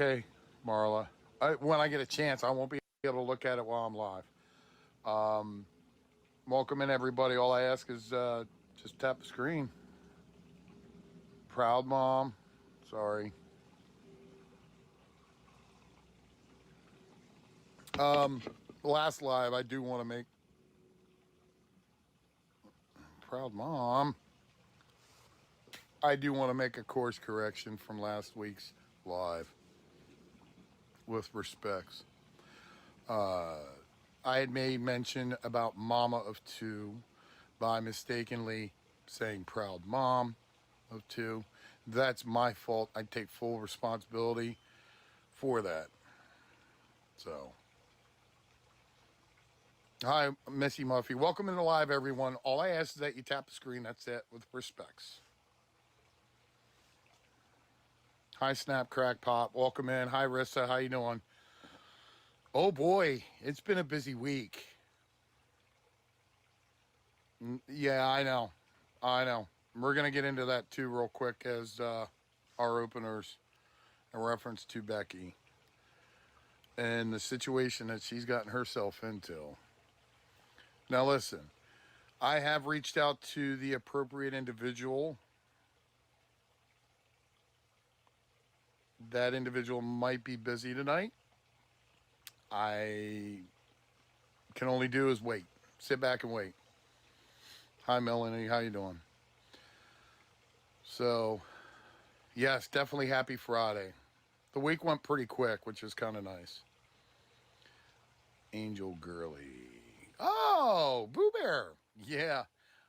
Okay, Marla. When I get a chance, I won't be able to look at it while I'm live. Um, Welcome in, everybody. All I ask is just tap the screen. Proud mom. Sorry. Um, Last live, I do want to make proud mom. I do want to make a course correction from last week's live with respects. I had made mention about mama of two by mistakenly saying proud mom of two. That's my fault. I take full responsibility for that. So, hi, Missy Muffy. Welcome into live, everyone. All I ask is that you tap the screen. That's it, with respects. Hi, Snap Crack Pop. Welcome in. Hi, Rissa. How you doing? Oh boy, it's been a busy week. Yeah, I know. I know. We're gonna get into that too, real quick, as our openers in reference to Becky and the situation that she's gotten herself into. Now, listen, I have reached out to the appropriate individual. That individual might be busy tonight. I can only do is wait. Sit back and wait. Hi, Melanie. How you doing? So, yes, definitely happy Friday. The week went pretty quick, which is kind of nice. Angel Girly. Oh, Boo Bear. Yeah,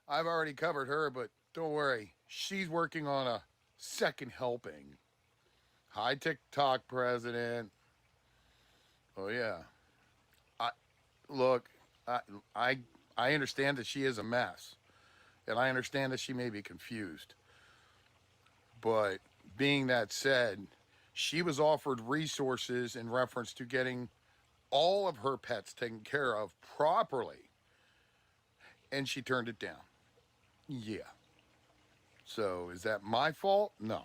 I've already covered her, but don't worry. She's working on a second helping. Hi, TikTok president. Oh, yeah. I Look, I, I, I understand that she is a mess, and I understand that she may be confused. But being that said, she was offered resources in reference to getting all of her pets taken care of properly, and she turned it down. Yeah. So is that my fault? No.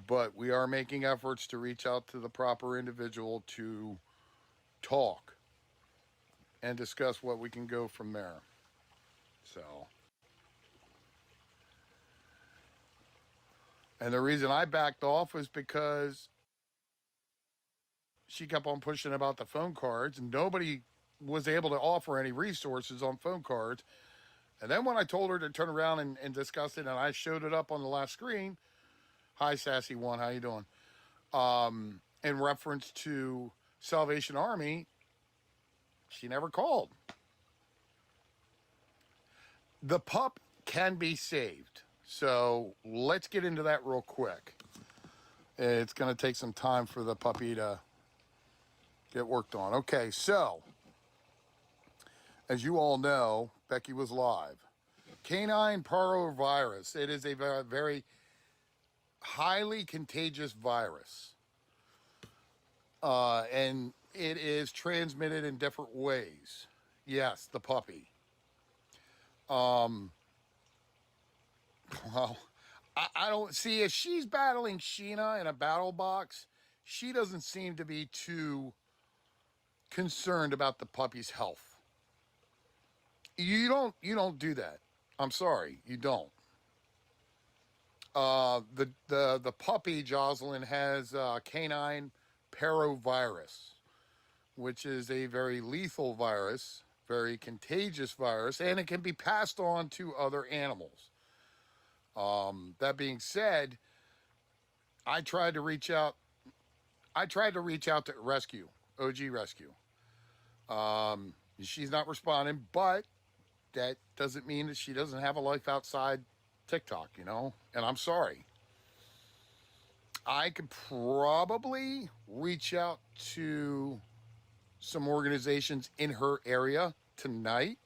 But we are making efforts to reach out to the proper individual to talk and discuss what we can go from there. So, and the reason I backed off was because she kept on pushing about the phone cards, and nobody was able to offer any resources on phone cards. And then when I told her to turn around and discuss it, and I showed it up on the last screen, hi, Sassy One, how you doing? In reference to Salvation Army, she never called. The pup can be saved. So let's get into that real quick. It's going to take some time for the puppy to get worked on. Okay, so as you all know, Becky was live. Canine parvovirus. It is a very, very highly contagious virus. And it is transmitted in different ways. Yes, the puppy. Well, I don't see if she's battling Sheena in a battle box. She doesn't seem to be too concerned about the puppy's health. You don't do that. I'm sorry, you don't. The puppy Jocelyn has canine parvovirus, which is a very lethal virus, very contagious virus, and it can be passed on to other animals. That being said, I tried to reach out. I tried to reach out to Rescue, OG Rescue. She's not responding, but that doesn't mean that she doesn't have a life outside TikTok, And I'm sorry. I could probably reach out to some organizations in her area tonight.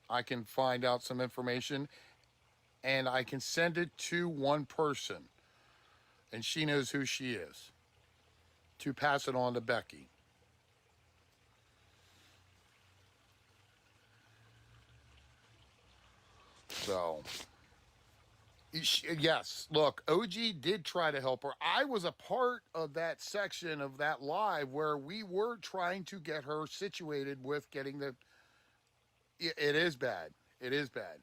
I can find out some information and I can send it to one person, and she knows who she is, to pass it on to Becky. So, Yes, look, OG did try to help her. I was a part of that section of that live where we were trying to get her situated with getting the. It is bad. It is bad.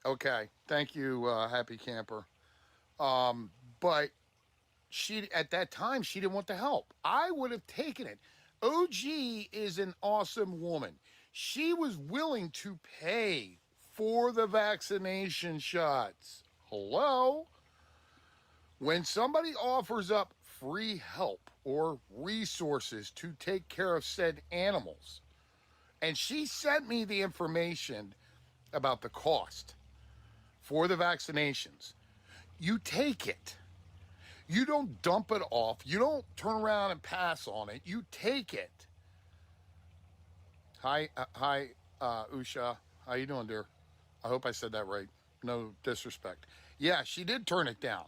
Okay, thank you, Happy Camper. But she at that time she didn't want the help. I would have taken it. OG is an awesome woman. She was willing to pay for the vaccination shots. Hello? When somebody offers up free help or resources to take care of said animals, and she sent me the information about the cost for the vaccinations, you take it. You don't dump it off. You don't turn around and pass on it. You take it. Hi, Usha. How you doing, dear? I hope I said that right. No disrespect. Yeah, she did turn it down.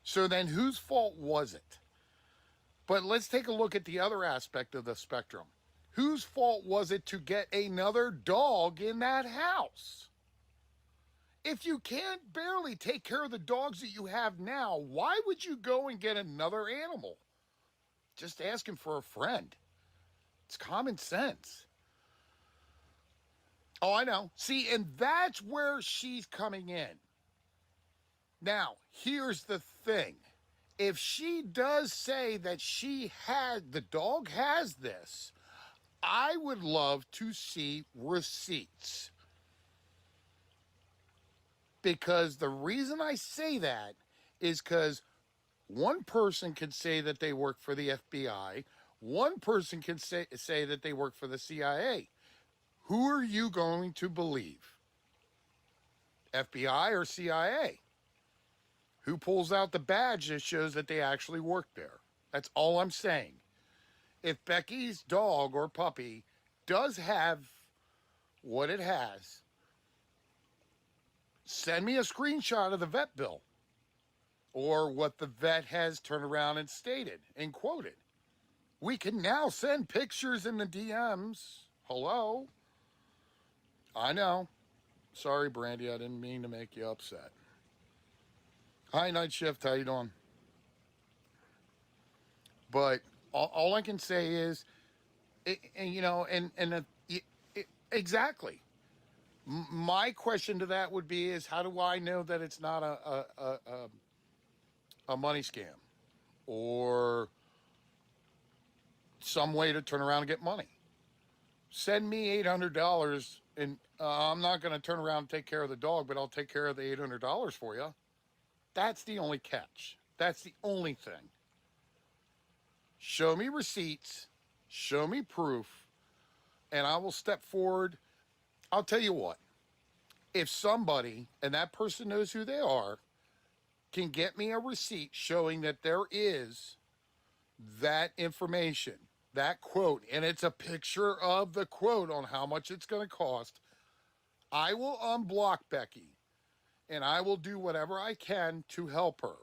So then whose fault was it? But let's take a look at the other aspect of the spectrum. Whose fault was it to get another dog in that house? If you can't barely take care of the dogs that you have now, why would you go and get another animal? Just asking for a friend. It's common sense. Oh, I know. See, and that's where she's coming in. Now, here's the thing. If she does say that the dog has this, I would love to see receipts. Because the reason I say that is because one person can say that they work for the FBI, one person can say that they work for the CIA. Who are you going to believe? FBI or CIA? Who pulls out the badge that shows that they actually work there? That's all I'm saying. If Becky's dog or puppy does have what it has, send me a screenshot of the vet bill or what the vet has turned around and stated and quoted. We can now send pictures in the DMs. Hello? I know. Sorry, Brandy, I didn't mean to make you upset. Hi, Night Shift, how you doing? But all I can say is, exactly. My question to that would be is, how do I know that it's not a money scam or some way to turn around and get money? Send me $800 and I'm not going to turn around and take care of the dog, but I'll take care of the $800 for you. That's the only catch. That's the only thing. Show me receipts, show me proof, and I will step forward. I'll tell you what, if somebody, and that person knows who they are, can get me a receipt showing that there is that information, that quote, and it's a picture of the quote on how much it's going to cost, I will unblock Becky and I will do whatever I can to help her.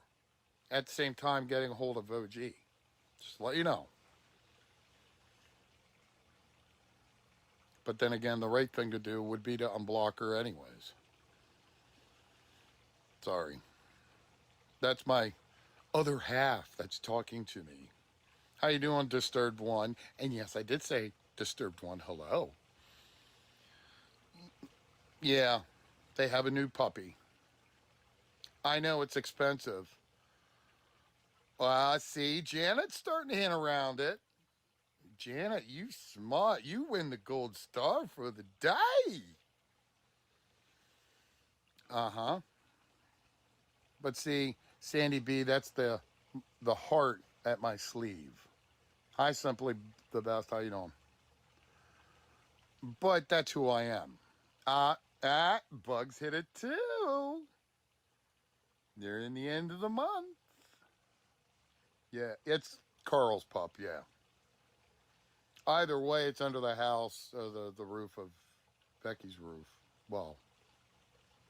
At the same time, getting a hold of OG. Just to let you know. But then again, the right thing to do would be to unblock her anyways. Sorry. That's my other half that's talking to me. How you doing, Disturbed One? And yes, I did say Disturbed One. Hello. Yeah, they have a new puppy. I know it's expensive. See, Janet's starting to hint around it. Janet, you smart. You win the gold star for the day. Uh-huh. But see, Sandy B, that's the heart at my sleeve. Hi, Simply the Best. How you doing? But that's who I am. Bugs hit it too. They're in the end of the month. Yeah, it's Carl's pup, yeah. Either way, it's under the house, the roof of Becky's roof. Well,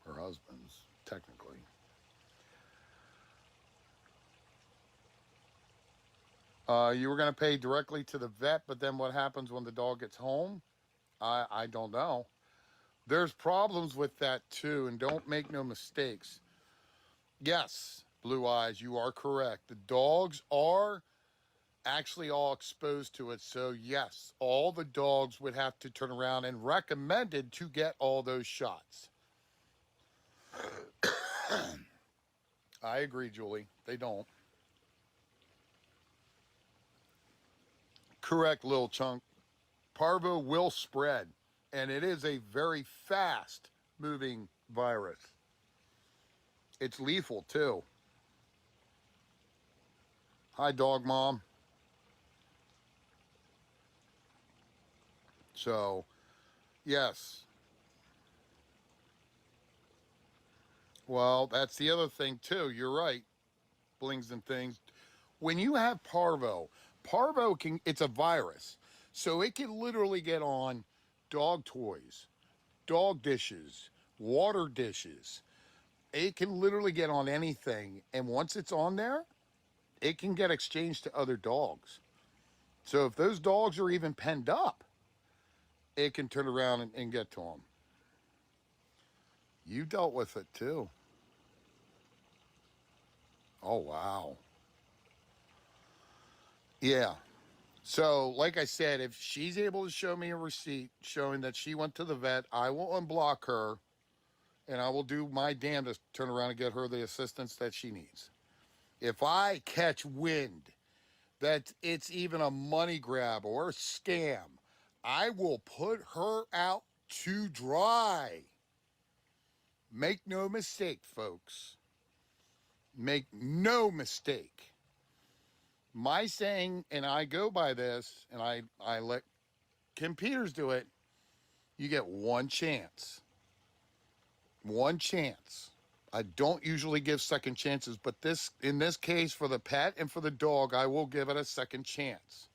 her husband's, technically. You were going to pay directly to the vet, but then what happens when the dog gets home? I don't know. There's problems with that too, and don't make no mistakes. Yes, Blue Eyes, you are correct. The dogs are actually all exposed to it. So, yes, all the dogs would have to turn around and recommended to get all those shots. I agree, Julie. They don't. Correct, Lil Chunk. Parvo will spread, and it is a very fast moving virus. It's lethal, too. Hi, dog mom. So, yes. Well, that's the other thing, too. You're right. Blings and things. When you have parvo can, it's a virus. So it can literally get on dog toys, dog dishes, water dishes. It can literally get on anything. And once it's on there, it can get exchanged to other dogs. So if those dogs are even penned up, it can turn around and get to them. You dealt with it too. Oh, wow. Yeah. So, like I said, if she's able to show me a receipt showing that she went to the vet, I will unblock her and I will do my damn to turn around and get her the assistance that she needs. If I catch wind that it's even a money grab or a scam, I will put her out to dry. Make no mistake, folks. Make no mistake. My saying, and I go by this, and I let Kim Peters do it, you get one chance. One chance. I don't usually give second chances, but this in this case for the pet and for the dog, I will give it a second chance.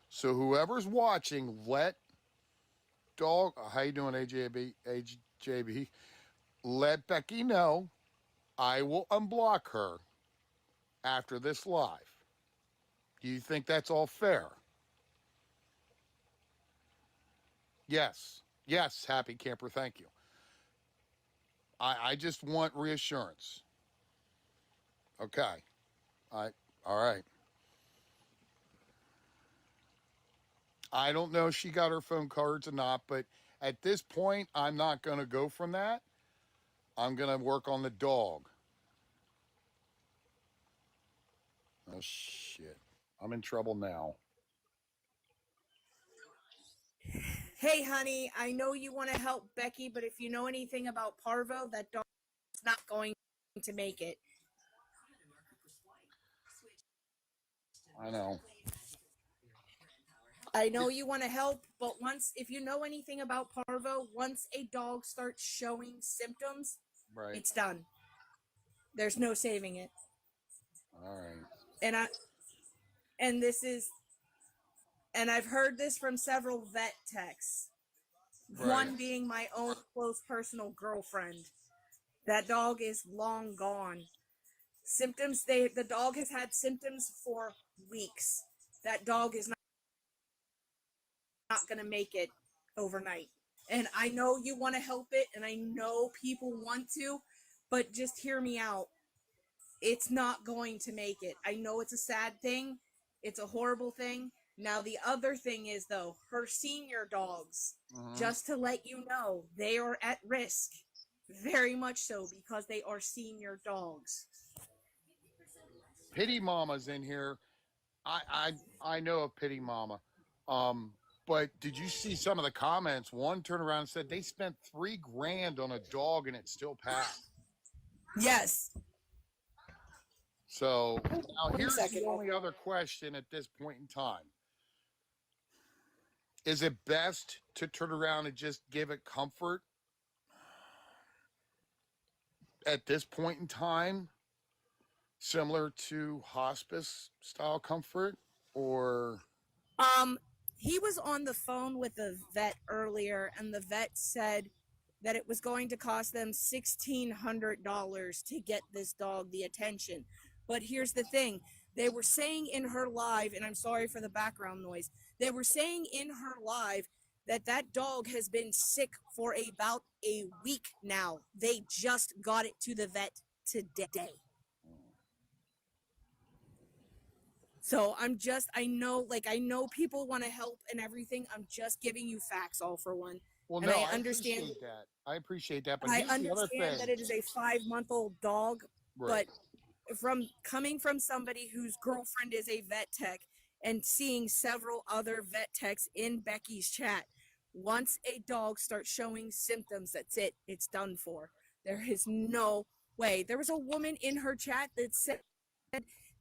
So whoever's watching, let dog how you doing, AJB? Let Becky know I will unblock her after this live. Do you think that's all fair? Yes. Yes, happy camper, thank you. I just want reassurance. Okay. I all right. I don't know if she got her phone cards or not, but at this point, I'm not going to go from that. I'm going to work on the dog. Oh, shit. I'm in trouble now. Hey, honey, I know you want to help Becky, but if you know anything about Parvo, that dog is not going to make it. I know. I know you want to help, but if you know anything about Parvo, once a dog starts showing symptoms, Right. it's done. There's no saving it. All right. And I and this is and I've heard this from several vet techs. Right. One being my own close personal girlfriend. That dog is long gone. The dog has had symptoms for weeks. That dog is not going to make it overnight. And I know you want to help it, and I know people want to, but just hear me out. It's not going to make it. I know it's a sad thing. It's a horrible thing. Now, the other thing is, though, her senior dogs, Mm-hmm. just to let you know, they are at risk. Very much so, because they are senior dogs. Pity Mama's in here. I know of Pity Mama. Um, but did you see some of the comments? One turned around and said they spent $3,000 on a dog and it still passed. Yes. So now One here's the second. only other question at this point in time. Is it best to turn around and just give it comfort at this point in time, similar to hospice style comfort? Or, Um, he was on the phone with the vet earlier, and the vet said that it was going to cost them $1,600 to get this dog the attention. But here's the thing: they were saying in her live, and I'm sorry for the background noise. They were saying in her live that that dog has been sick for about a week now. They just got it to the vet Mm. So I know people want to help and everything. I'm just giving you facts, all for one. Well, And no, I appreciate that. I appreciate that. But I here's the other understand thing. that it is a 5-month-old dog, Right. but from coming from somebody whose girlfriend is a vet tech and seeing several other vet techs in Becky's chat, once a dog starts showing symptoms, that's it. It's done for. There is no way. There was a woman in her chat that said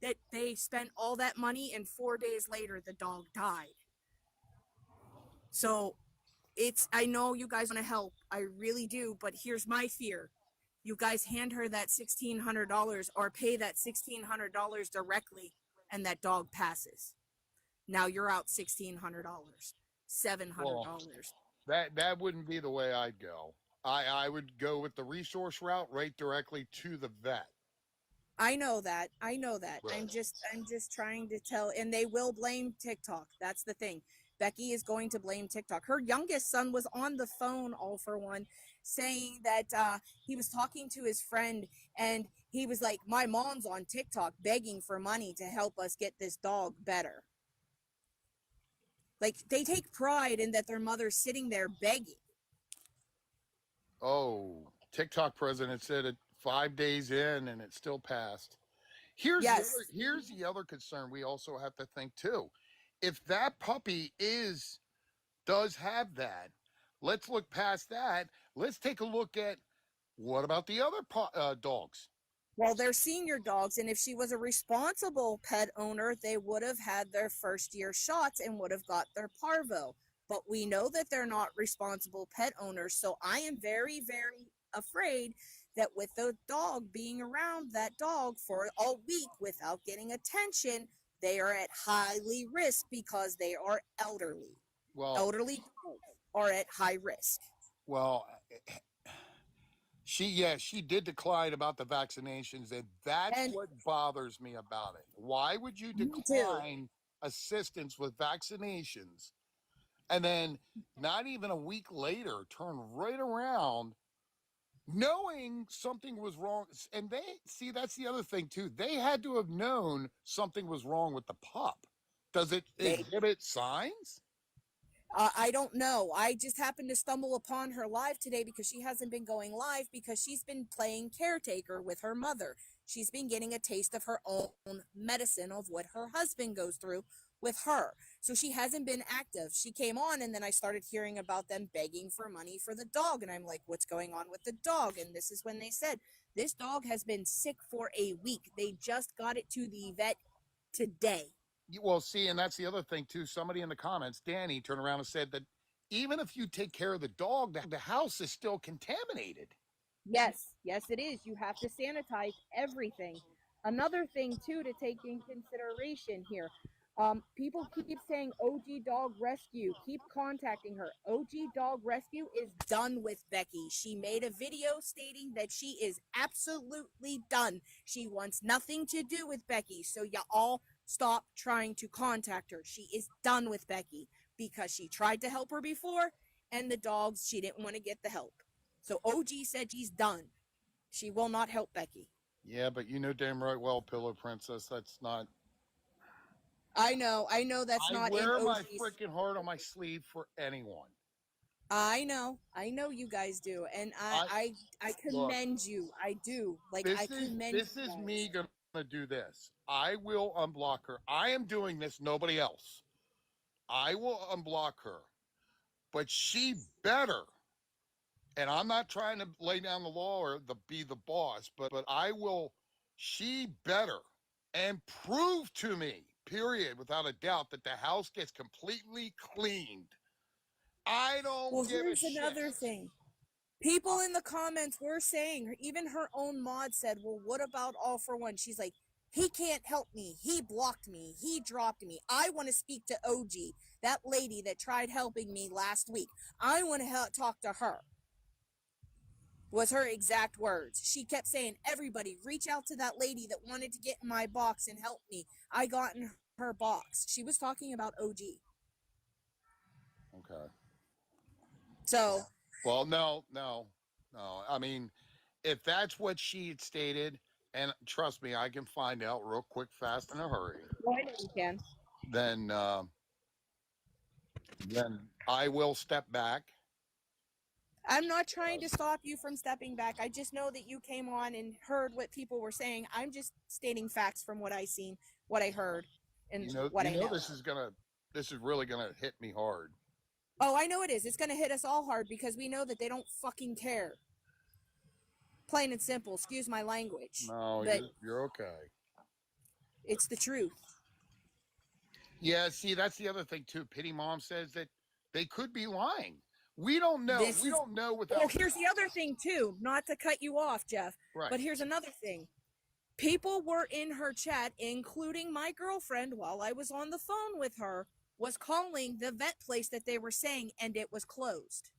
that they spent all that money and 4 days later the dog died. So I know you guys want to help. I really do, but here's my fear. You guys hand her that $1,600 or pay that $1,600 directly and that dog passes. Now you're out $1,600, Well, $700. that wouldn't be the way I'd go. I would go with the resource route right directly to the vet. I know that. I know that. Right. I'm just trying to tell, and they will blame TikTok. That's the thing. Becky is going to blame TikTok. Her youngest son was on the phone, all for one, saying that he was talking to his friend and he was like, "My mom's on TikTok begging for money to help us get this dog better." Like they take pride in that their mother's sitting there begging. Oh, TikTok president said it 5 days in and it still passed. Yes. Here's the other concern we also have to think too. If that puppy is does have that, let's look past that. Let's take a look at what about the other dogs? Well, they're senior dogs, and if she was a responsible pet owner, they would have had their first year shots and would have got their parvo. But we know that they're not responsible pet owners, so I am very, very afraid that with the dog being around that dog for a week without getting attention, they are at highly risk because they are elderly. Well, Elderly dogs are at high risk. well, she did decline about the vaccinations, and that's And what bothers me about it. Why would you me too. decline assistance with vaccinations and then not even a week later turn right around knowing something was wrong? And they see that's the other thing too. They had to have known something was wrong with the pup. Does it They exhibit signs? I don't know. I just happened to stumble upon her live today because she hasn't been going live because she's been playing caretaker with her mother. She's been getting a taste of her own medicine of what her husband goes through with her. So she hasn't been active. She came on and then I started hearing about them begging for money for the dog. And I'm like, what's going on with the dog? And this is when they said, this dog has been sick for a week. They just got it to the vet today. Well, see, and that's the other thing too. Somebody in the comments, Danny, turned around and said that even if you take care of the dog, the house is still contaminated. Yes, yes, it is. You have to sanitize everything. Another thing, too, to take in consideration here. People keep saying OG Dog Rescue. Keep contacting her. OG Dog Rescue is done with Becky. She made a video stating that she is absolutely done. She wants nothing to do with Becky. So you all stop trying to contact her. She is done with Becky because she tried to help her before, and the dogs, she didn't want to get the help. So OG said she's done. She will not help Becky. Yeah, but you know damn right well, Pillow Princess, that's not. I know that's I not in wear my OG's. freaking heart on my sleeve for anyone. I know you guys do, and I I look. commend you. I do. Like I commend This you is me guys. gonna do this. I will unblock her. I am doing this. Nobody else. I will unblock her, but she better. And I'm not trying to lay down the law or be the boss, but I will. She better and prove to me, period, without a doubt, that the house gets completely cleaned. I don't Well, give a here's shit. another thing. I, People in the comments were saying, even her own mod said, well, what about all for one? She's like, he can't help me. He blocked me. He dropped me. I want to speak to OG, that lady that tried helping me last week. I want to talk to her, was her exact words. She kept saying, everybody, reach out to that lady that wanted to get in my box and help me. I got in her box. She was talking about OG. okay. So, Well, no, no, no. I mean, if that's what she had stated, and trust me, I can find out real quick, fast, in a hurry, Well, I know you can. then then I will step back. I'm not trying to stop you from stepping back. I just know that you came on and heard what people were saying. I'm just stating facts from what I seen, what I heard, and what I know. This is really gonna hit me hard. Oh, I know it is. It's going to hit us all hard because we know that they don't fucking care. Plain and simple. Excuse my language. No, But you're okay. it's the truth. Yeah, see, that's the other thing too. Pity Mom says that they could be lying. We don't know. This We is, don't know without. oh, here's the other thing too. Not to cut you off, Jeff. Right. But here's another thing. People were in her chat, including my girlfriend, while I was on the phone with her, was calling the vet place that they were saying, and it was closed.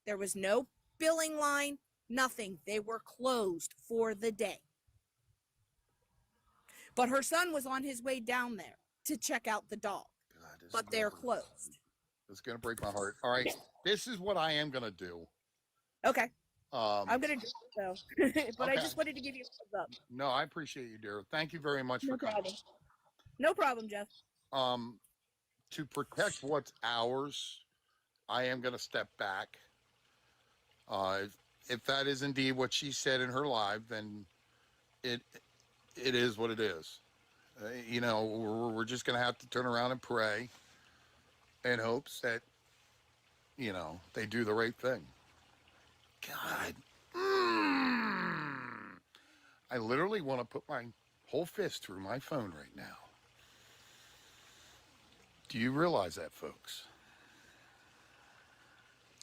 There was no billing line, nothing. They were closed for the day. But her son was on his way down there to check out the dog. God, but they're closed. It's gonna break my heart. All right, this is what I am gonna do. Okay. I'm gonna do it though, but okay. I just wanted to give you a heads up. No, I appreciate you, dear. Thank you very much No for coming. problem. No problem, Jeff. To protect what's ours, I am gonna step back. If that is indeed what she said in her live, then it is what it is. You know, we're just gonna have to turn around and pray in hopes that, you know, they do the right thing. God. I literally want to put my whole fist through my phone right now. Do you realize that, folks?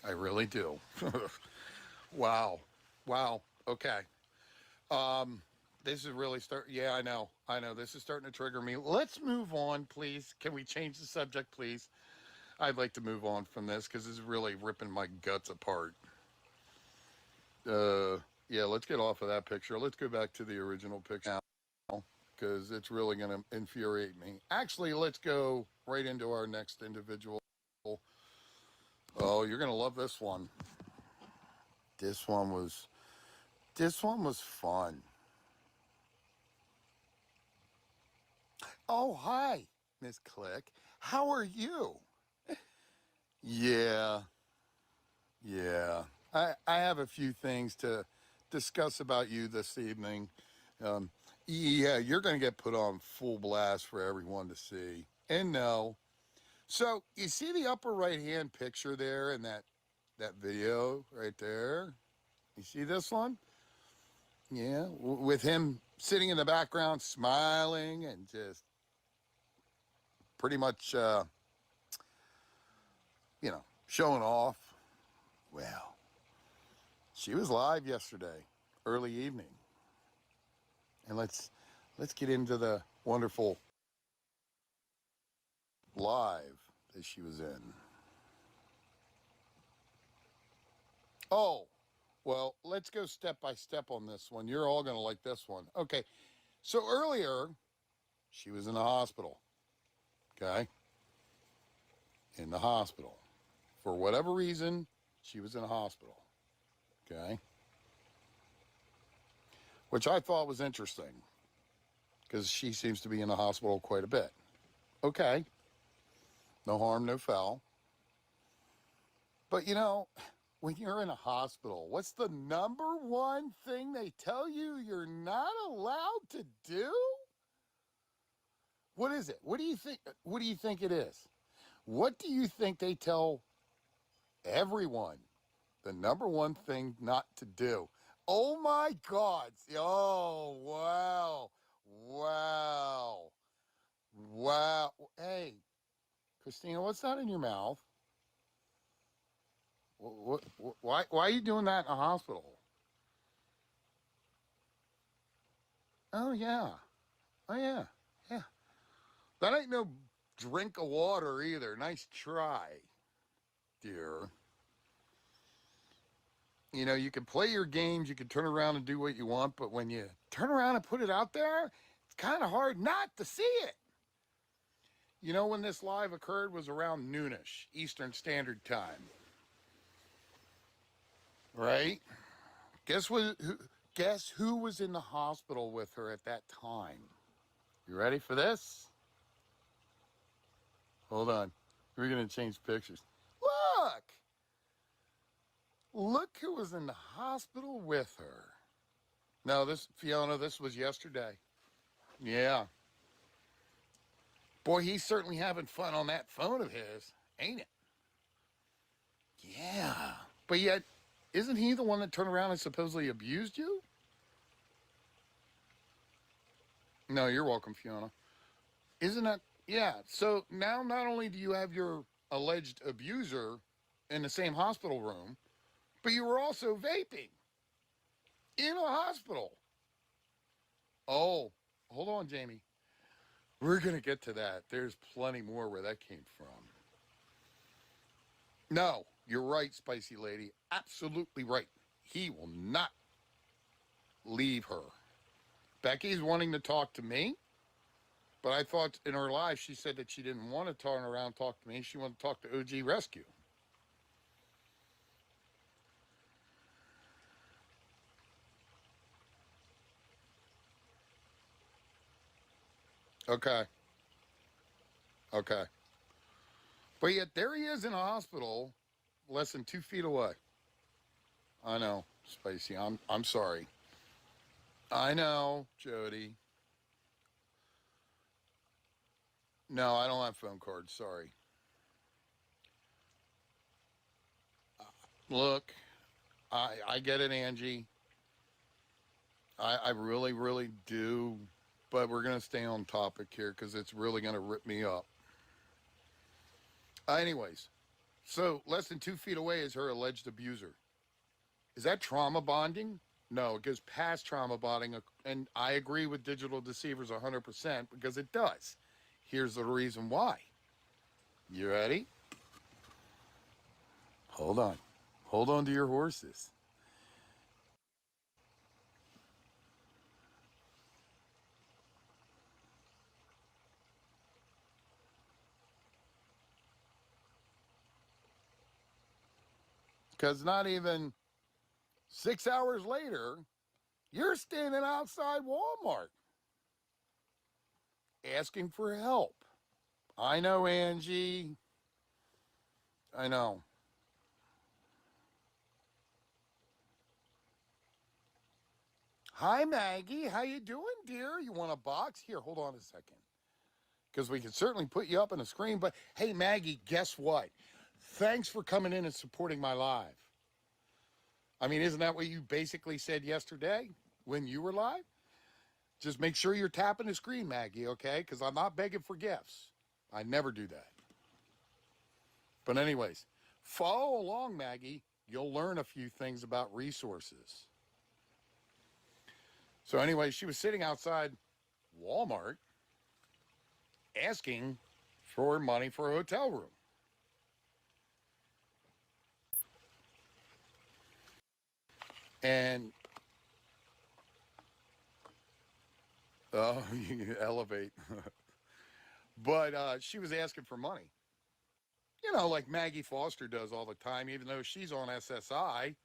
I really do. Wow. Okay. This is really yeah, I know. This is starting to trigger me. Let's move on, please. Can we change the subject, please? I'd like to move on from this because it's really ripping my guts apart. Yeah, let's get off of that picture. Let's go back to the original picture now because it's really going to infuriate me. Actually, let's go right into our next individual. Oh, you're going to love this one. This one was fun. Oh, hi, Miss Click. How are you? Yeah. I have a few things to discuss about you this evening. Yeah, you're going to get put on full blast for everyone to see and know. So you see the upper right-hand picture there in that video right there? You see this one? Yeah, with him sitting in the background, smiling and just pretty much, showing off. Well, she was live yesterday, early evening. And let's get into the wonderful live that she was in. Oh, well, let's go step by step on this one. You're all going to like this one. Okay, so earlier, she was in the hospital. Okay? In the hospital. For whatever reason, she was in a hospital. Okay? Which I thought was interesting because she seems to be in the hospital quite a bit. Okay. No harm, no foul. But when you're in a hospital, what's the number one thing they tell you you're not allowed to do? What is it? What do you think? What do you think it is? What do you think they tell everyone? The number one thing not to do. Oh my God. Oh, wow. Hey, Christina, what's that in your mouth? Why are you doing that in a hospital? Oh, yeah. Yeah. That ain't no drink of water either. Nice try, dear. You can play your games, you can turn around and do what you want, but when you turn around and put it out there, it's kind of hard not to see it. When this live occurred was around noonish, Eastern Standard Time. Right? Guess what? Guess who was in the hospital with her at that time? You ready for this? Hold on. We're going to change pictures. Look! Look who was in the hospital with her. No, Fiona, this was yesterday. Yeah. Boy, he's certainly having fun on that phone of his, ain't it? Yeah. But yet, isn't he the one that turned around and supposedly abused you? No, you're welcome, Fiona. Isn't that? Yeah. So now not only do you have your alleged abuser in the same hospital room, but you were also vaping in a hospital. Oh, hold on, Jamie. We're going to get to that. There's plenty more where that came from. No, you're right, Spicy Lady. Absolutely right. He will not leave her. Becky's wanting to talk to me, but I thought in her life she said that she didn't want to turn around and talk to me. She wanted to talk to OG Rescue. Okay. Okay. But yet there he is in a hospital less than 2 feet away. I know, Spicy. I'm sorry. I know, Jody. No, I don't have phone cards. Sorry. Look, I get it, Angie. I really, really do. But we're going to stay on topic here because it's really going to rip me up. Anyways, so less than 2 feet away is her alleged abuser. Is that trauma bonding? No, it goes past trauma bonding. And I agree with digital deceivers 100% because it does. Here's the reason why. You ready? Hold on. Hold on to your horses. Because not even 6 hours later, you're standing outside Walmart asking for help. I know, Angie. I know. Hi, Maggie. How you doing, dear? You want a box? Here, hold on a second. Because we can certainly put you up on the screen. But hey, Maggie, guess what? Thanks for coming in and supporting my live. I mean, isn't that what you basically said yesterday when you were live? Just make sure you're tapping the screen, Maggie, okay? Because I'm not begging for gifts. I never do that. But anyways, follow along, Maggie. You'll learn a few things about resources. So anyway, she was sitting outside Walmart asking for money for a hotel room. And you elevate. But she was asking for money. You know, like Maggie Foster does all the time, even though she's on SSI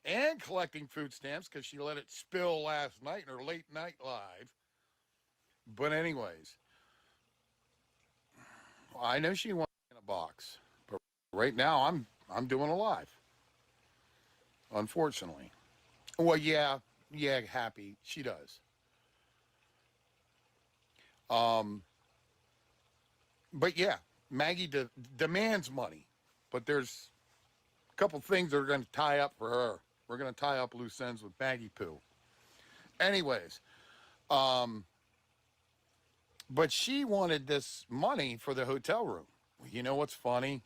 and collecting food stamps because she let it spill last night in her late night live. But anyways, I know she wants in a box, but right now I'm doing a live. Unfortunately. Well, yeah, happy she does. Um, but yeah, Maggie demands money, but there's a couple things that are going to tie up for her. We're going to tie up loose ends with Maggie Poo. Anyways, um, but she wanted this money for the hotel room. Well, you know what's funny?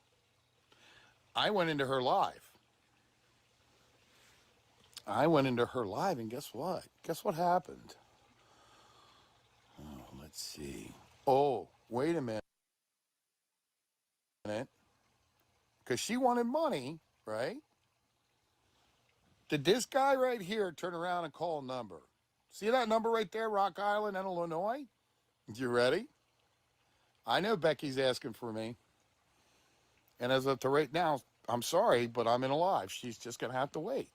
I went into her live. And guess what? Guess what happened? Oh, let's see. Oh, wait a minute. Because she wanted money, right? Did this guy right here turn around and call a number? See that number right there, Rock Island, Illinois? You ready? I know Becky's asking for me. And as of to right now, I'm sorry, but I'm in a live. She's just going to have to wait.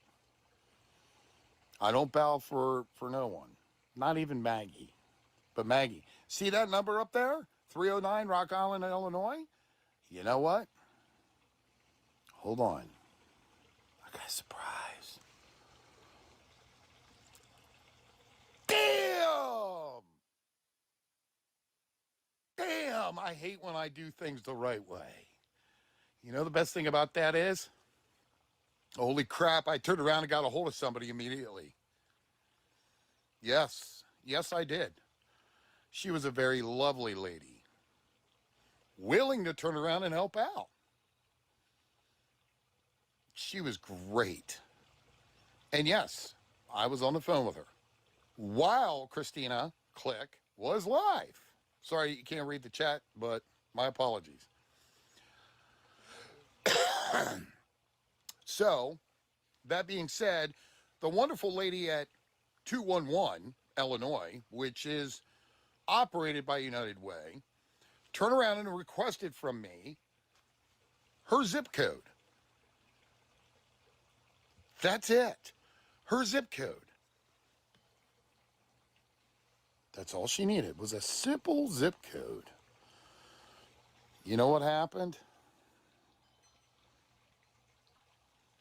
I don't bow for no one, not even Maggie. But Maggie, see that number up there? 309 Rock Island, Illinois? You know what? Hold on. I got a surprise. Damn! Damn! I hate when I do things the right way. You know the best thing about that is? Holy crap, I turned around and got a hold of somebody immediately. Yes, yes, I did. She was a very lovely lady, willing to turn around and help out. She was great. And yes, I was on the phone with her while Christina Click was live. Sorry, you can't read the chat, but my apologies. So, that being said, the wonderful lady at 211 Illinois, which is operated by United Way, turned around and requested from me her zip code. That's it. Her zip code. That's all she needed was a simple zip code. You know what happened?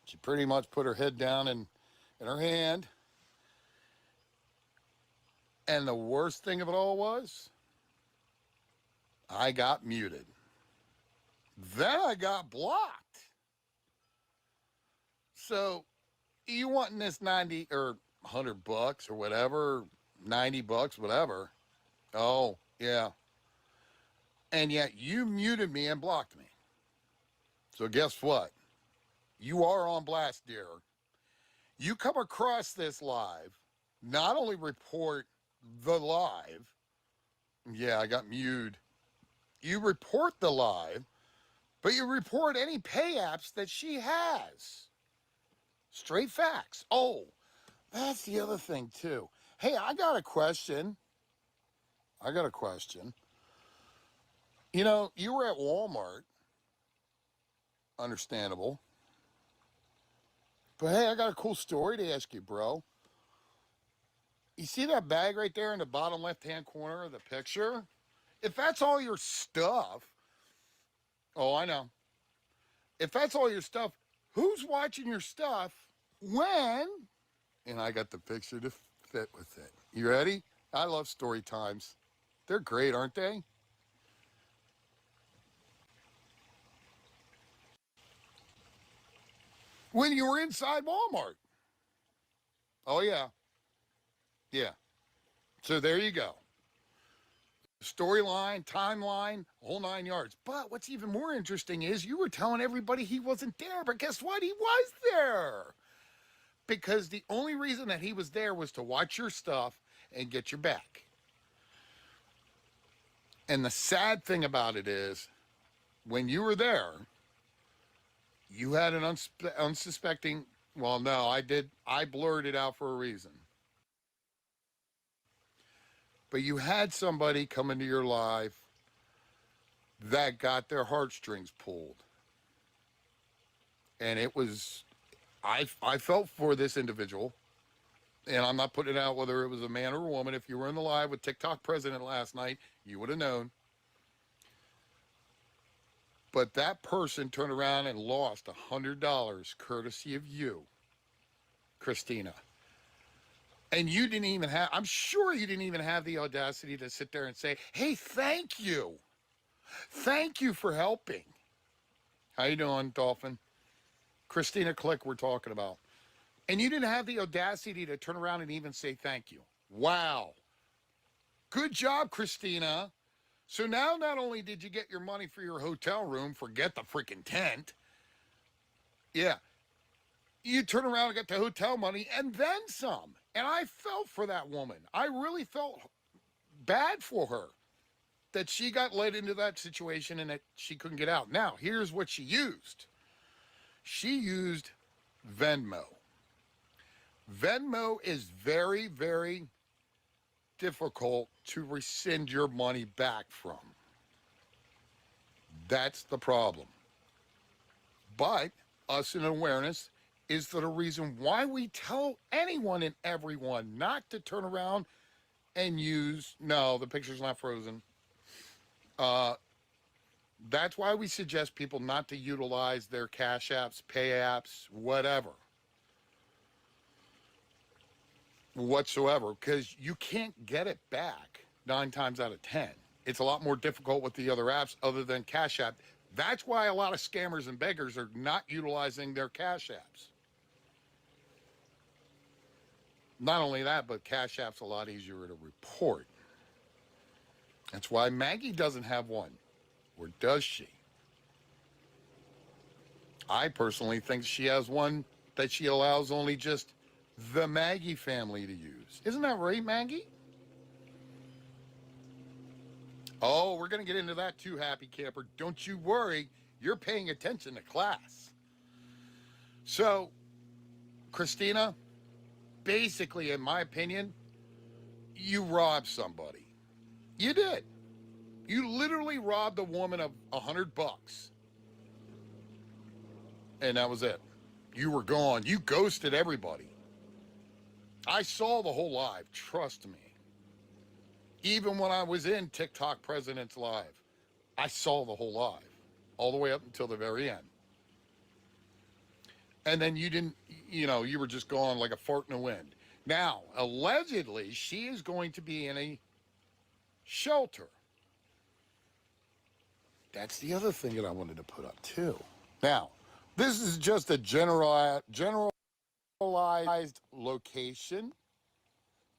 She pretty much put her head down in her hand. And the worst thing of it all was, I got muted. Then I got blocked. So, you wanting this 90 or $100 or whatever, $90, whatever. Oh, yeah. And yet you muted me and blocked me. So guess what? You are on blast, dear. You come across this live, not only report the live, yeah, I got muted. You report the live, but you report any pay apps that she has. Straight facts. Oh, that's the other thing, too. Hey, I got a question. You know, you were at Walmart. Understandable. But hey, I got a cool story to ask you, bro. You see that bag right there in the bottom left-hand corner of the picture? If that's all your stuff, oh, I know. If that's all your stuff, who's watching your stuff when? And I got the picture to fit with it. You ready? I love story times. They're great, aren't they? When you were inside Walmart. Oh, yeah. Yeah. So there you go. Storyline, timeline, whole 9 yards. But what's even more interesting is you were telling everybody he wasn't there, but guess what? He was there. Because the only reason that he was there was to watch your stuff and get your back. And the sad thing about it is, when you were there, you had an unsuspecting, well, no, I blurred it out for a reason. But you had somebody come into your life that got their heartstrings pulled. And it was, I felt for this individual, and I'm not putting it out whether it was a man or a woman. If you were in the live with TikTok president last night, you would have known. But that person turned around and lost $100 courtesy of you, Christina. And you didn't even have, I'm sure you didn't even have the audacity to sit there and say, hey, thank you. Thank you for helping. How you doing, Dolphin? Christina Click we're talking about. And you didn't have the audacity to turn around and even say thank you. Wow. Good job, Christina. So now not only did you get your money for your hotel room, forget the freaking tent. Yeah. You turn around and get the hotel money and then some. And I felt for that woman. I really felt bad for her that she got led into that situation and that she couldn't get out. Now, here's what she used. She used Venmo. Venmo is very, very difficult to rescind your money back from. That's the problem. But us in awareness, is the reason why we tell anyone and everyone not to turn around and use, no, the picture's not frozen. Uh, that's why we suggest people not to utilize their cash apps, pay apps, whatever, whatsoever, because you can't get it back 9 times out of 10. It's a lot more difficult with the other apps other than Cash App. That's why a lot of scammers and beggars are not utilizing their Cash Apps. Not only that, but Cash App's a lot easier to report. That's why Maggie doesn't have one. Or does she? I personally think she has one that she allows only just the Maggie family to use. Isn't that right, Maggie? Oh, we're going to get into that too, Happy Camper. Don't you worry. You're paying attention to class. So, Christina, basically, in my opinion, you robbed somebody. You did. You literally robbed a woman of $100. And that was it. You were gone. You ghosted everybody. I saw the whole live, trust me. Even when I was in TikTok President's Live, I saw the whole live, all the way up until the very end. And then you didn't, you were just gone like a fart in the wind. Now, allegedly, she is going to be in a shelter. That's the other thing that I wanted to put up, too. Now, this is just a generalized location.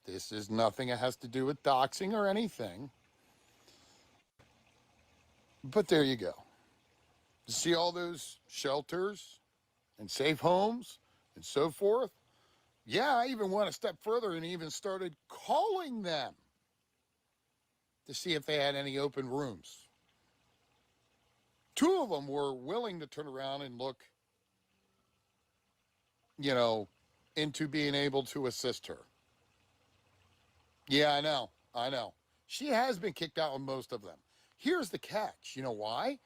This is nothing that has to do with doxing or anything. But there you go. You see all those shelters and safe homes and so forth? Yeah, I even went a step further and even started calling them to see if they had any open rooms. 2 of them were willing to turn around and look, into being able to assist her. Yeah, I know. She has been kicked out on most of them. Here's the catch. You know why?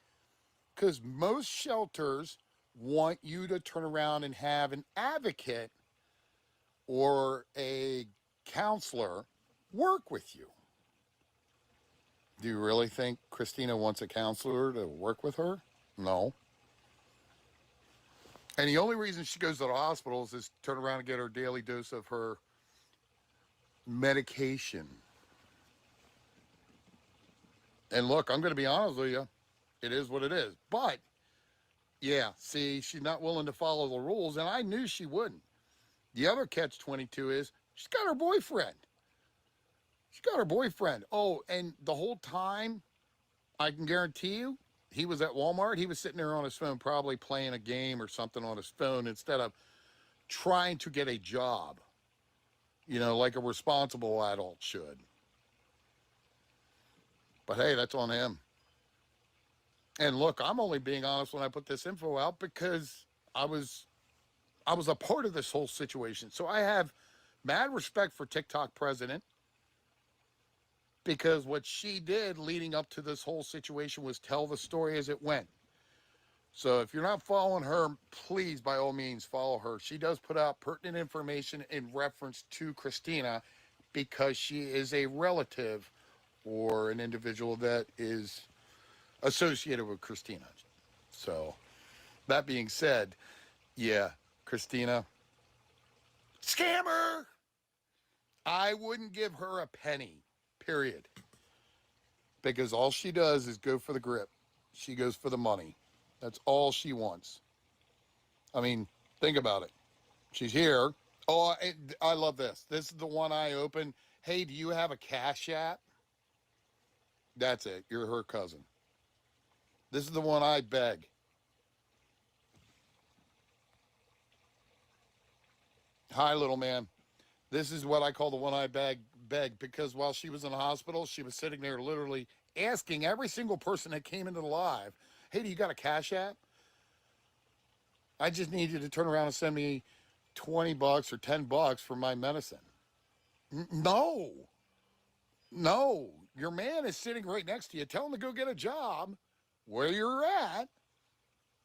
Because most shelters want you to turn around and have an advocate or a counselor work with you. Do you really think Christina wants a counselor to work with her? No. And the only reason she goes to the hospitals is to turn around and get her daily dose of her medication. And look, I'm going to be honest with you. It is what it is. But, yeah, see, she's not willing to follow the rules, and I knew she wouldn't. The other catch-22 is she's got her boyfriend. She's got her boyfriend. Oh, and the whole time, I can guarantee you, he was at Walmart. He was sitting there on his phone probably playing a game or something on his phone instead of trying to get a job, like a responsible adult should. But hey, that's on him. And look, I'm only being honest when I put this info out because I was a part of this whole situation. So I have mad respect for TikTok president because what she did leading up to this whole situation was tell the story as it went. So if you're not following her, please, by all means, follow her. She does put out pertinent information in reference to Christina because she is a relative or an individual that is associated with Christina. So that being said, yeah, Christina, scammer! I wouldn't give her a penny, period. Because all she does is go for the grip. She goes for the money. That's all she wants. I mean, think about it. She's here. Oh, I love this. This is the one I opened. Hey, do you have a Cash App? That's it. You're her cousin. This is the one I beg. Hi, little man. This is what I call the one I beg because while she was in the hospital, she was sitting there literally asking every single person that came into the live, hey, do you got a Cash App? I just need you to turn around and send me $20 or $10 for my medicine. No. Your man is sitting right next to you. Tell him to go get a job where you're at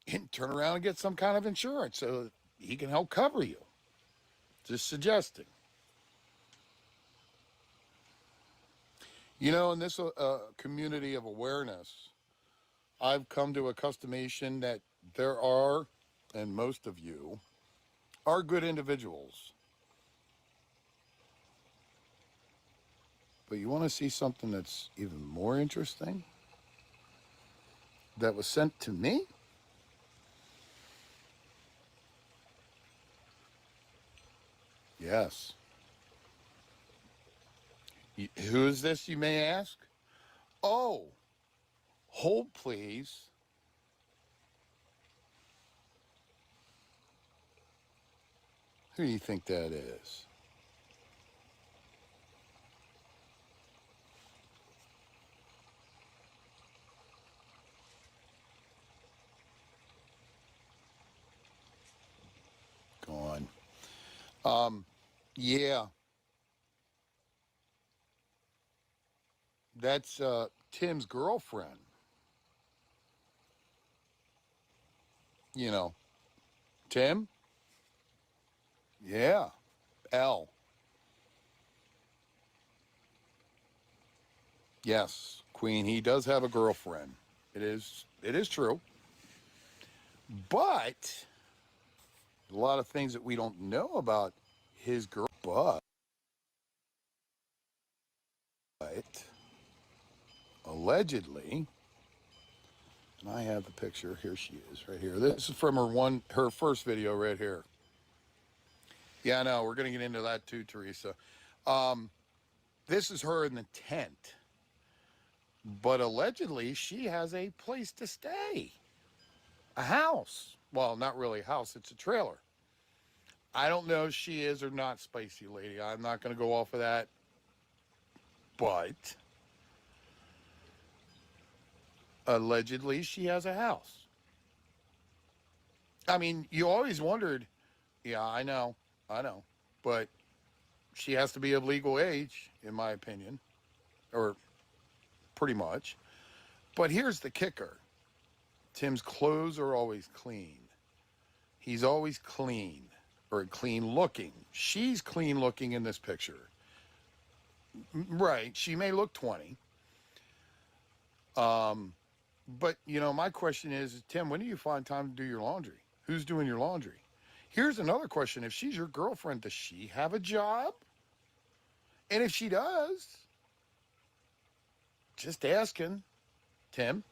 and turn around and get some kind of insurance. So he can help cover you. Just suggesting. You know, in this community of awareness, I've come to a customation that there are, and most of you, are good individuals. But you want to see something that's even more interesting? That was sent to me? Yes. Who is this, you may ask? Oh, hold please. Who do you think that is? Go on. Yeah, that's Tim's girlfriend. You know, Tim? Yeah, L. Yes, Queen, he does have a girlfriend. It is true. But a lot of things that we don't know about his girl. But allegedly, and I have the picture. Here she is, right here. This is from her first video right here. Yeah, I know. We're gonna get into that too, Teresa. Um, this is her in the tent, but allegedly she has a place to stay, a house. Well, not really a house; it's a trailer. I don't know if she is or not, Spicy Lady. I'm not gonna go off of that, but allegedly she has a house. I mean, you always wondered. Yeah, I know, but she has to be of legal age, in my opinion, or pretty much. But here's the kicker: Tim's clothes are always clean. He's always clean or clean looking. She's clean looking in this picture. Right. She may look 20. Um, but, my question is, Tim, when do you find time to do your laundry? Who's doing your laundry? Here's another question. If she's your girlfriend, does she have a job? And if she does, just asking, Tim.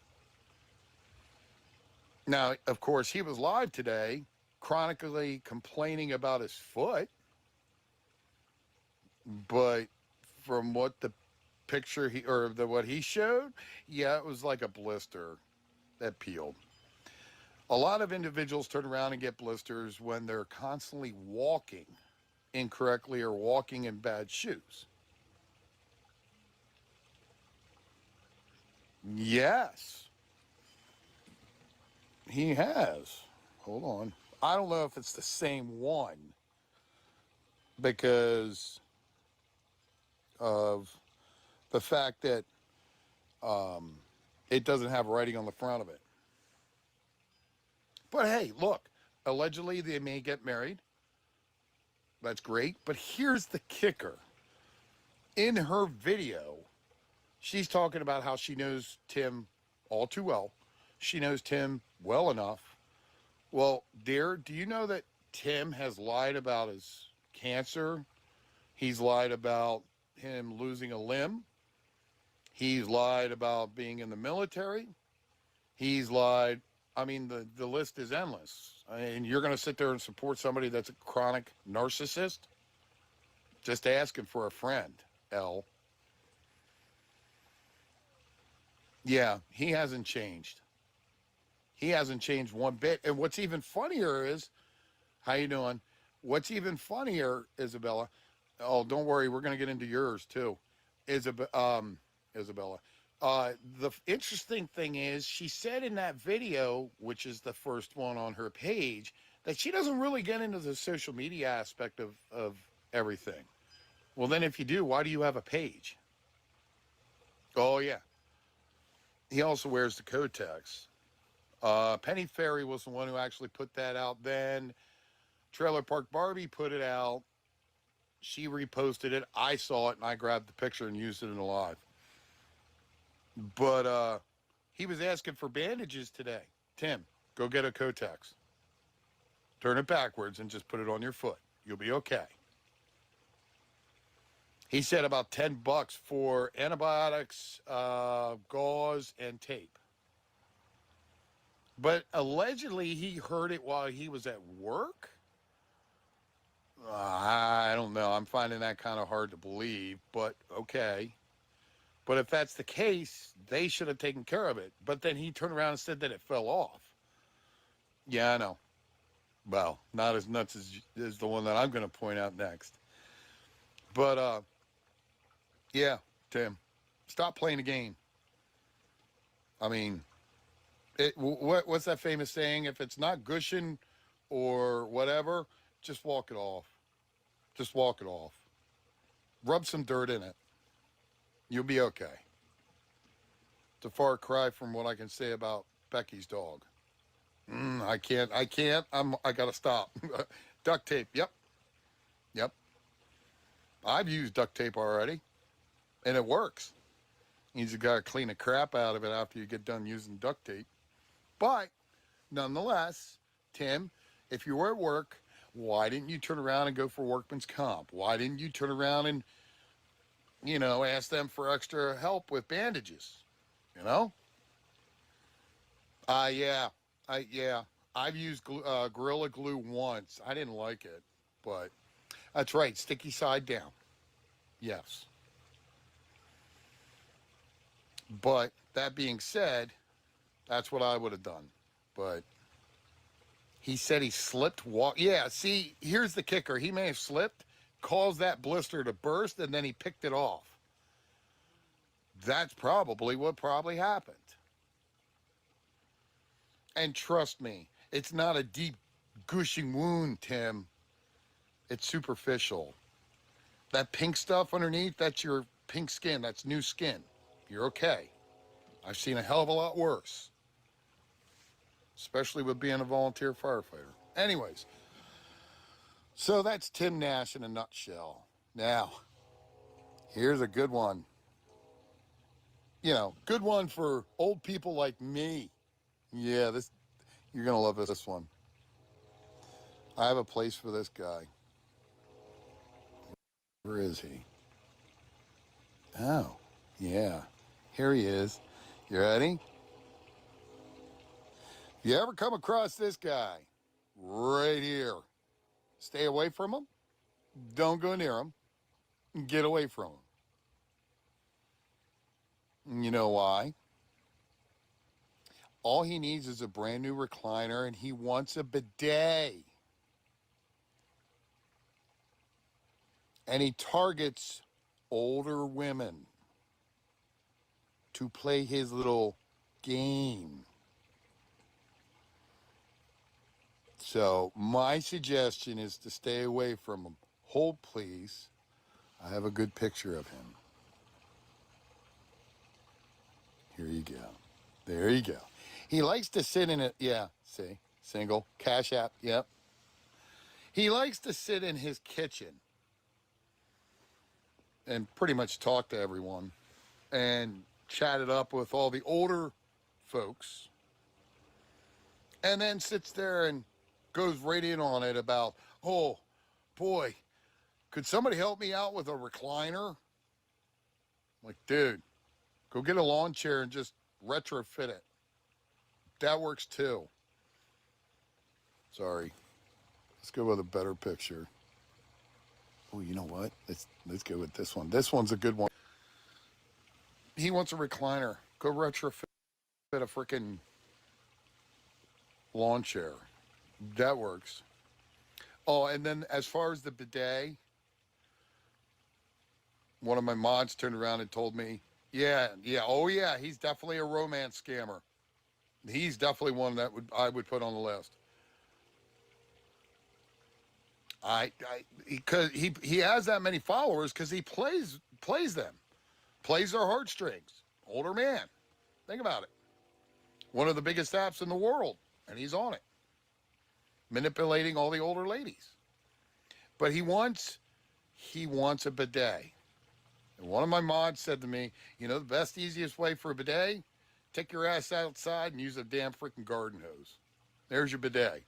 Now, of course, he was live today, chronically complaining about his foot. But from what the picture what he showed, yeah, it was like a blister that peeled. A lot of individuals turn around and get blisters when they're constantly walking incorrectly or walking in bad shoes. Yes, he has. Hold on. I don't know if it's the same one because of the fact that um, it doesn't have writing on the front of it. But hey, look, allegedly they may get married. That's great. But here's the kicker. In her video, she's talking about how she knows Tim all too well. She knows Tim well enough. Well, dear, do you know that Tim has lied about his cancer? He's lied about him losing a limb. He's lied about being in the military. He's lied. I mean, the list is endless. I mean, you're going to sit there and support somebody that's a chronic narcissist? Just asking for a friend, L. Yeah, he hasn't changed. He hasn't changed one bit. And what's even funnier is, how you doing? What's even funnier, Isabella? Oh, don't worry, we're going to get into yours too, Isabella. The interesting thing is, she said in that video, which is the first one on her page, that she doesn't really get into the social media aspect of everything. Well, then if you do, why do you have a page? Oh, yeah. He also wears the Kotex. Penny Ferry was the one who actually put that out then. Trailer Park Barbie put it out. She reposted it. I saw it and I grabbed the picture and used it in the live. But he was asking for bandages today. Tim, go get a Kotex. Turn it backwards and just put it on your foot. You'll be okay. He said about $10 for antibiotics, gauze, and tape. But allegedly he heard it while he was at work. I don't know. I'm finding that kind of hard to believe, but okay. But if that's the case, they should have taken care of it. But then he turned around and said that it fell off. Yeah, I know. Well, not as nuts as the one that I'm going to point out next. But, yeah, Tim, stop playing the game. I mean, what's that famous saying? If it's not gushing or whatever, just walk it off. Just walk it off. Rub some dirt in it. You'll be okay. It's a far cry from what I can say about Becky's dog. I can't. I gotta stop. Duct tape. Yep. I've used duct tape already, and it works. You just gotta clean the crap out of it after you get done using duct tape. But nonetheless, Tim, if you were at work, why didn't you turn around and go for workman's comp? Why didn't you turn around and, ask them for extra help with bandages? Yeah. I've used Gorilla Glue once. I didn't like it, but that's right. Sticky side down. Yes. But that being said, that's what I would have done. But he said he slipped. Yeah, see, here's the kicker. He may have slipped, caused that blister to burst, and then he picked it off. That's probably what happened. And trust me, it's not a deep, gushing wound, Tim. It's superficial. That pink stuff underneath, that's your pink skin. That's new skin. You're okay. I've seen a hell of a lot worse, especially with being a volunteer firefighter. Anyways, so that's Tim Nash in a nutshell. Now, here's a good one. Good one for old people like me. Yeah, you're going to love this one. I have a place for this guy. Where is he? Oh, yeah. Here he is. You ready? If you ever come across this guy, right here, stay away from him. Don't go near him. Get away from him. You know why? All he needs is a brand new recliner, and he wants a bidet. And he targets older women to play his little game. So my suggestion is to stay away from him. Hold, please. I have a good picture of him. Here you go. There you go. He likes to sit in it. Yeah, see? Single. Cash app. Yep. He likes to sit in his kitchen and pretty much talk to everyone and chat it up with all the older folks, and then sits there and goes right in on it about, oh, boy, could somebody help me out with a recliner? I'm like, dude, go get a lawn chair and just retrofit it. That works too. Sorry. Let's go with a better picture. Oh, you know what? Let's go with this one. This one's a good one. He wants a recliner. Go retrofit a freaking lawn chair. That works. Oh, and then as far as the bidet, one of my mods turned around and told me, yeah, he's definitely a romance scammer. He's definitely one that I would put on the list. Because he has that many followers because he plays them, plays their heartstrings. Older man, think about it. One of the biggest apps in the world, and he's on it. manipulating all the older ladies. But he wants a bidet. And one of my mods said to me, the best, easiest way for a bidet, take your ass outside and use a damn freaking garden hose. There's your bidet.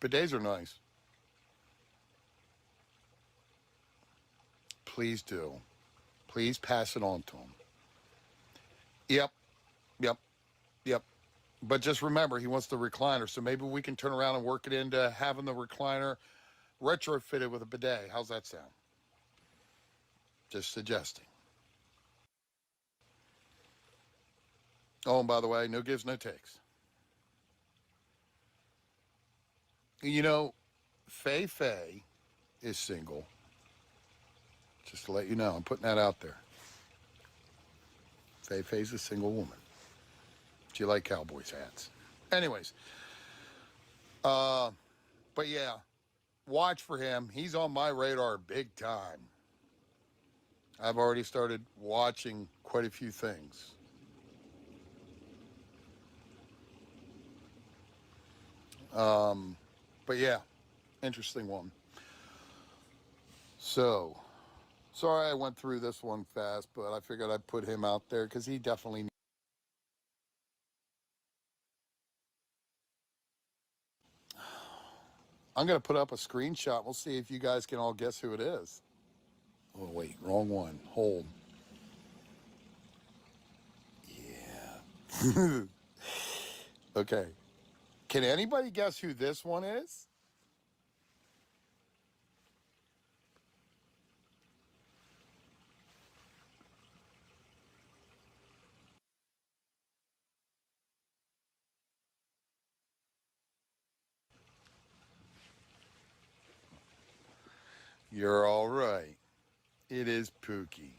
Bidets are nice. Please do. Please pass it on to them. Yep, yep, yep. But just remember, he wants the recliner, so maybe we can turn around and work it into having the recliner retrofitted with a bidet. How's that sound? Just suggesting. Oh, and by the way, no gives, no takes. You know, Fei Fei is single. Just to let you know, I'm putting that out there. Fei Fei's a single woman. She like Cowboys hats. Anyways, but yeah, watch for him. He's on my radar big time. I've already started watching quite a few things. But yeah, interesting one. So, sorry I went through this one fast, but I figured I'd put him out there because he definitely. I'm going to put up a screenshot. We'll see if you guys can all guess who it is. Oh, wait, wrong one. Hold. Yeah. Okay. Can anybody guess who this one is? You're all right. It is Pookie.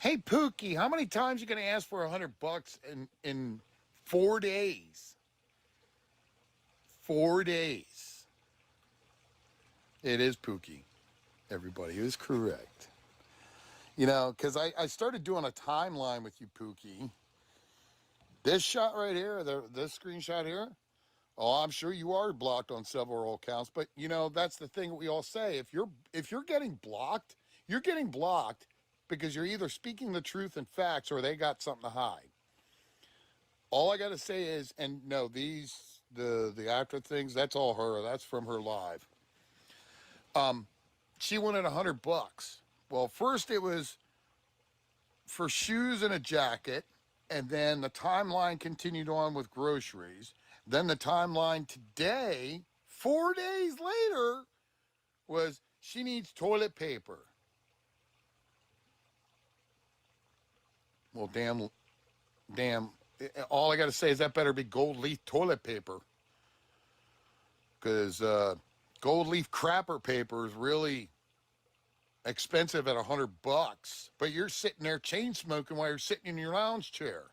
Hey, Pookie, how many times are you going to ask for $100 in 4 days? 4 days. It is Pookie. Everybody is correct. Because I started doing a timeline with you, Pookie. This shot right here, this screenshot here, oh, I'm sure you are blocked on several accounts, but that's the thing we all say. If you're getting blocked because you're either speaking the truth and facts or they got something to hide. All I got to say is, and no, the actor things, that's all her. That's from her live. She wanted $100. Well, first it was for shoes and a jacket, and then the timeline continued on with groceries. Then the timeline today, 4 days later, was she needs toilet paper. Well, damn. All I got to say is that better be gold leaf toilet paper. Because gold leaf crapper paper is really expensive at $100. But you're sitting there chain smoking while you're sitting in your lounge chair.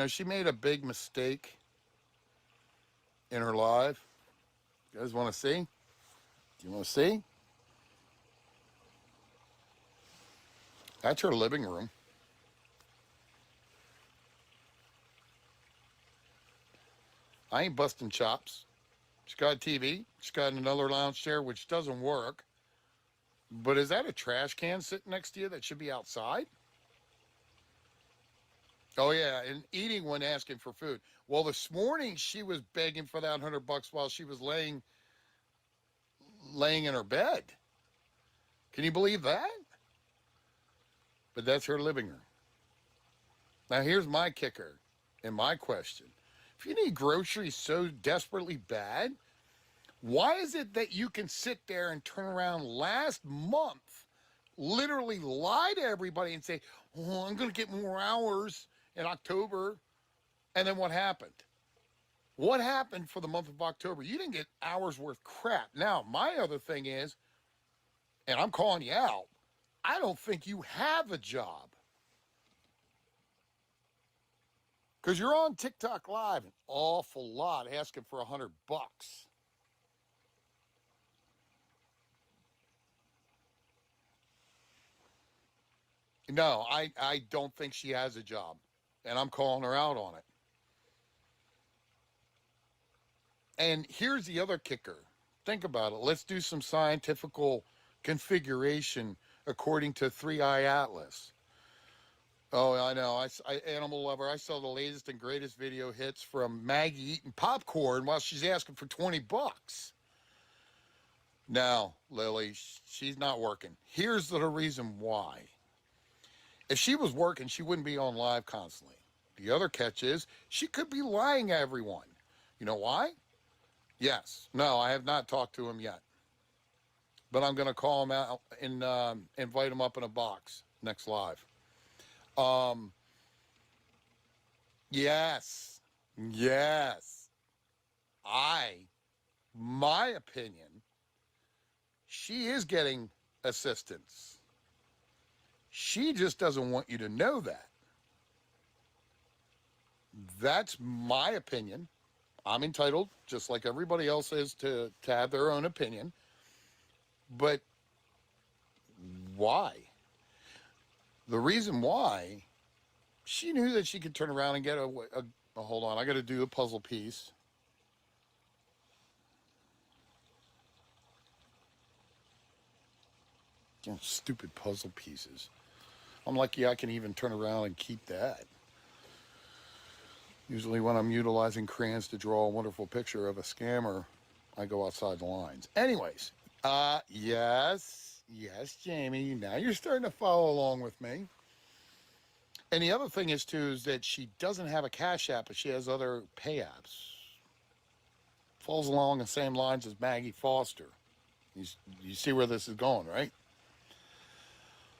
She made a big mistake in her live. You guys want to see? Do you want to see? That's her living room. I ain't busting chops. She's got a TV. She's got another lounge chair, which doesn't work. But is that a trash can sitting next to you that should be outside? Oh, yeah, and eating when asking for food. Well, this morning she was begging for that $100 while she was laying in her bed. Can you believe that? But that's her living room. Now, here's my kicker and my question. If you need groceries so desperately bad, why is it that you can sit there and turn around last month, literally lie to everybody and say, oh, I'm going to get more hours in October, and then what happened? What happened for the month of October? You didn't get hours worth crap. Now, my other thing is, and I'm calling you out, I don't think you have a job. Because you're on TikTok Live an awful lot asking for $100. No, I don't think she has a job, and I'm calling her out on it. And here's the other kicker. Think about it. Let's do some scientific configuration according to 3i Atlas. Oh, I know. Animal lover. I saw the latest and greatest video hits from Maggie eating popcorn while she's asking for $20. No, Lily, she's not working. Here's the reason why. If she was working, she wouldn't be on live constantly. The other catch is she could be lying to everyone. You know why? Yes. No, I have not talked to him yet. But I'm going to call him out and invite him up in a box next live. Um, yes. Yes. My opinion, she is getting assistance. She just doesn't want you to know that. That's my opinion. I'm entitled, just like everybody else is, to have their own opinion. But why? The reason why, she knew that she could turn around and get hold on, I got to do a puzzle piece. Oh, stupid puzzle pieces. I'm lucky I can even turn around and keep that. Usually when I'm utilizing crayons to draw a wonderful picture of a scammer, I go outside the lines. Anyways, yes, Jamie, now you're starting to follow along with me. And the other thing is, too, is that she doesn't have a Cash App, but she has other pay apps. Falls along the same lines as Maggie Foster. You see where this is going, right?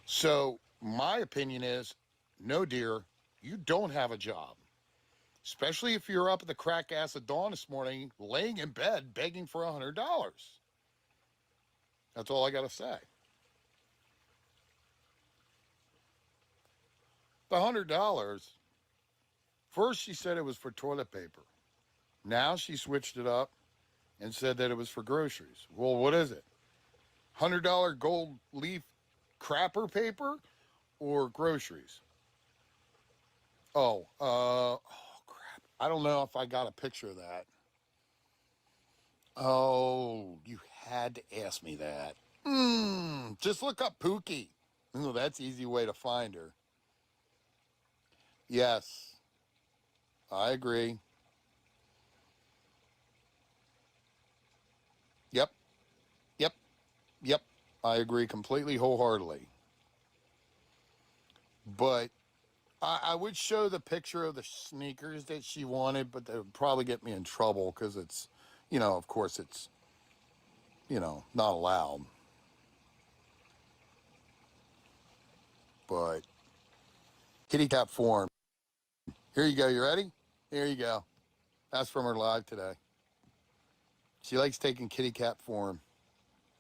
So my opinion is, no, dear, you don't have a job. Especially if you're up at the crack ass of dawn this morning, laying in bed, begging for $100. That's all I got to say. The $100, first she said it was for toilet paper. Now she switched it up and said that it was for groceries. Well, what is it? $100 gold leaf crapper paper or groceries? Oh, crap. I don't know if I got a picture of that. Oh, you had to ask me that. Just look up Pookie. Oh, that's an easy way to find her. Yes, I agree. Yep, yep, yep. I agree completely wholeheartedly. But I would show the picture of the sneakers that she wanted, but that would probably get me in trouble because it's, of course it's, not allowed. But kitty cat form. Here you go. You ready? Here you go. That's from her live today. She likes taking kitty cat form.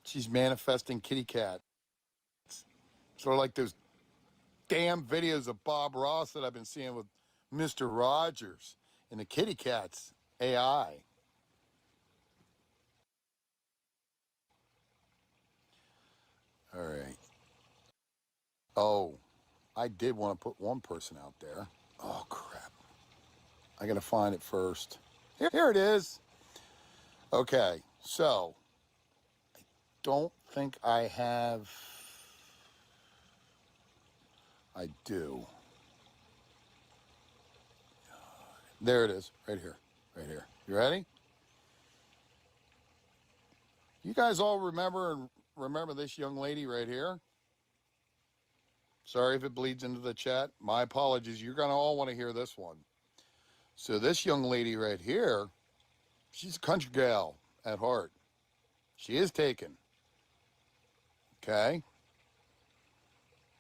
She's manifesting kitty cat. Sort of like those damn videos of Bob Ross that I've been seeing with Mr. Rogers and the kitty cats AI. All right. Oh, I did want to put one person out there. Oh, crap. I got to find it first. Here it is. Okay, so I don't think I have. I do. There it is, right here, right here. You ready? You guys all remember this young lady right here? Sorry if it bleeds into the chat. My apologies. You're going to all want to hear this one. So this young lady right here, she's a country gal at heart. She is taken. Okay?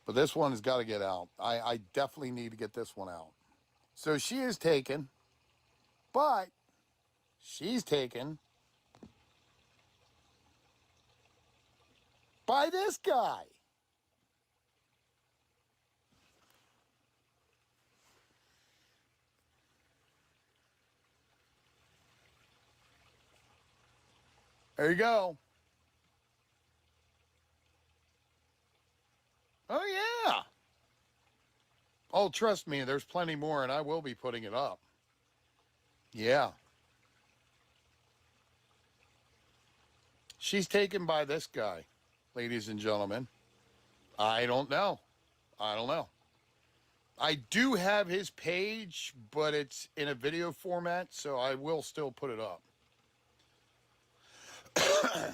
But this one has got to get out. I definitely need to get this one out. So she is taken, but she's taken by this guy. There you go. Oh, yeah. Oh, trust me, there's plenty more, and I will be putting it up. Yeah. She's taken by this guy, ladies and gentlemen. I don't know. I don't know. I do have his page, but it's in a video format, so I will still put it up.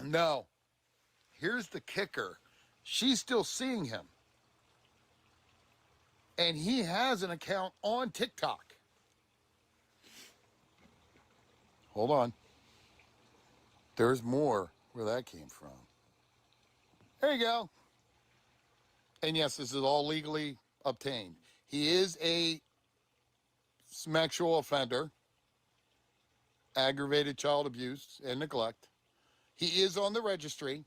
No. Here's the kicker. She's still seeing him. And he has an account on TikTok. Hold on. There's more where that came from. There you go. And yes, this is all legally obtained. He is a sexual offender, aggravated child abuse and neglect. He is on the registry.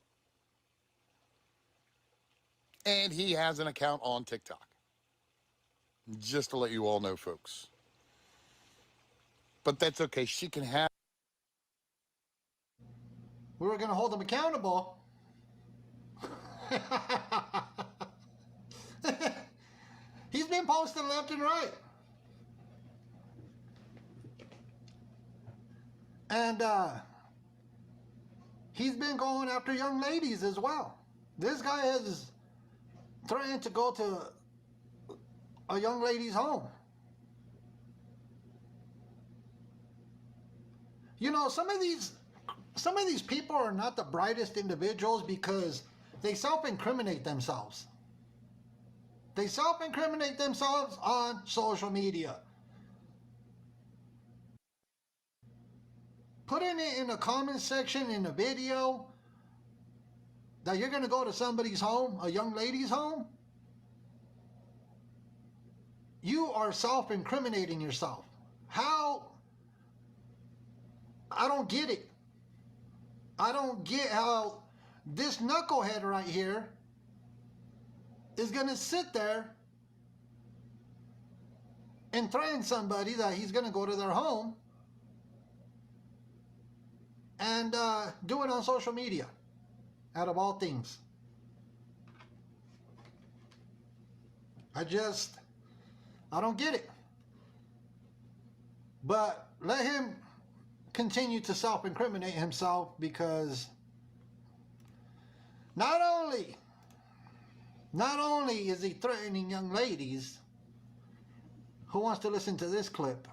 And he has an account on TikTok. Just to let you all know, folks. But that's okay. She can have. We were going to hold him accountable. He's been posting left and right. And he's been going after young ladies as well. This guy is threatening to go to a young lady's home. You know, some of these people are not the brightest individuals because they self-incriminate themselves. They self-incriminate themselves on social media. Putting it in a comment section in a video that you're going to go to somebody's home, a young lady's home, you are self-incriminating yourself. How? I don't get it. I don't get how this knucklehead right here is going to sit there and threaten somebody that he's going to go to their home and do it on social media, out of all things. I don't get it. But let him continue to self-incriminate himself, because not only is he threatening young ladies. Who wants to listen to this clip?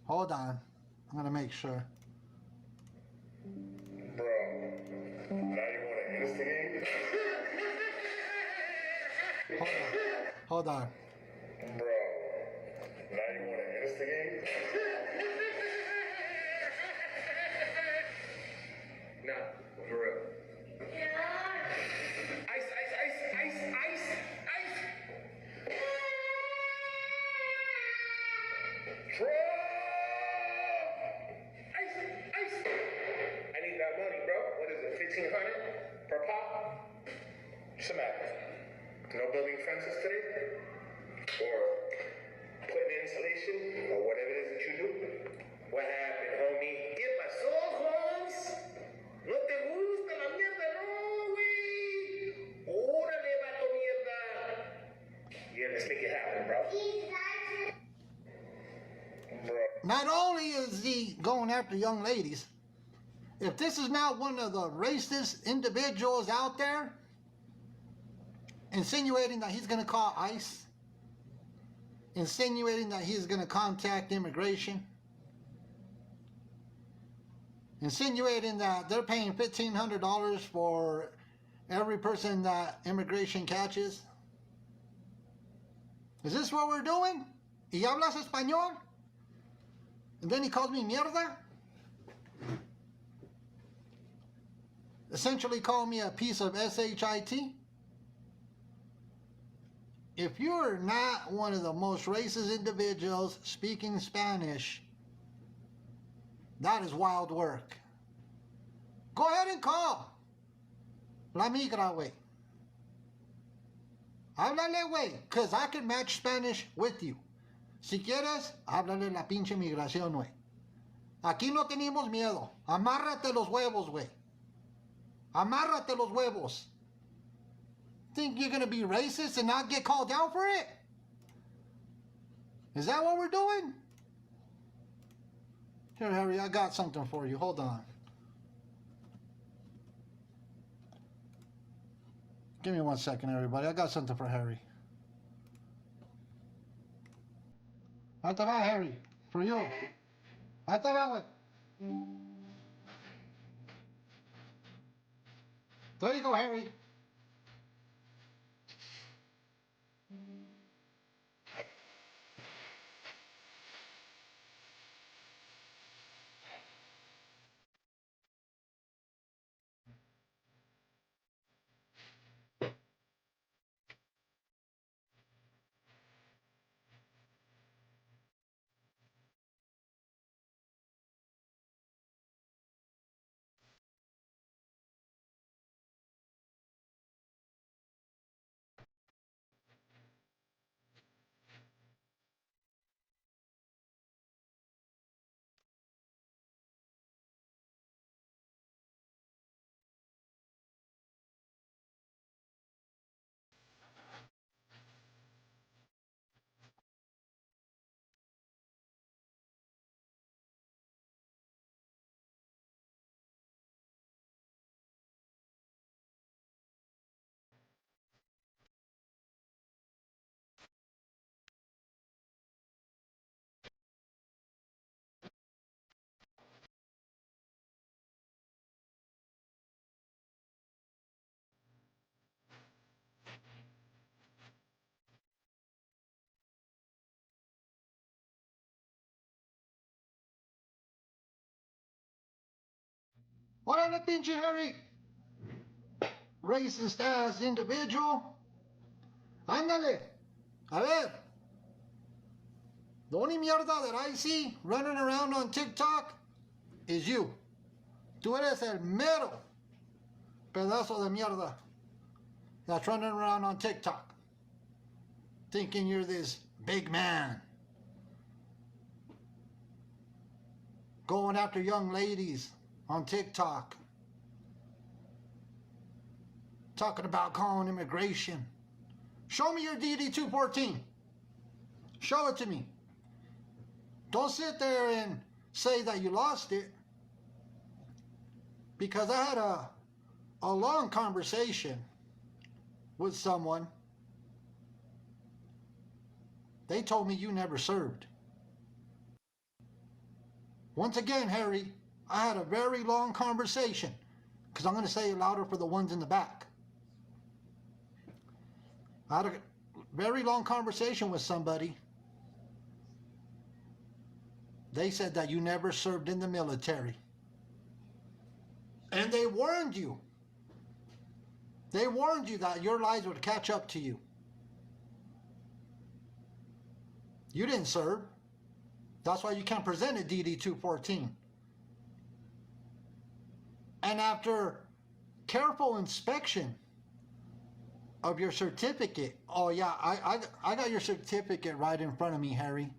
Hold on, I'm gonna make sure. Bro, now you want to instigate? Hold on. Bro, now you want to instigate? Nah, for real. Ice, ice, ice, ice, ice, ice. Trump! Ice, ice. I need that money, bro. What is it, 1,500 per pop? What's the matter? No building fences today? Or putting insulation? Or whatever it is that you do? What happened, homie? ¿Qué pasó, Holmes? ¿No te gusta la mierda? No, güey. Órale, vato mierda. Yeah, let's make it happen, bro. Bro. Not only is he going after young ladies, if this is not one of the racist individuals out there insinuating that he's going to call ICE, insinuating that he's going to contact immigration, insinuating that they're paying $1,500 for every person that immigration catches. Is this what we're doing? ¿Y hablas español? And then he calls me mierda? Essentially called me a piece of shit? If you're not one of the most racist individuals speaking Spanish, that is wild work. Go ahead and call La Migra, güey. Háblale, güey, because I can match Spanish with you. Si quieres, háblale la pinche migración, güey. Aquí no tenemos miedo. Amárrate los huevos, güey. Amárrate los huevos. Think you're going to be racist and not get called out for it? Is that what we're doing? Here, Harry, I got something for you. Hold on. Give me 1 second, everybody. I got something for Harry. Ahí te va, Harry. For you. Ahí te va, güey. There you go, Harry. Órale, pinche Harry. Racist ass individual. Ándale. A ver. The only mierda that I see running around on TikTok is you. Tú eres el mero pedazo de mierda that's running around on TikTok, thinking you're this big man, going after young ladies on TikTok, talking about calling immigration. Show me your DD-214. Show it to me. Don't sit there and say that you lost it, because I had a long conversation with someone. They told me you never served. Once again, Harry, I had a very long conversation, because I'm going to say it louder for the ones in the back. I had a very long conversation with somebody. They said that you never served in the military. And they warned you. They warned you that your lies would catch up to you. You didn't serve. That's why you can't present a DD-214. And after careful inspection of your certificate, oh yeah, I got your certificate right in front of me, Harry.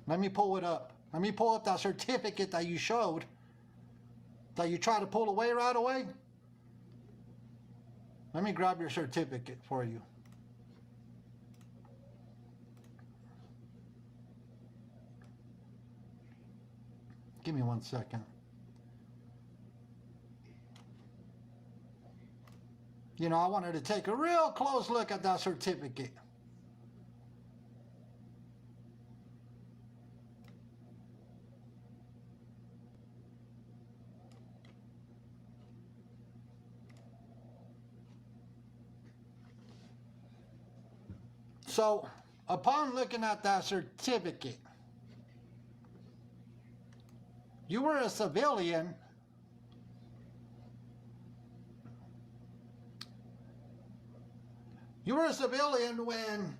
Let me pull it up. Let me pull up that certificate that you showed, that you tried to pull away right away. Let me grab your certificate for you. Give me 1 second. You know, I wanted to take a real close look at that certificate. So, upon looking at that certificate, you were a civilian when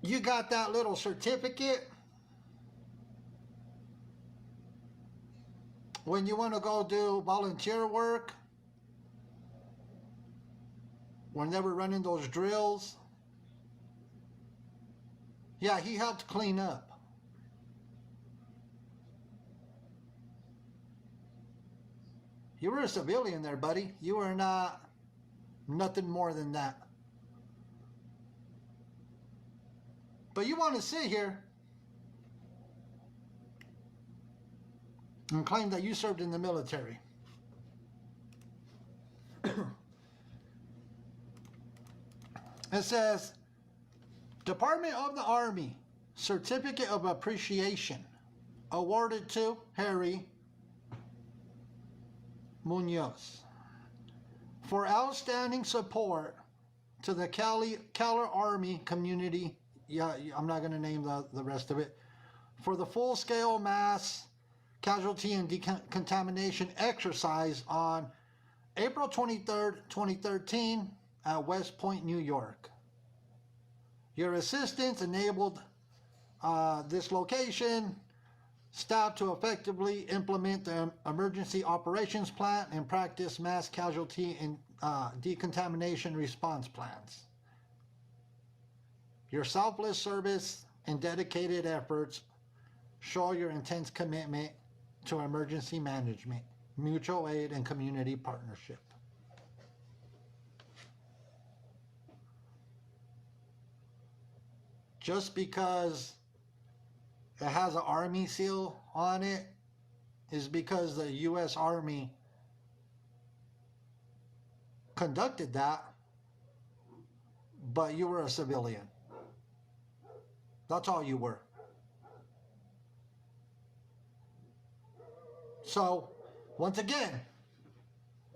you got that little certificate. When you want to go do volunteer work, when they were running those drills. Yeah, he helped clean up. You were a civilian there, buddy. You were not nothing more than that. But you want to sit here and claim that you served in the military. It says, Department of the Army Certificate of Appreciation awarded to Harry Munoz for outstanding support to the Keller Army community. Yeah, I'm not going to name the rest of it. For the full-scale mass casualty and decontamination exercise on April 23rd, 2013 at West Point, New York. Your assistance enabled this location staff to effectively implement the emergency operations plan and practice mass casualty and decontamination response plans. Your selfless service and dedicated efforts show your intense commitment to emergency management, mutual aid, and community partnership. Just because it has an Army seal on it is because the U.S. Army conducted that, but you were a civilian. That's all you were. So, once again,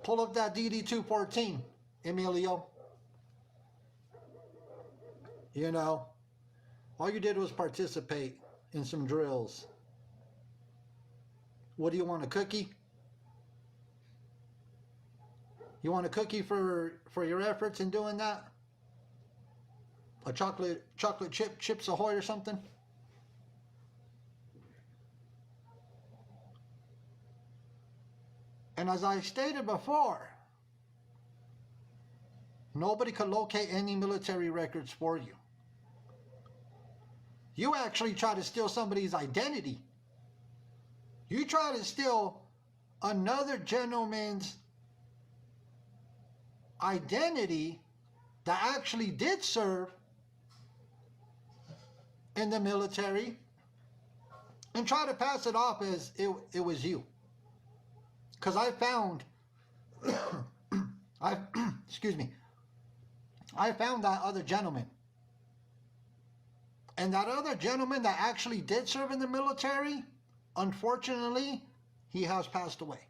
pull up that DD-214, Emilio. You know, all you did was participate in some drills. What do you want, a cookie? You want a cookie for your efforts in doing that? A chocolate chip, Chips Ahoy or something? And as I stated before, nobody could locate any military records for you. You actually try to steal somebody's identity. You try to steal another gentleman's identity that actually did serve in the military and try to pass it off as it was you. Because I found, excuse me, I found that other gentleman. And that other gentleman that actually did serve in the military, unfortunately, he has passed away.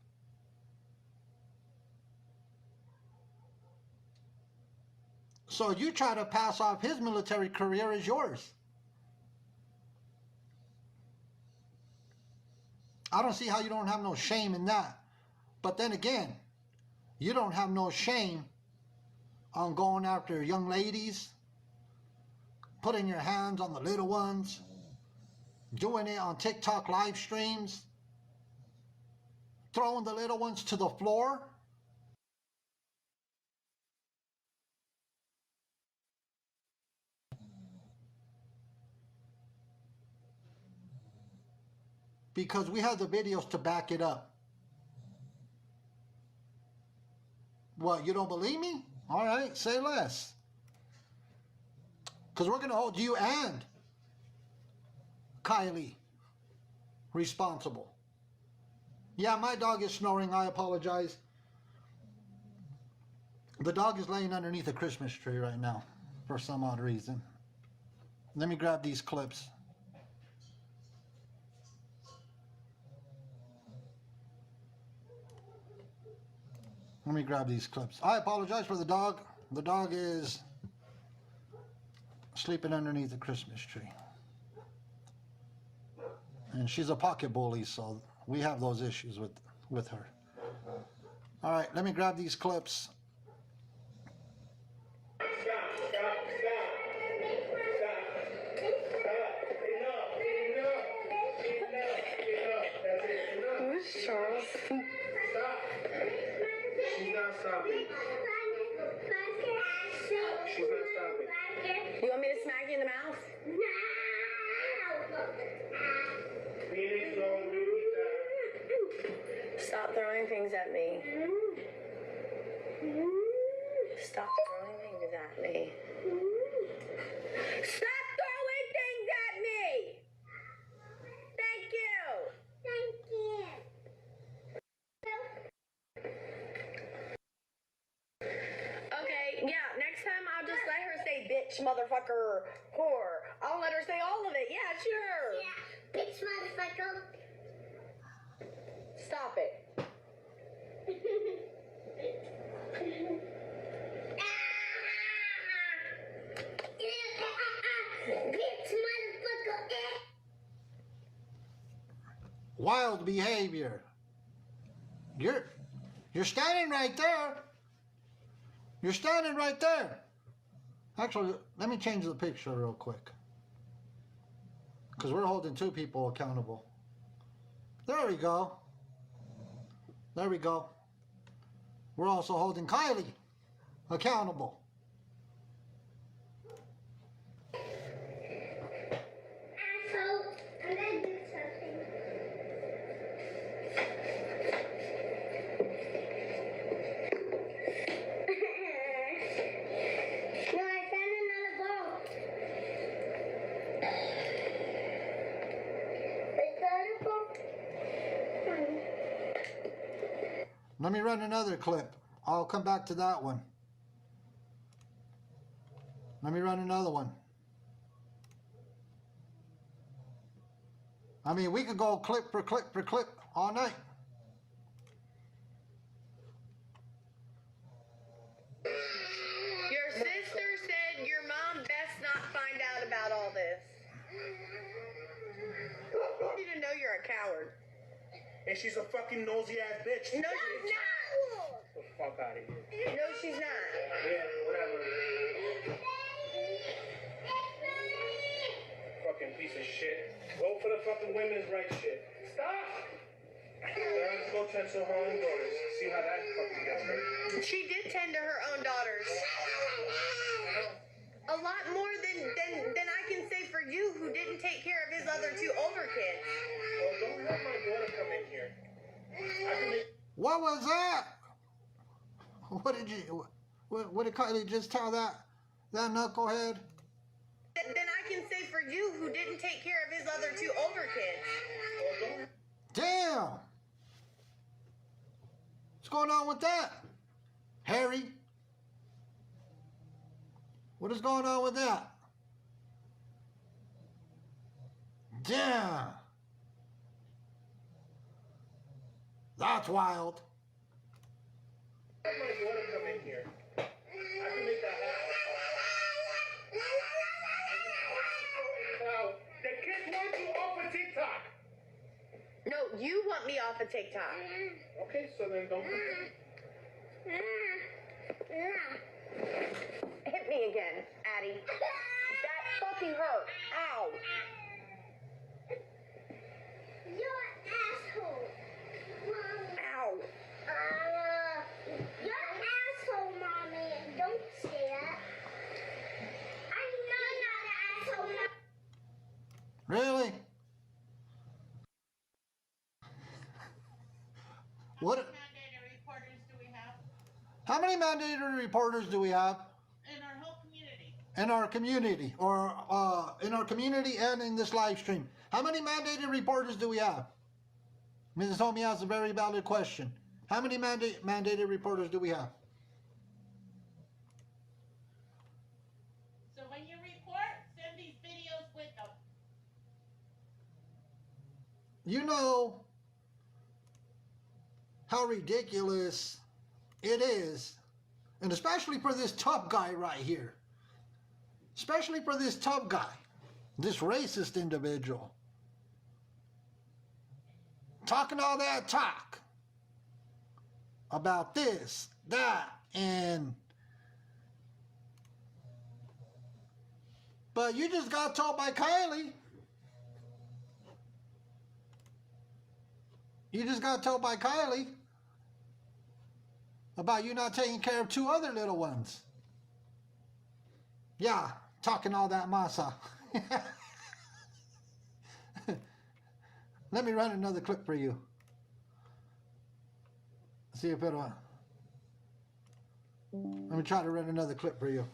So you try to pass off his military career as yours. I don't see how you don't have no shame in that. But then again, you don't have no shame on going after young ladies, putting your hands on the little ones, doing it on TikTok live streams, throwing the little ones to the floor. Because we have the videos to back it up. What, you don't believe me? All right, say less. Because we're going to hold you and Kylie responsible. Yeah, my dog is snoring. I apologize. The dog is laying underneath a Christmas tree right now for some odd reason. Let me grab these clips. Let me grab these clips. I apologize for the dog. The dog is sleeping underneath the Christmas tree. And she's a pocket bully, so we have those issues with her. All right, let me grab these clips. Who's Charles? She's not stopping. She's not stopping. You want me to smack you in the mouth? Phoenix, don't do that. Stop throwing things at me. Stop throwing things at me. Stop throwing things at me! Thank you! Thank you. bitch, motherfucker, whore. I'll let her say all of it. Yeah, sure. Yeah, bitch, motherfucker. Stop it. Bitch, motherfucker. Wild behavior. You're standing right there. You're standing right there. Actually, let me change the picture real quick. Because we're holding two people accountable. There we go. There we go. We're also holding Kylie accountable. Asshole, I'm gonna do something. No, I found another ball. Is that a ball? Let me run another clip. I'll come back to that one. Let me run another one. I mean, we could go clip for clip for clip all night. Your sister said your mom best not find out about all this. You didn't know you're a coward. And she's a fucking nosy ass bitch. No, she's not. Get the fuck out of here. No, she's not. Yeah, whatever. Fucking piece of shit. Go for the fucking women's rights shit. Stop! Let's go tend to her own daughters. See how that fucking gets her. She did tend to her own daughters. A lot more than I can say for you, who didn't take care of his other two older kids. Well, don't have my daughter come in here. I can make... What was that? What did you? What did Kylie just tell that knucklehead? Then I can say for you, who didn't take care of his other two older kids. Damn! What's going on with that, Harry? What is going on with that? Damn! That's wild. Have my daughter come in here. I can make that happen. Now, the kids want you off of TikTok. No, you want me off of TikTok. Okay, so then don't. Hit me again, Addie. That fucking hurt. Ow. You're an asshole. Ow. You're an asshole, Mommy. Don't say that. I know you're not an asshole, Mommy. Really? What? Mandated reporters do we have How many mandated reporters do we have in our whole community? in our community, or in our community and in this live stream? How many mandated reporters do we have? Mrs. Homie has a very valid question. How many mandated reporters do we have? So when you report, send these videos with them. You know how ridiculous it is, and especially for this tough guy right here. Especially for this tough guy, this racist individual. Talking all that talk about this, that, and... But you just got told by Kylie. You just got told by Kylie about you not taking care of two other little ones. Yeah, talking all that masa. Let me run another clip for you. See if it'll... Let me try to run another clip for you.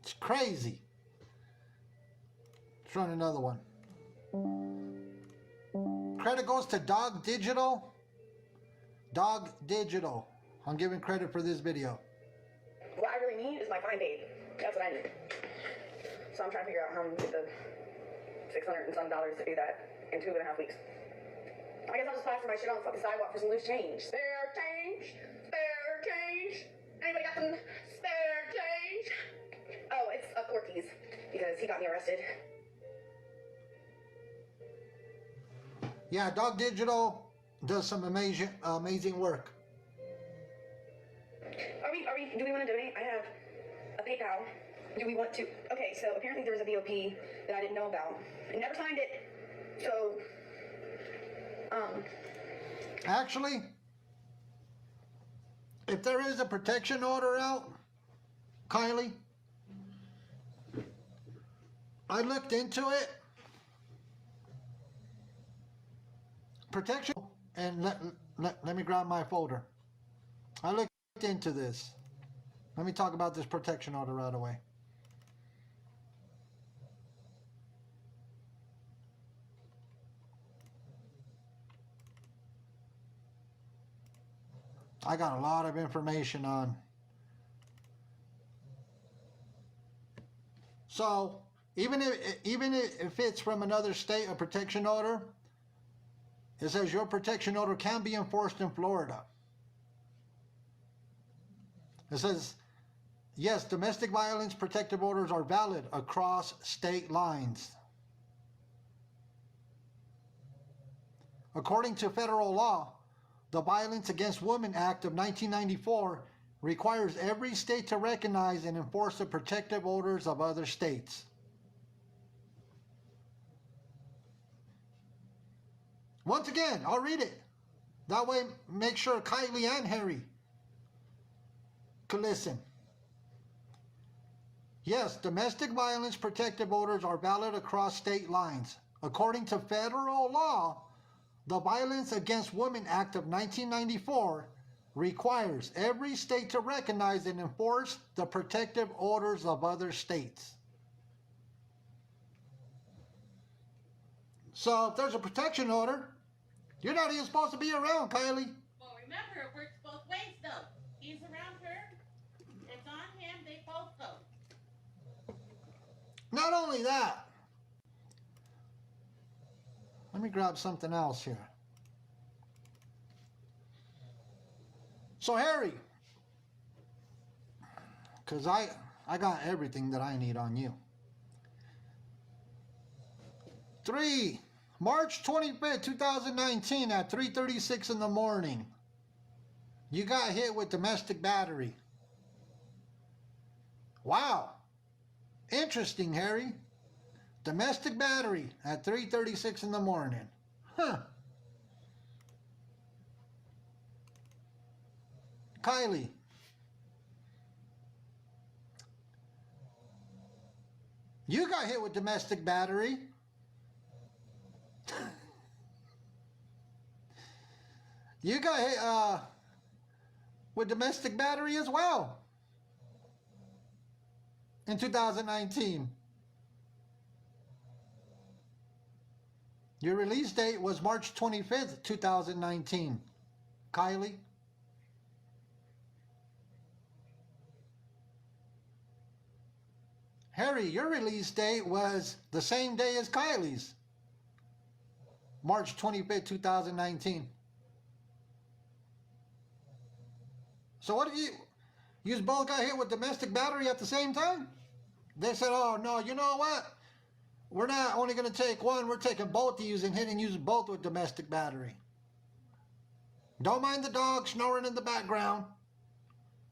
It's crazy. Let's run another one. Credit goes to Dog Digital. Dog Digital. I'm giving credit for this video. need is my fine babe. That's what I need. So I'm trying to figure out how I'm going to get the $600 and some dollars to do that in 2.5 weeks. I guess I'll just plaster my shit on the fucking sidewalk for some loose change. Spare change? Spare change? Anybody got some spare change? Oh, it's a court keys because he got me arrested. Yeah, Dog Digital does some amazing work. Do we want to donate? I have a PayPal. Do we want to? Okay, so apparently there was a BOP that I didn't know about. I never signed it. So, Actually, if there is a protection order out, Kylie, I looked into it. Protection, and let me grab my folder. I looked into this. Let me talk about this protection order right away. I got a lot of information on. So, even if it's from another state, a protection order, it says your protection order can be enforced in Florida. It says, yes, domestic violence protective orders are valid across state lines. According to federal law, the Violence Against Women Act of 1994 requires every state to recognize and enforce the protective orders of other states. Once again, I'll read it. That way, make sure Kylie and Harry can listen. Yes, domestic violence protective orders are valid across state lines. According to federal law, the Violence Against Women Act of 1994 requires every state to recognize and enforce the protective orders of other states. So if there's a protection order, you're not even supposed to be around, Kylie. Well, remember, it works both ways, though. He's around her. It's on him. They both go. Not only that, let me grab something else here. So Harry, because I got everything that I need on you. March 25th, 2019 at 3:36 in the morning. You got hit with domestic battery. Wow. Interesting, Harry. Domestic battery at 3:36 in the morning. Huh. Kylie. You got hit with domestic battery. You got hit with domestic battery as well in 2019. Your release date was March 25th, 2019. Kylie? Harry, your release date was the same day as Kylie's. March 25th, 2019. So what did you both got hit with domestic battery at the same time? They said, oh no, you know what? We're not only going to take one, we're taking both of you and hitting you both with domestic battery. Don't mind the dog snoring in the background.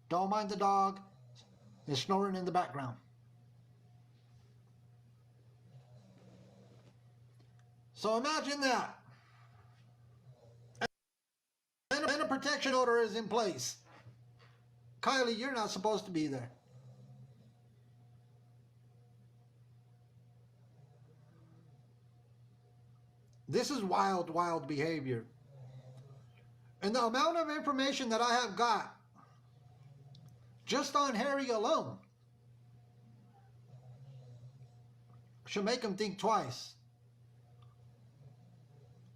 Don't mind the dog. It's snoring in the background. So imagine that. And a protection order is in place. Kylie, you're not supposed to be there. This is wild, wild behavior. And the amount of information that I have got just on Harry alone should make him think twice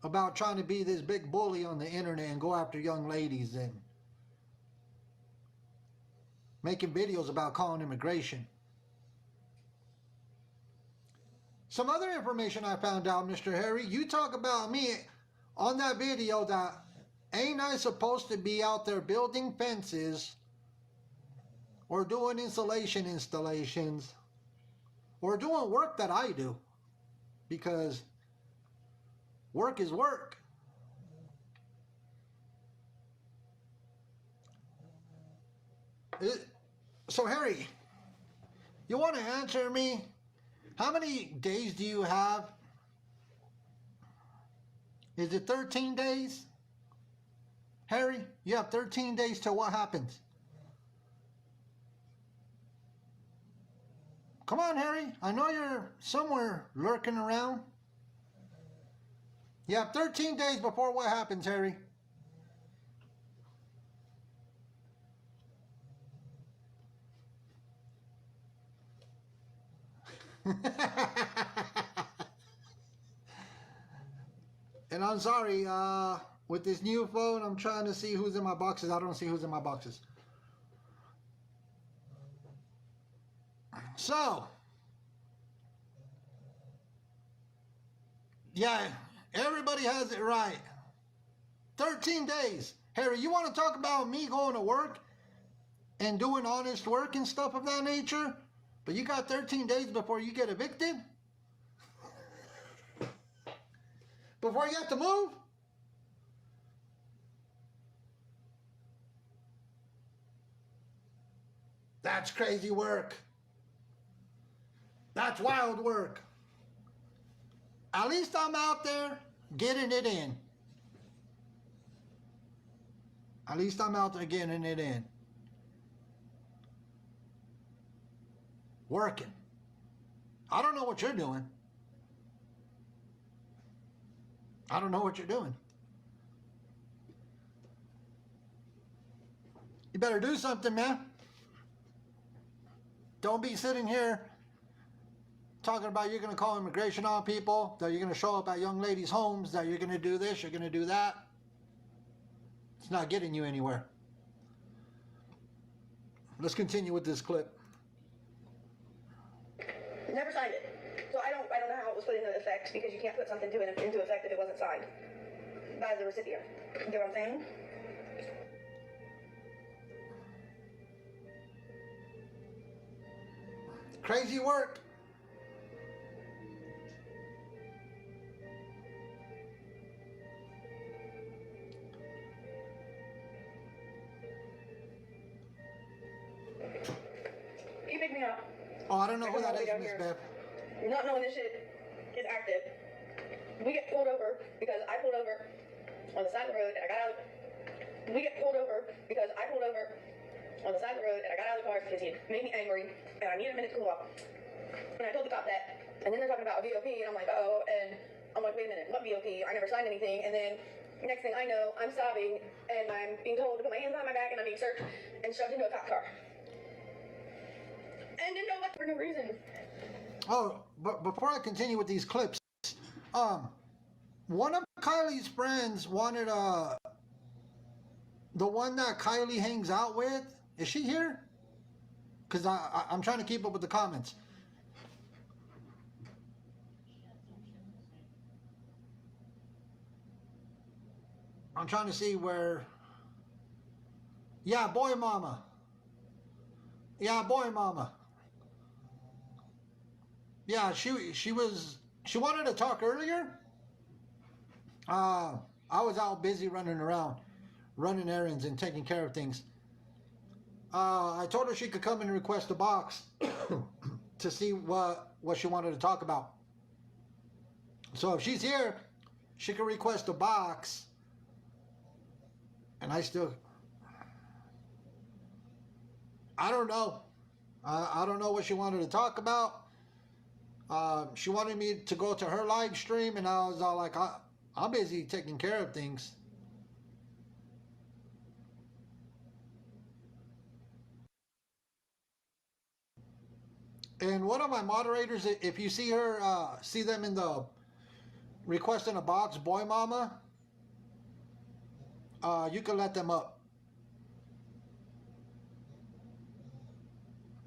about trying to be this big bully on the internet and go after young ladies and making videos about calling immigration. Some other information I found out, Mr. Harry, you talk about me on that video that ain't I supposed to be out there building fences or doing installations or doing work that I do, because work is work. So Harry, you want to answer me? How many days do you have? Is it 13 days? Harry, you have 13 days till what happens? Come on, Harry. I know you're somewhere lurking around. You have 13 days before what happens, Harry? And I'm sorry, with this new phone, I'm trying to see who's in my boxes. I don't see who's in my boxes. So, yeah, everybody has it right. 13 days. Harry, you want to talk about me going to work and doing honest work and stuff of that nature? But you got 13 days before you get evicted? Before you have to move? That's crazy work. That's wild work. At least I'm out there getting it in. At least I'm out there getting it in. Working. I don't know what you're doing. I don't know what you're doing. You better do something, man. Don't be sitting here talking about you're going to call immigration on people, that you're going to show up at young ladies' homes, that you're going to do this, you're going to do that. It's not getting you anywhere. Let's continue with this clip. Never signed it. So I don't know how it was put into effect, because you can't put something into effect if it wasn't signed by the recipient. You get what I'm saying? Crazy work. You pick me up. Oh, I don't know who that is, Miss Beth. Not knowing this shit is active. We get pulled over because I pulled over on the side of the road and I got out. We get pulled over because I pulled over on the side of the road and I got out of the car because he made me angry and I needed a minute to cool off. And I told the cop that. And then they're talking about a VOP and I'm like, oh, and I'm like, wait a minute, what VOP? I never signed anything. And then next thing I know, I'm sobbing and I'm being told to put my hands behind my back and I'm being searched and shoved into a cop car. And didn't know what for no reason. Oh, but before I continue with these clips, one of Kylie's friends wanted the one that Kylie hangs out with. Is she here? Because I'm trying to keep up with the comments. I'm trying to see where. Yeah, boy mama. Yeah, boy mama. Yeah, she wanted to talk earlier. I was out busy running around, running errands and taking care of things. I told her she could come and request a box to see what she wanted to talk about. So if she's here, she can request a box. And I don't know. I don't know what she wanted to talk about. She wanted me to go to her live stream, and I was all like, I'm busy taking care of things. And one of my moderators, if you see her, see them in the requesting a box, boy mama, you can let them up.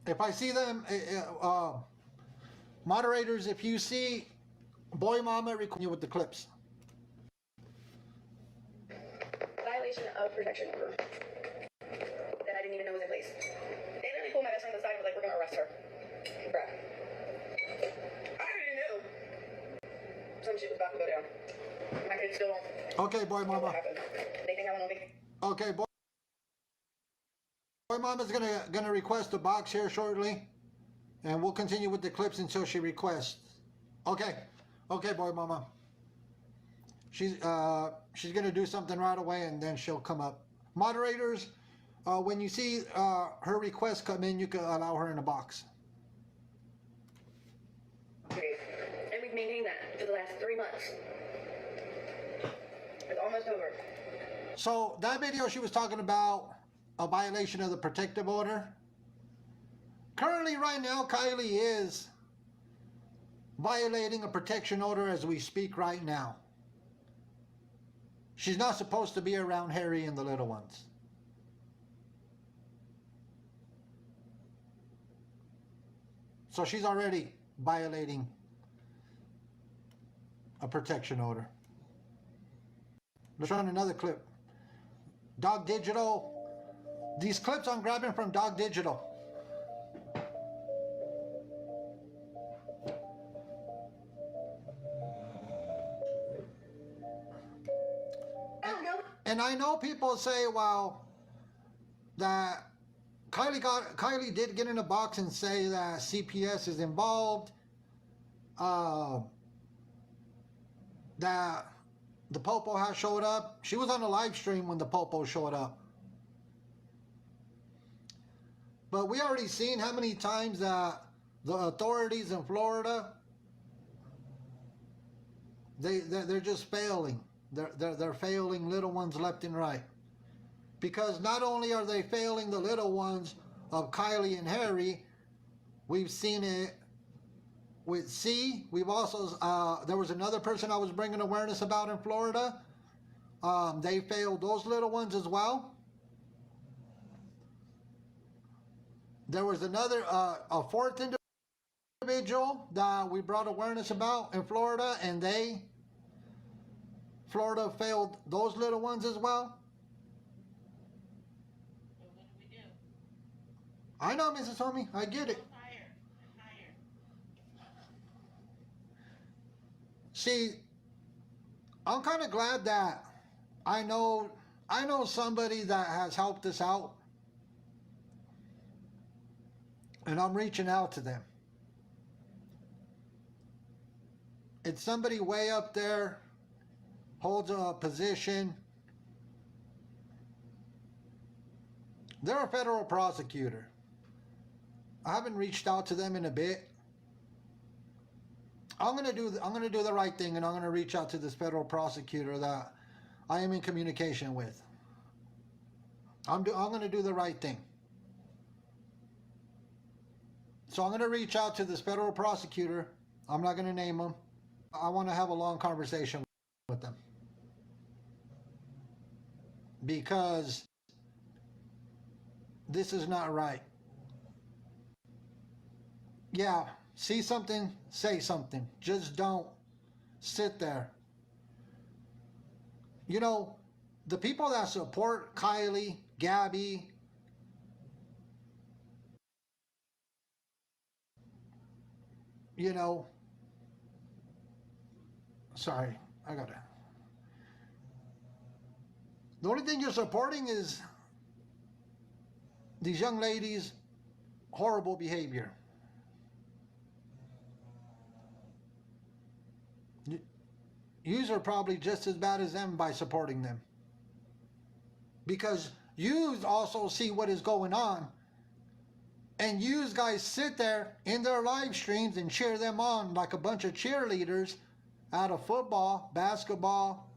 If I see them, moderators, if you see boy mama, record you with the clips. Violation of protection order that I didn't even know was in place. They literally pulled my best friend to the side and was like, we're gonna arrest her. Bruh. I already knew some shit was about to go down. My kids still don't Okay, boy know mama. what happened. They think I went on vacation. Okay, boy mama's gonna request a box here shortly, and we'll continue with the clips until she requests. Okay, okay, boy mama. She's gonna do something right away, and then she'll come up. Moderators, when you see her request come in, you can allow her in the box. Okay. And we've maintained that for the last 3 months. It's almost over. So that video she was talking about a violation of the protective order. Currently, right now, Kylie is violating a protection order as we speak right now. She's not supposed to be around Harry and the little ones. So she's already violating a protection order. Let's run another clip. Dog Digital. These clips I'm grabbing from Dog Digital. And I know people say, well, that Kylie did get in a box and say that CPS is involved, that the Popo has showed up. She was on a live stream when the Popo showed up. But we already seen how many times that the authorities in Florida, they're just failing. They're failing little ones left and right. Because not only are they failing the little ones of Kylie and Harry, we've seen it with C. We've also, there was another person I was bringing awareness about in Florida. They failed those little ones as well. There was another, a fourth individual that we brought awareness about in Florida, and Florida failed those little ones as well. So what do we do? I know, Mrs. Homie, I get it. Higher. See, I'm kind of glad that I know somebody that has helped us out, and I'm reaching out to them. It's somebody way up there, holds a position. They're a federal prosecutor. I haven't reached out to them in a bit. I'm gonna do the right thing, and I'm gonna reach out to this federal prosecutor that I am in communication with. I'm gonna do the right thing. So I'm gonna reach out to this federal prosecutor. I'm not gonna name him. I want to have a long conversation with them, because this is not right. Yeah, see something, say something. Just don't sit there. You know, the people that support Kylie, Gabby, you know, sorry, I gotta. The only thing you're supporting is these young ladies' horrible behavior. Yous are probably just as bad as them by supporting them. Because yous also see what is going on. And yous guys sit there in their live streams and cheer them on like a bunch of cheerleaders at a football, basketball,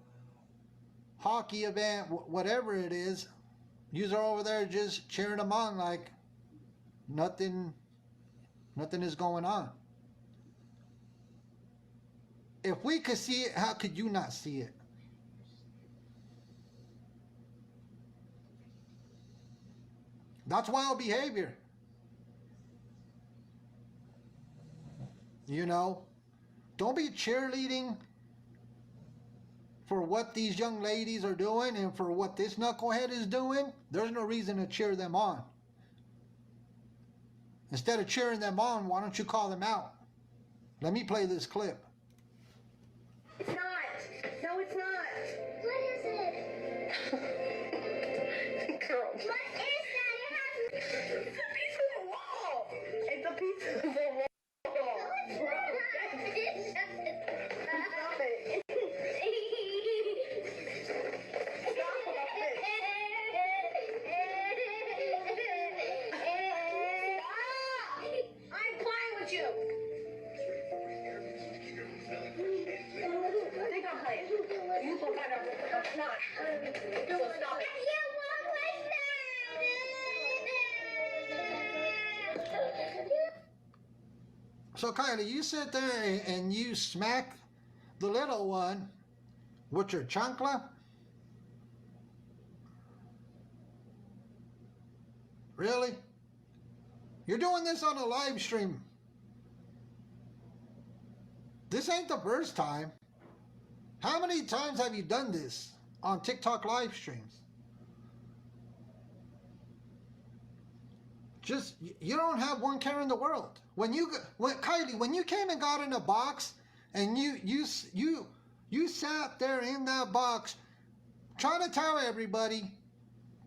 hockey event, whatever it is. Yous are over there just cheering them on like nothing is going on. If we could see it, how could you not see it? That's wild behavior. You know, don't be cheerleading for what these young ladies are doing and for what this knucklehead is doing. There's no reason to cheer them on. Instead of cheering them on, why don't you call them out? Let me play this clip. It's not. No, it's not. What is it? Girl. What is that? It's a piece of the wall. It's a piece of the wall. No, it's not. Stop it. I'm playing with you. Think I'm playing. You will find out I'm not. So stop it. So Kylie, you sit there and you smack the little one with your chancla? Really? You're doing this on a live stream. This ain't the first time. How many times have you done this on TikTok live streams? Just, you don't have one care in the world. Kylie, when you came and got in a box and you sat there in that box trying to tell everybody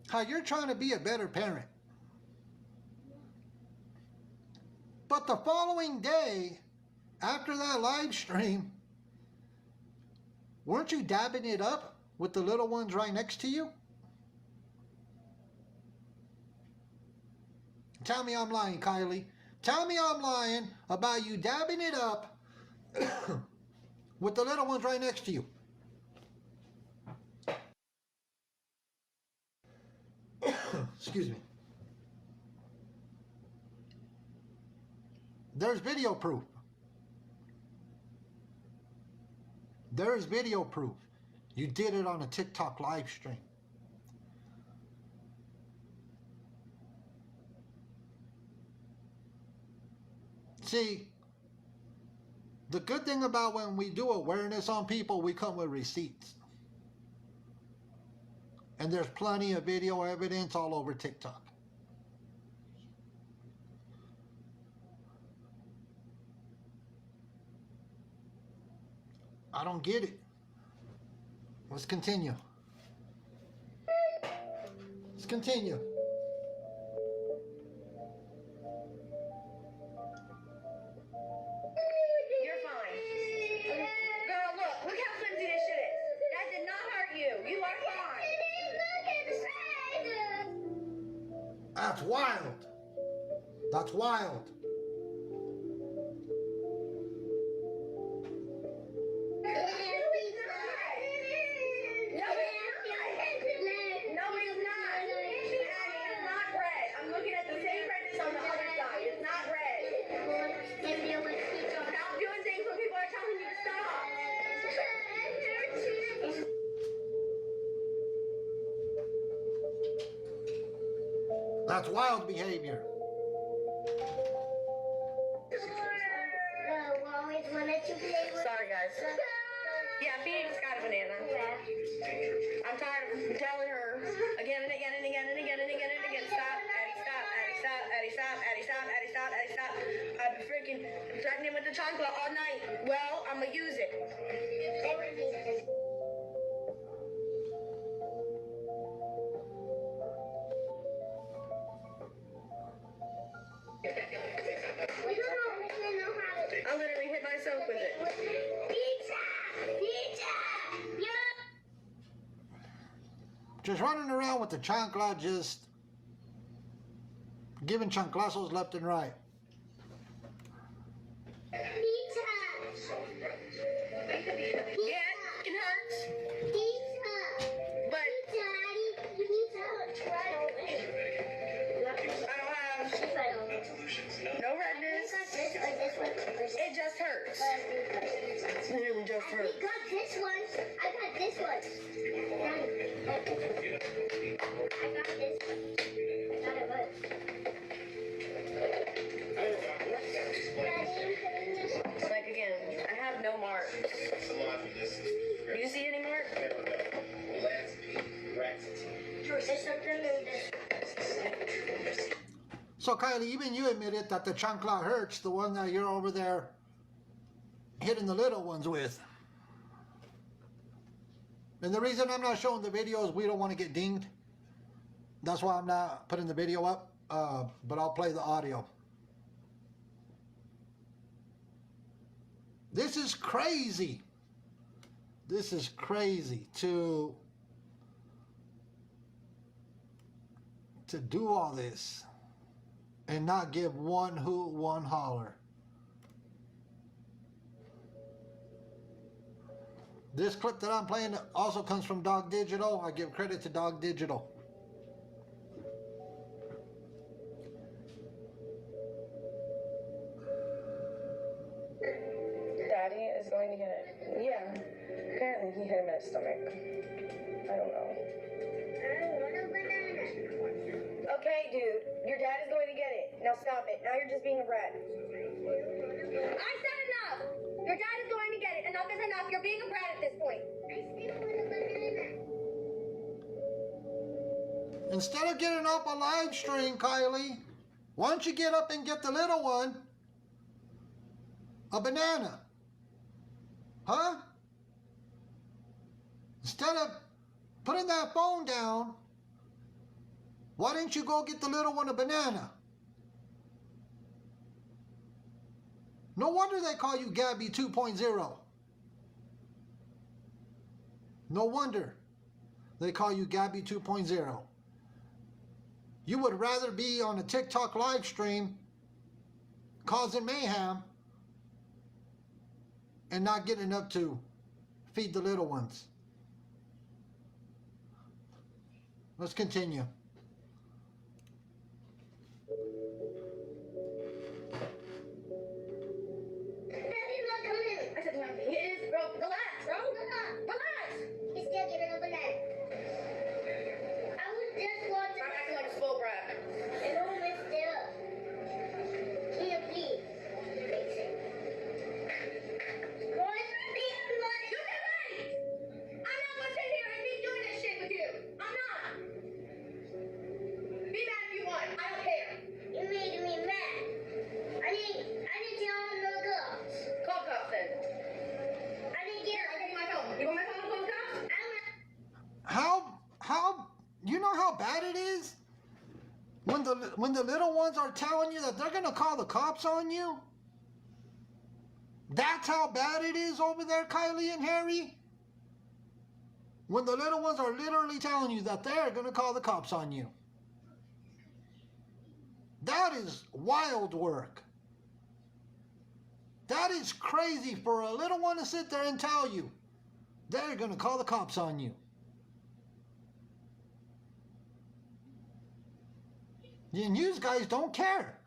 how you're trying to be a better parent. But the following day, after that live stream, weren't you dabbing it up with the little ones right next to you? Tell me I'm lying, Kylie. Tell me I'm lying about you dabbing it up with the little ones right next to you. Excuse me. There's video proof. There is video proof. You did it on a TikTok live stream. See, the good thing about when we do awareness on people, we come with receipts. And there's plenty of video evidence all over TikTok. I don't get it. Let's continue. Let's continue. You're fine. Girl, look how flimsy this shit is. That did not hurt you. You are fine. That's wild. That's wild. That's wild behavior. Sorry, guys. Yeah, feeding Scott a banana. I'm tired of telling her again and again and again and again and again and again. Stop, Addie, stop, Addie, stop, Addie, stop, Addie, stop, Addie, stop, Addie, stop. I've been freaking threatening with the chancla all night. Well, I'm gonna use it. I literally hit myself with it. Just running around with the chancla, just giving chanclazos left and right. Yeah, it hurts. But I don't have no redness. It just hurts. It literally just hurts. I got this one. I got this one. I got this one. Not a book. Ready? So Kylie, even you admitted that the chancla hurts, the one that you're over there hitting the little ones with. And the reason I'm not showing the video is we don't want to get dinged. That's why I'm not putting the video up, but I'll play the audio. This is crazy. This is crazy to do all this and not give one hoot, one holler. This clip that I'm playing also comes from Dog Digital. I give credit to Dog Digital. Daddy is going to get it. Yeah. Apparently he hit him in his stomach. I don't know. Okay, dude. Your dad is going to get it. Now stop it. Now you're just being a brat. I said enough. Your dad is going to get it. Enough is enough. You're being a brat at this point. I still want a banana. Instead of getting up a live stream, Kylie, why don't you get up and get the little one a banana? Huh? Instead of putting that phone down, why didn't you go get the little one a banana? No wonder they call you Gabby 2.0. No wonder they call you Gabby 2.0. You would rather be on a TikTok live stream causing mayhem and not getting up to feed the little ones. Let's continue. Daddy's not coming in. I said, no, he is, bro. Relax, bro. Relax. He's still giving a banana. I was just watching. I'm acting like a spoiled brat. It all messed it up. Can you please fix it? Boy, please, bloody. You get ready! I'm not gonna sit here and keep doing this shit with you. I'm not. Be mad if you want. I don't care. You made me mad. I didn't tell him no cops. Call cops then. I didn't get Here, I'll give you my phone. You want my phone to call the cops? How you know how bad it is when the little ones are telling you that they're gonna call the cops on you? That's how bad it is over there, Kylie and Harry. When the little ones are literally telling you that they're gonna call the cops on you. That is wild work. That is crazy for a little one to sit there and tell you they're gonna call the cops on you. And you guys don't care.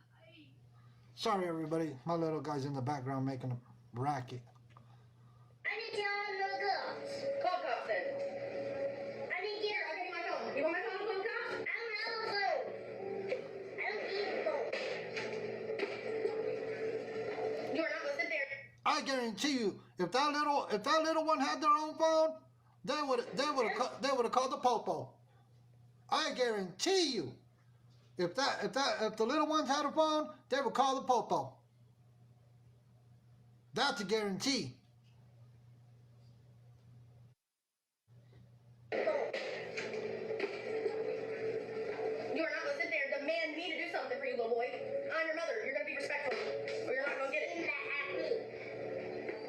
Sorry, everybody. My little guy's in the background making a racket. I didn't tell him no cops. Call cops then. I didn't get Here, I'll give you my phone. You want my phone to call the cops? I don't have a phone. I don't need a phone. You are not gonna sit there. I guarantee you, if that little one had their own phone, they would have called the popo. I guarantee you, if the little ones had a phone, they would call the popo. That's a guarantee. You are not gonna sit there and demand me to do something for you, little boy. I'm your mother. You're gonna be respectful, or you're not gonna get Saying it. that at me.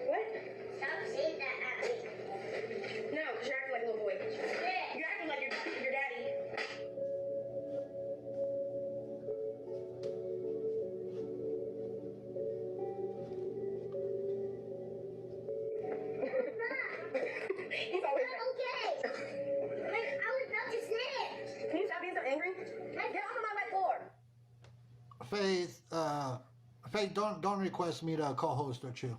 What? Stop saying that at me. No, because you're acting like a little boy. Yeah. You're acting like your daddy. He's always mad. Okay. I was about to say it. Can you stop being so angry? Get off of my wet floor. Faith, don't request me to co-host with you.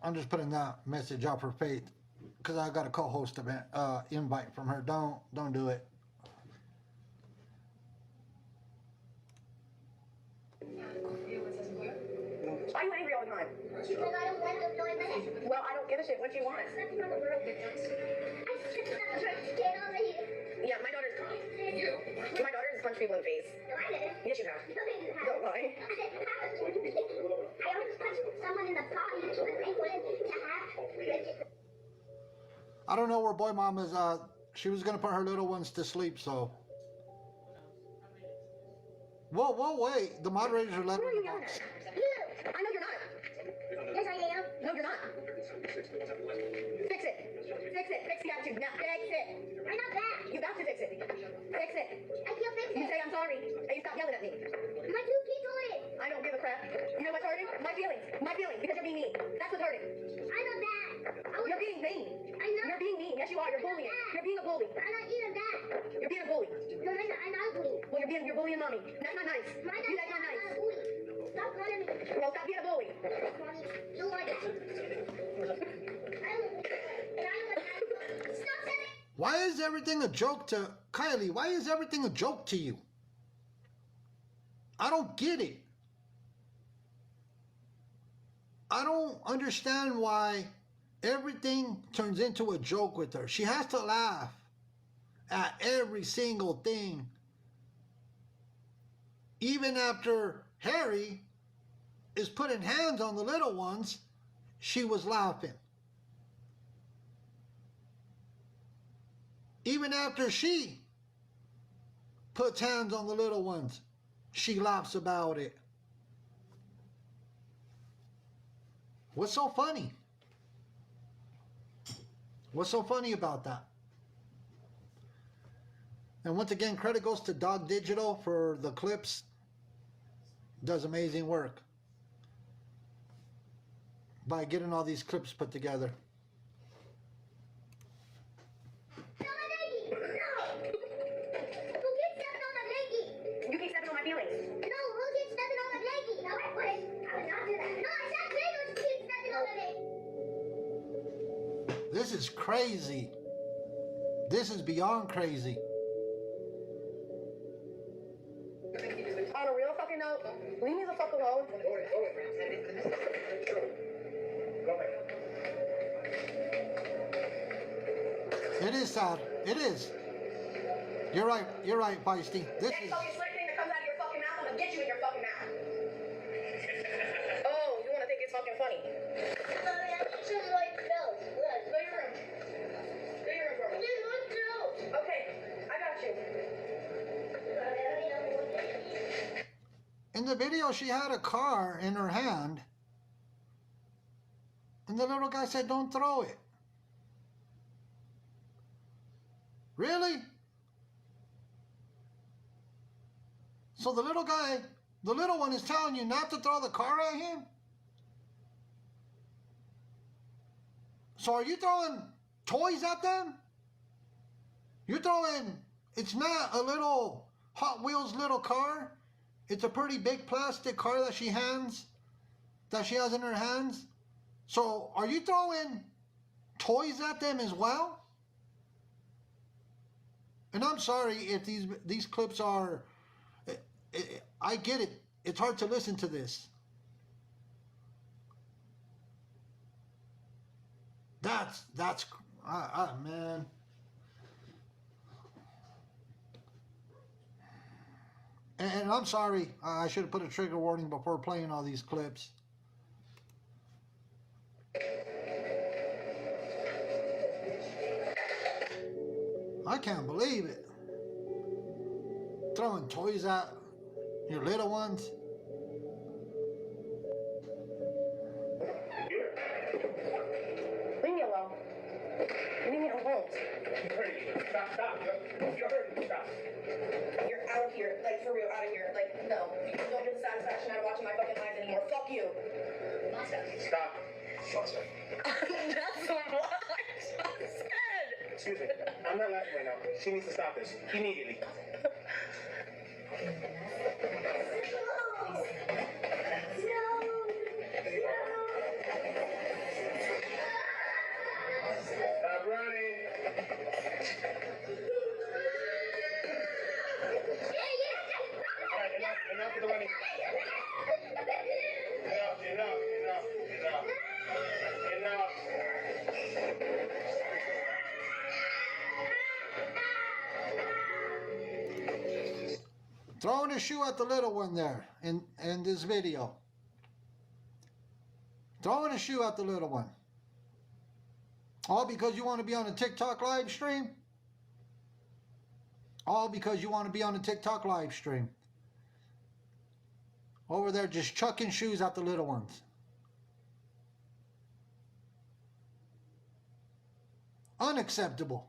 I'm just putting that message out for Faith because I got a co-host event invite from her. Don't do it. Why are you angry all the time? Because I don't want to join the Well, I don't give a shit what you want. I said not to get over here. Yeah, my daughter's My daughter has punched people in the face. No, I didn't. Yes, you have. No, I didn't have. Don't lie. I always punched someone in the body when they wanted to have. I don't know where Boy Mom is. She was gonna put her little ones to sleep, so. Whoa, wait. The moderators are letting Who are you her yelling box. at? You. I know you're not. Yes, I am. No, you're not. Fix it. Fix it. Fix the attitude. Now, fix it. I'm not bad. You got to fix it. Fix it. I can't fix You it. say I'm sorry, and you stop yelling at me. My two keep hurting. I don't give a crap. You know what's hurting? My feelings. My feelings, because you're being mean. That's what's hurting. I'm not bad. You're being mean. I'm not. You're being mean. Yes, you are. You're bullying. You're being a bully. I'm not even bad. You're being a bully. No, I'm not a bully. Well, you're bullying mommy. That's not nice. My You, that's not I'm nice. not a bully. Stop calling me. Well, stop being a bully. Mommy, you like that. Stop saying. Why is everything a joke to Kylie? Why is everything a joke to you? I don't get it. I don't understand why everything turns into a joke with her. She has to laugh at every single thing. Even after Harry is putting hands on the little ones, she was laughing. Even after she puts hands on the little ones, she laughs about it. What's so funny? What's so funny about that? And once again, credit goes to Dog Digital for the clips. Does amazing work by getting all these clips put together. You keep stepping on my feelings. No, who keeps stepping on the blankie? No, I wouldn't. I would not do that. No, I said Kratos keeps stepping on the blankie. This is crazy. This is beyond crazy. On a real fucking note, leave me the fuck alone. It is sad. It is. You're right, Feisty. This That is. fucking slick thing that comes out of your fucking mouth, I'm gonna get you in your fucking mouth. Oh, you wanna think it's fucking funny? Just like those. Look. Go to your room. Go to your room for me. Just like those. Okay, I got you. In the video, she had a car in her hand, and the little guy said, "Don't throw it." Really? So the little one is telling you not to throw the car at him? So are you throwing toys at them? You're throwing, it's not a little Hot Wheels little car. It's a pretty big plastic car that she has in her hands. So are you throwing toys at them as well? And I'm sorry if these clips are, I get it. It's hard to listen to this. That's man. And I'm sorry, I should have put a trigger warning before playing all these clips. I can't believe it. Throwing toys at your little ones. Leave me alone. Leave me alone. Stop. You're hurting. Stop. You're out of here. Like, for real, out of here. Like, no. You don't get the satisfaction out of watching my fucking lives anymore. Fuck you. Stop. That's what I just said. Excuse me. I'm not laughing right now. She needs to stop this immediately. Stop running. All right, enough of the running. Enough. Throwing a shoe at the little one there in this video. Throwing a shoe at the little one. All because you want to be on a TikTok live stream? All because you want to be on a TikTok live stream. Over there just chucking shoes at the little ones. Unacceptable.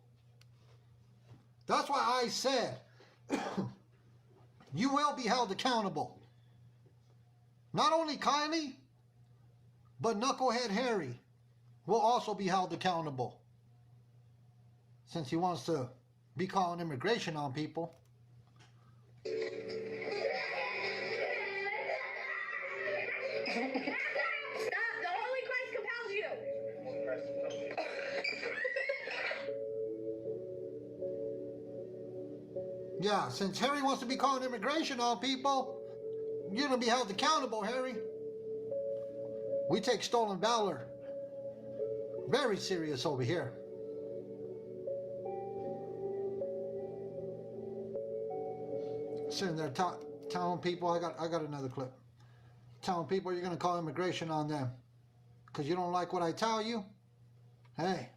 That's why I said you will be held accountable. Not only Kylie, but Knucklehead Harry will also be held accountable. Since he wants to be calling immigration on people. Yeah, since Harry wants to be calling immigration on people, you're going to be held accountable, Harry. We take stolen valor very serious over here. Sitting there telling people, I got another clip. Telling people you're going to call immigration on them because you don't like what I tell you. Hey.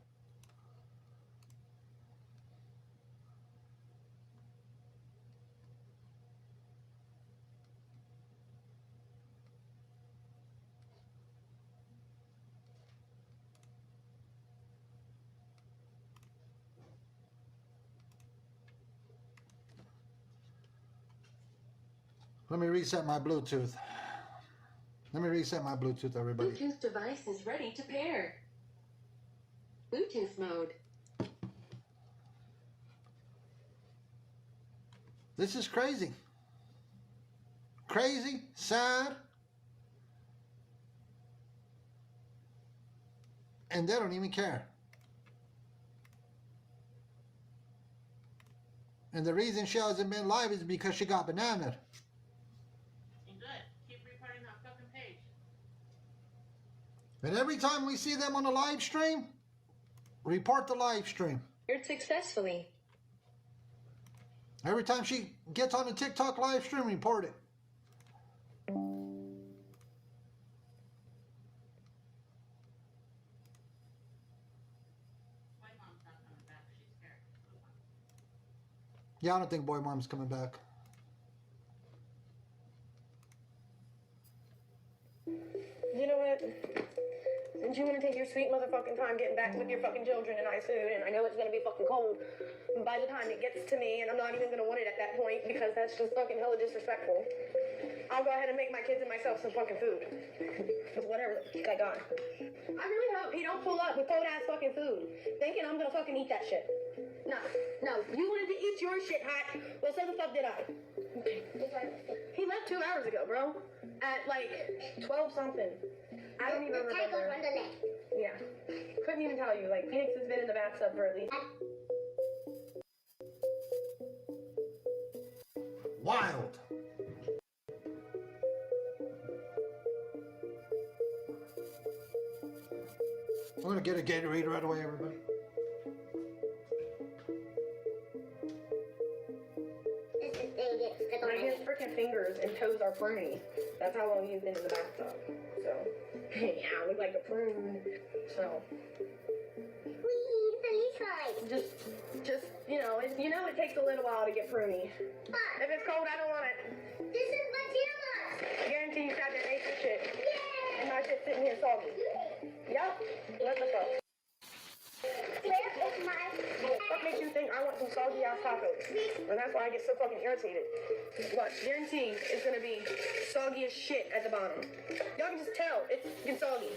Let me reset my Bluetooth. Let me reset my Bluetooth, everybody. Bluetooth device is ready to pair. Bluetooth mode. This is crazy. Crazy, sad, and they don't even care. And the reason she hasn't been live is because she got bananaed. And every time we see them on a live stream, report the live stream. You're successfully. Every time she gets on a TikTok live stream, report it. Yeah, I don't think Boy Mom's coming back. You know what? Since you want to take your sweet motherfucking time getting back with your fucking children and nice food, and I know it's going to be fucking cold by the time it gets to me, and I'm not even going to want it at that point because that's just fucking hella disrespectful. I'll go ahead and make my kids and myself some fucking food. With whatever the fuck I got. I really hope he don't pull up with cold ass fucking food, thinking I'm going to fucking eat that shit. No, you wanted to eat your shit hot. Well, so the fuck did I. He left 2 hours ago, bro. At like 12 something. I don't even remember. Yeah. Couldn't even tell you. Like, Phoenix has been in the bathtub for at least. Wild. I'm gonna get a Gatorade right away, everybody. His freaking fingers and toes are pruny. That's how long he's been in the bathtub. So, yeah, I look like a prune. So, just it takes a little while to get pruny. If it's cold, I don't want it. This is pajamas. I guarantee you sat there and ate your shit. Yay! And my shit's sitting here soggy. Yup. What the fuck? Where is my... What makes you think I want some soggy ass tacos? And that's why I get so fucking irritated. Watch, guarantee it's gonna be soggy as shit at the bottom. Y'all can just tell it's fucking soggy.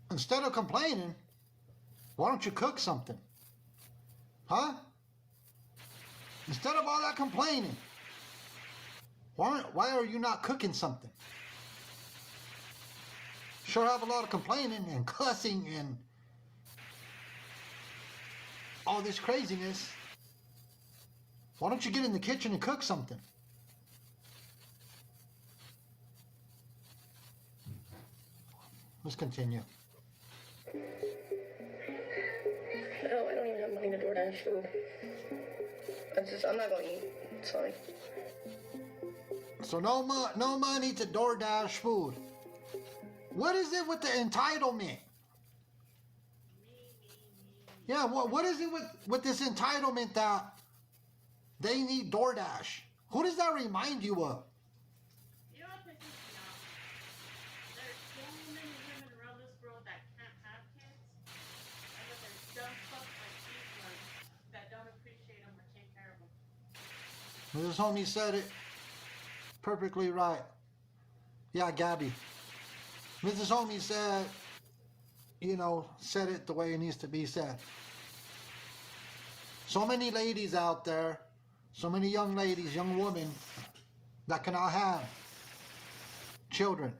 Instead of complaining, why don't you cook something? Huh? Instead of all that complaining, why are you not cooking something? Sure have a lot of complaining and cussing and all this craziness. Why don't you get in the kitchen and cook something? Let's continue. DoorDash food. I'm not gonna eat. It's fine. So no money to DoorDash food. What is it with the entitlement? Yeah, what is it with this entitlement that they need DoorDash? Who does that remind you of? You know what pisses me off? There's so many women around this world that can't have kids, and then there's dumb fucks like these ones that don't appreciate them or take care of them. This homie said it perfectly right. Yeah, Gabby. Mrs. Homie said, said it the way it needs to be said. So many ladies out there, so many young ladies, young women that cannot have children.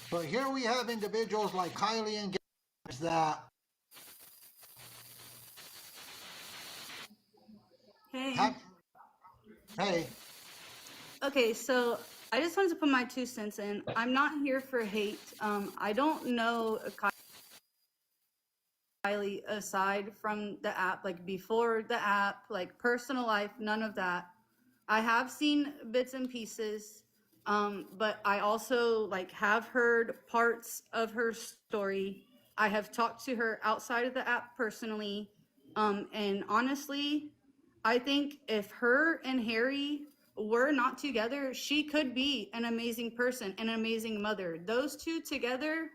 But here we have individuals like Kylie and Gabby that Hey. Okay, so I just wanted to put my 2 cents in. I'm not here for hate. I don't know Kylie aside from the app, like before the app, like personal life, none of that. I have seen bits and pieces, but I also have heard parts of her story. I have talked to her outside of the app personally, and honestly, I think if her and Harry were not together, she could be an amazing person, an amazing mother. Those two together,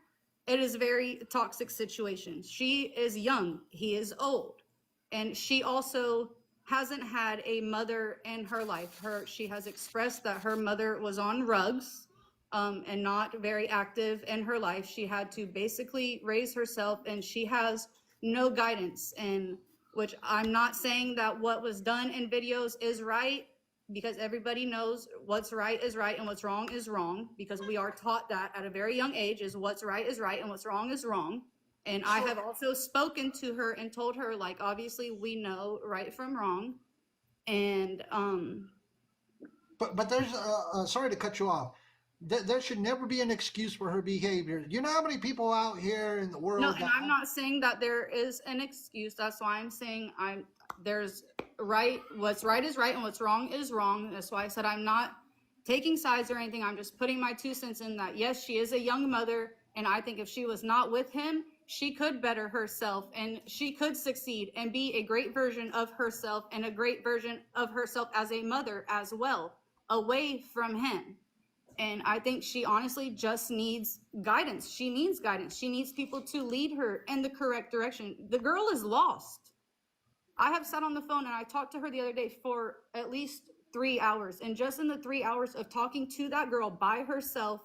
it is a very toxic situation. She is young, he is old, and she also hasn't had a mother in her life. She has expressed that her mother was on drugs and not very active in her life. She had to basically raise herself, and she has no guidance. And which I'm not saying that what was done in videos is right, because everybody knows what's right is right and what's wrong is wrong, because we are taught that at a very young age, is what's right is right and what's wrong is wrong. And I have also spoken to her and told her, obviously we know right from wrong. And but there's sorry to cut you off. There should never be an excuse for her behavior. You know how many people out here in the world? No, and I'm not saying that there is an excuse. That's why I'm saying there's right. What's right is right, and what's wrong is wrong. That's why I said I'm not taking sides or anything. I'm just putting my 2 cents in that. Yes, she is a young mother, and I think if she was not with him, she could better herself, and she could succeed and be a great version of herself, and a great version of herself as a mother as well, away from him. And I think she honestly just needs guidance. She needs guidance. She needs people to lead her in the correct direction. The girl is lost. I have sat on the phone and I talked to her the other day for at least 3 hours. And just in the 3 hours of talking to that girl by herself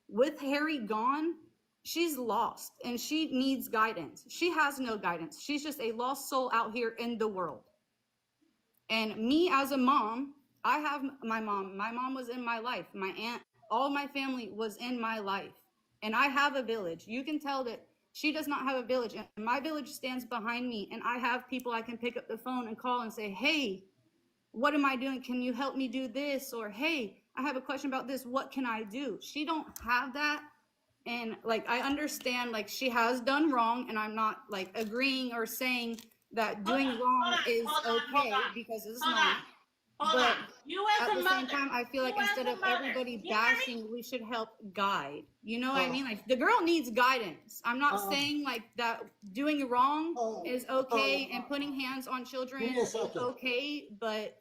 with Harry gone, she's lost and she needs guidance. She has no guidance. She's just a lost soul out here in the world. And me as a mom, I have my mom. My mom was in my life. My aunt, all my family was in my life. And I have a village. You can tell that she does not have a village. And my village stands behind me. And I have people I can pick up the phone and call and say, hey, what am I doing? Can you help me do this? Or, hey, I have a question about this. What can I do? She don't have that. And I understand she has done wrong. And I'm not agreeing or saying that doing wrong is okay, because it's not. But at the same time, I feel like instead of everybody bashing, we should help guide. You know what I mean? The girl needs guidance. I'm not saying that doing wrong is okay and putting hands on children is okay, but...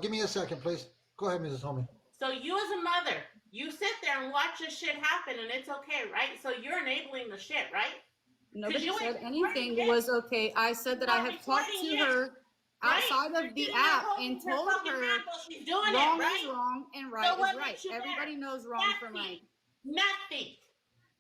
give me a second, please. Go ahead, Mrs. Homie. So you as a mother, you sit there and watch this shit happen and it's okay, right? So you're enabling the shit, right? Nobody said anything was okay. I said that I have talked to her outside of the app and told her wrong is wrong and right is right. Everybody knows wrong from right. Nothing.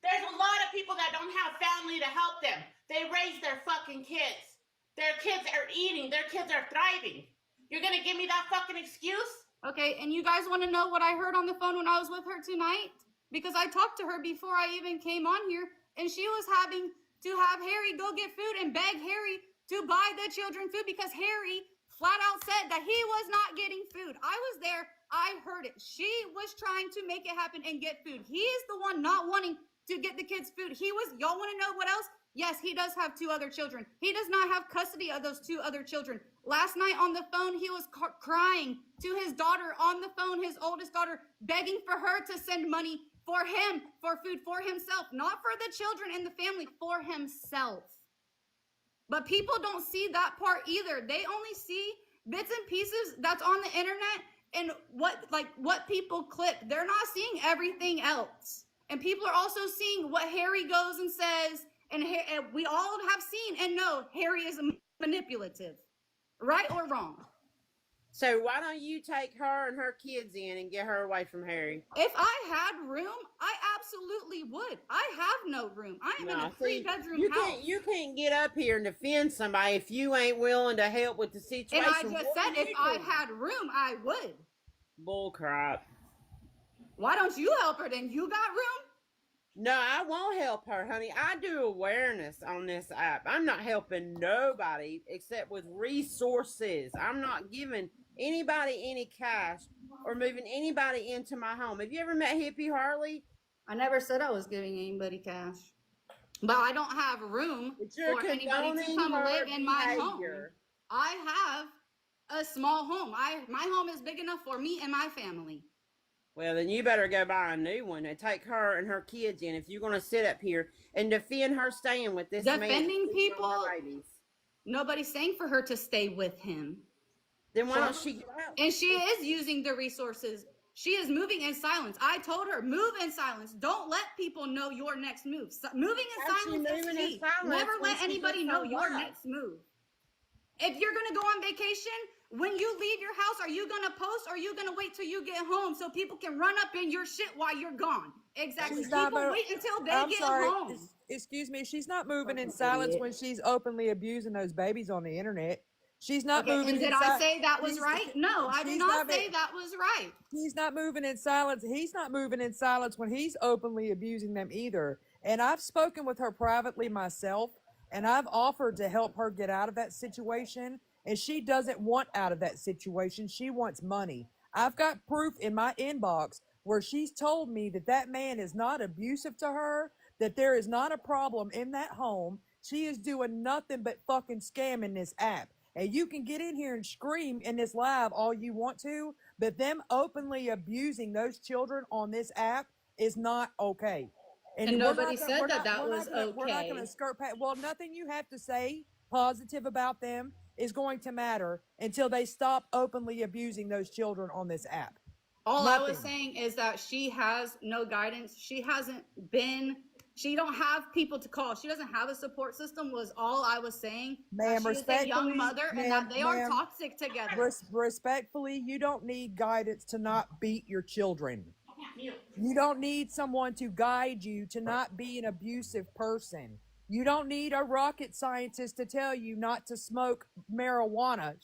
There's a lot of people that don't have family to help them. They raise their fucking kids. Their kids are eating. Their kids are thriving. You're going to give me that fucking excuse? Okay, and you guys want to know what I heard on the phone when I was with her tonight? Because I talked to her before I even came on here, and she was having to have Harry go get food and beg Harry to buy the children food because Harry flat out said that he was not getting food. I was there. I heard it. She was trying to make it happen and get food. He is the one not wanting to get the kids food. Y'all want to know what else? Yes, he does have 2 other children. He does not have custody of those 2 other children. Last night on the phone, he was crying to his daughter on the phone, his oldest daughter, begging for her to send money for him, for food, for himself, not for the children and the family, for himself. But people don't see that part either. They only see bits and pieces that's on the internet and what people clip. They're not seeing everything else. And people are also seeing what Harry goes and says, and we all have seen and know Harry is manipulative, right or wrong. So why don't you take her and her kids in and get her away from Harry? If I had room, I absolutely would. I have no room. I am in a 3-bedroom house. You can't get up here and defend somebody if you ain't willing to help with the situation. And I just said if I had room, I would. Bull crap. Why don't you help her then? You got room? No, I won't help her, honey. I do awareness on this app. I'm not helping nobody except with resources. I'm not giving anybody any cash or moving anybody into my home. Have you ever met Hippie Harley? I never said I was giving anybody cash. But I don't have room for anybody to come live in my home. I have a small home. My home is big enough for me and my family. Well, then you better go buy a new one and take her and her kids in if you're going to sit up here and defend her staying with this man. Defending people? Nobody's saying for her to stay with him. Then why don't she go out? And she is using the resources. She is moving in silence. I told her, move in silence. Don't let people know your next move. Moving in silence is key. Never let anybody know your next move. If you're going to go on vacation, when you leave your house, are you going to post or are you going to wait till you get home so people can run up in your shit while you're gone? Exactly. People wait until they get home. Excuse me. She's not moving in silence when she's openly abusing those babies on the internet. She's not moving in silence. And did I say that was right? No, I did not say that was right. He's not moving in silence. He's not moving in silence when he's openly abusing them either. And I've spoken with her privately myself, and I've offered to help her get out of that situation. And she doesn't want out of that situation. She wants money. I've got proof in my inbox where she's told me that that man is not abusive to her, that there is not a problem in that home. She is doing nothing but fucking scamming this app. And you can get in here and scream in this live all you want to, but them openly abusing those children on this app is not okay. And nobody said that was okay. We're not going to skirt past. Well, nothing you have to say positive about them is going to matter until they stop openly abusing those children on this app. All I was saying is that she has no guidance. She don't have people to call. She doesn't have a support system was all I was saying. Ma'am, she's a young mother and that they are toxic together. Respectfully, you don't need guidance to not beat your children. You don't need someone to guide you to not be an abusive person. You don't need a rocket scientist to tell you not to smoke marijuana,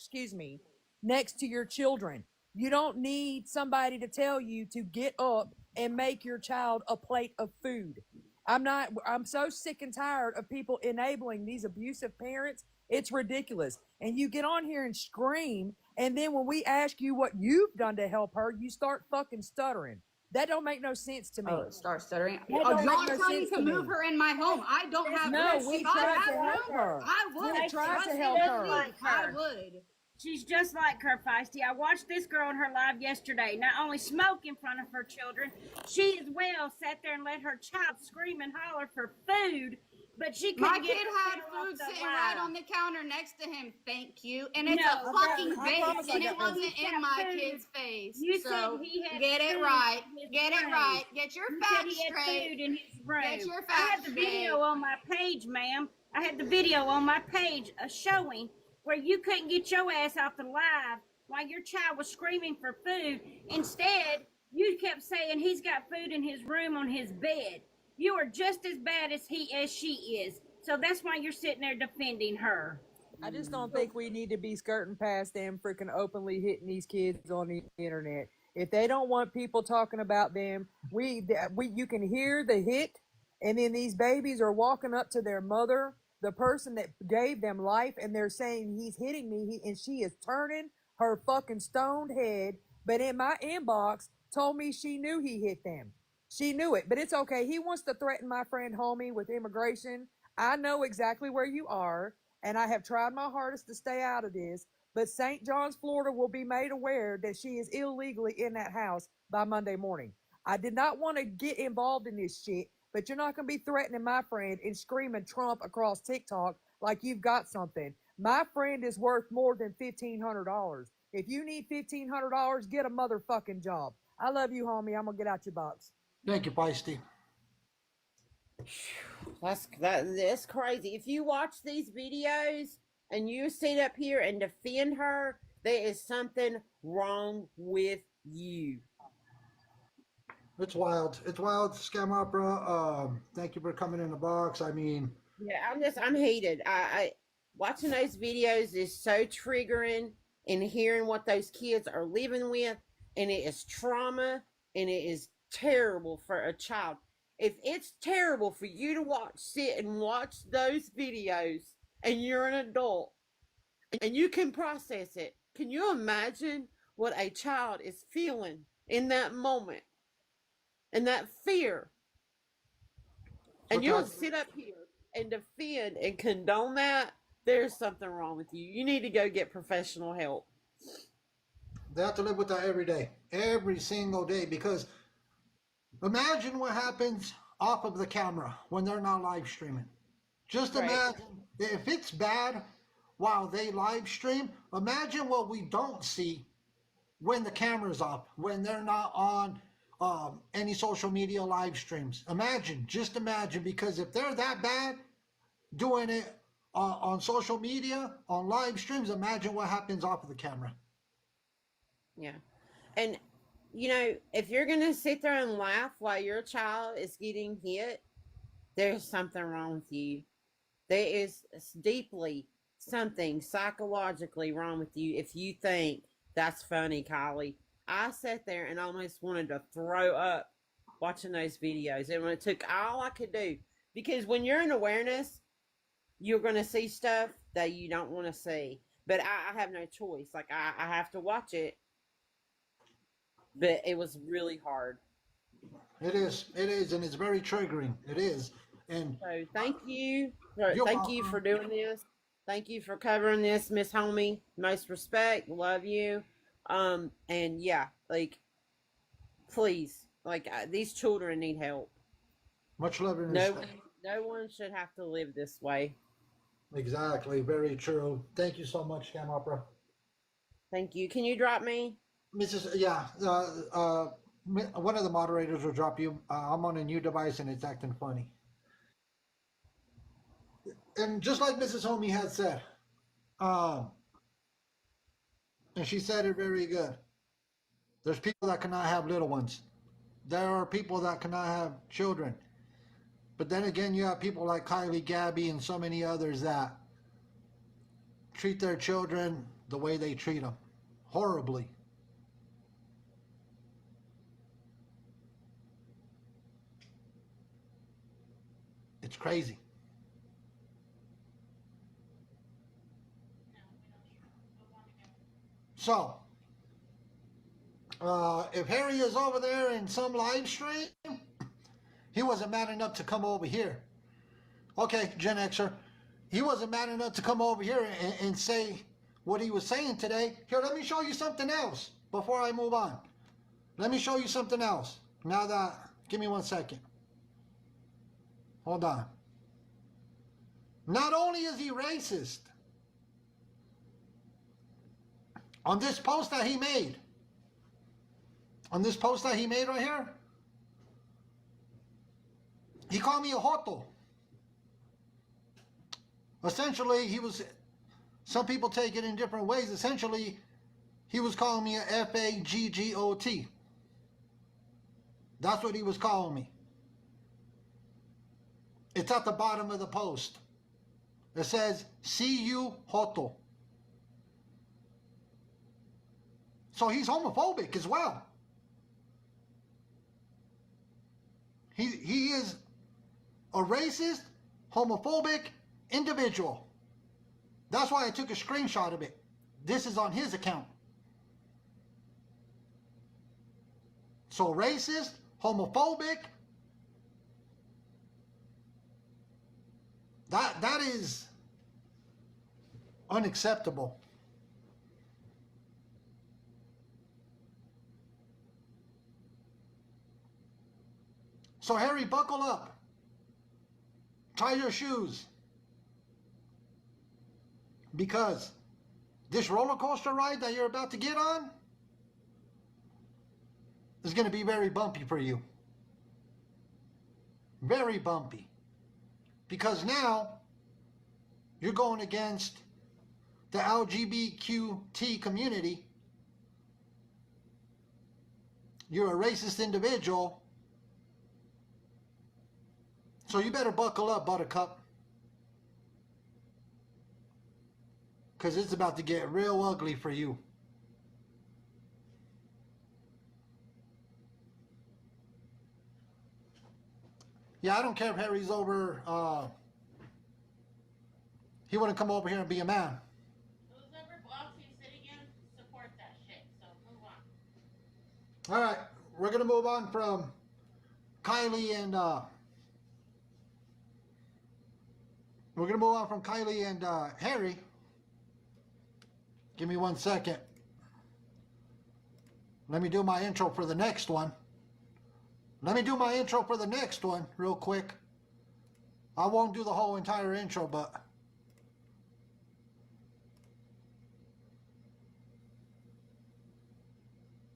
next to your children. You don't need somebody to tell you to get up and make your child a plate of food. I'm so sick and tired of people enabling these abusive parents. It's ridiculous. And you get on here and scream, and then when we ask you what you've done to help her, you start fucking stuttering. That don't make no sense to me. Oh, start stuttering. Y'all are trying to move her in my home. I don't have room. We tried to help her. I would. We tried to help her. I would. She's just like her, Feisty. I watched this girl in her live yesterday. Not only smoke in front of her children, she as well sat there and let her child scream and holler for food. But she couldn't My kid had food sitting right on the counter next to him. Thank you. And it's a fucking vase, and it wasn't in my kid's face. You so said he had get it food right. in his Get it room. right. Get your You facts said he had straight. food in his room. Get your I had facts the straight. video on my page, ma'am. I had the video on my page showing where you couldn't get your ass off the live while your child was screaming for food. Instead, you kept saying he's got food in his room on his bed. You are just as bad as she is. So that's why you're sitting there defending her. I just don't think we need to be skirting past them freaking openly hitting these kids on the internet. If they don't want people talking about them, you can hear the hit, and then these babies are walking up to their mother, the person that gave them life, and they're saying he's hitting me, and she is turning her fucking stoned head. But in my inbox, told me she knew he hit them. She knew it, but it's okay. He wants to threaten my friend Homie with immigration. I know exactly where you are, and I have tried my hardest to stay out of this. But St. John's, Florida will be made aware that she is illegally in that house by Monday morning. I did not want to get involved in this shit, but you're not going to be threatening my friend and screaming Trump across TikTok like you've got something. My friend is worth more than $1,500. If you need $1,500, get a motherfucking job. I love you, homie. I'm going to get out your box. Thank you, Feisty. That's crazy. If you watch these videos and you sit up here and defend her, there is something wrong with you. It's wild. It's wild, Scam Opera. Thank you for coming in the box. I mean, Yeah, I'm heated. I watching those videos is so triggering, and hearing what those kids are living with, and it is trauma, and it is terrible for a child. If it's terrible for you to sit and watch those videos, and you're an adult, and you can process it, can you imagine what a child is feeling in that moment, and that fear? And you'll sit up here and defend and condone that? There's something wrong with you. You need to go get professional help. they have to live with that every day, every single day, because imagine what happens off of the camera when they're not live streaming. Just Right. imagine if it's bad while they live stream, imagine what we don't see when the camera's off, when they're not on any social media live streams. Just imagine, because if they're that bad doing it on social media, on live streams, imagine what happens off of the camera. Yeah. And, if you're going to sit there and laugh while your child is getting hit, there's something wrong with you. There is deeply something psychologically wrong with you if you think that's funny, Kylie. I sat there and almost wanted to throw up watching those videos. And when it took all I could do, because when you're in awareness, you're going to see stuff that you don't want to see. But I have no choice. Like, I have to watch it. But it was really hard. It is, and it's very triggering. It is. And So thank you. You're Thank you welcome. for doing this. Thank you for covering this, Miss Homie. Most respect. Love you. And yeah, please, these children need help. much love and No, respect. no one should have to live this way. Exactly, very true. Thank you so much, Scam Opera. Thank you. Can you drop me? Mrs. Yeah, one of the moderators will drop you. I'm on a new device and it's acting funny. And just like Mrs. Homie had said, and she said it very good. There's people that cannot have little ones. There are people that cannot have children. But then again, you have people like Kylie, Gabby, and so many others that treat their children the way they treat them. Horribly. It's crazy. So, if Harry is over there in some live stream, he wasn't man enough to come over here. Okay, Gen Xer. He wasn't man enough to come over here and say what he was saying today. Here, let me show you something else before I move on. Let me show you something else. Give me 1 second. Hold on. Not only is he racist, on this post that he made right here, he called me a Joto. Essentially, some people take it in different ways. Essentially, he was calling me a F-A-G-G-O-T. That's what he was calling me. It's at the bottom of the post. It says, "See you, Joto." So he's homophobic as well. He is a racist, homophobic individual. That's why I took a screenshot of it. This is on his account. So racist, homophobic. That is unacceptable. So Harry, buckle up. Tie your shoes. Because this roller coaster ride that you're about to get on is going to be very bumpy for you. Very bumpy. Because now you're going against the LGBTQT community. You're a racist individual. So you better buckle up, Buttercup. Because it's about to get real ugly for you. Yeah, I don't care if Harry's over, he wouldn't come over here and be a man. Whoever blocks you sitting in, support that shit. So move on. All right, we're going to move on from Kylie and, we're going to move on from Kylie and Harry. Give me 1 second. Let me do my intro for the next one. Let me do my intro for the next one real quick. I won't do the whole entire intro, but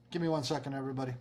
give me 1 second, everybody.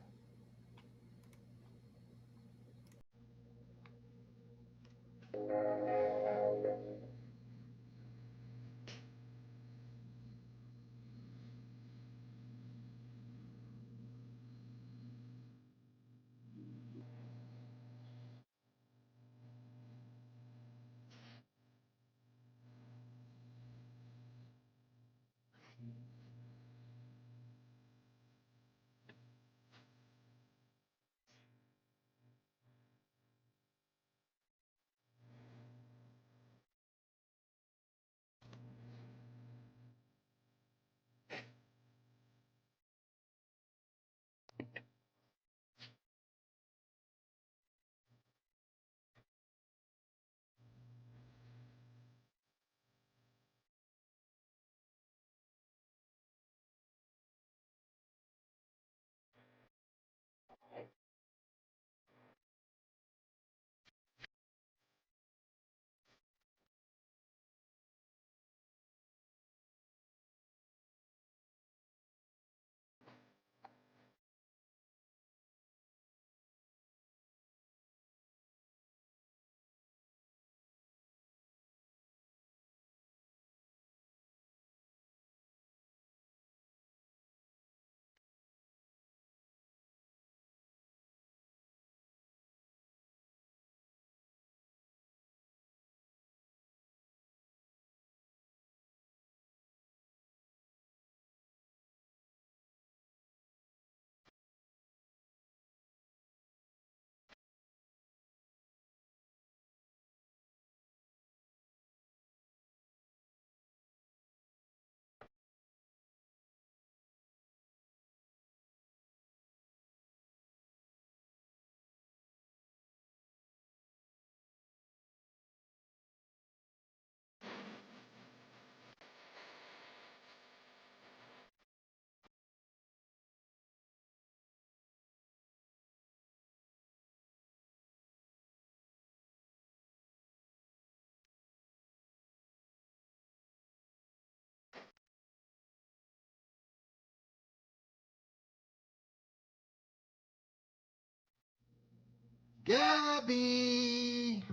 Gabby!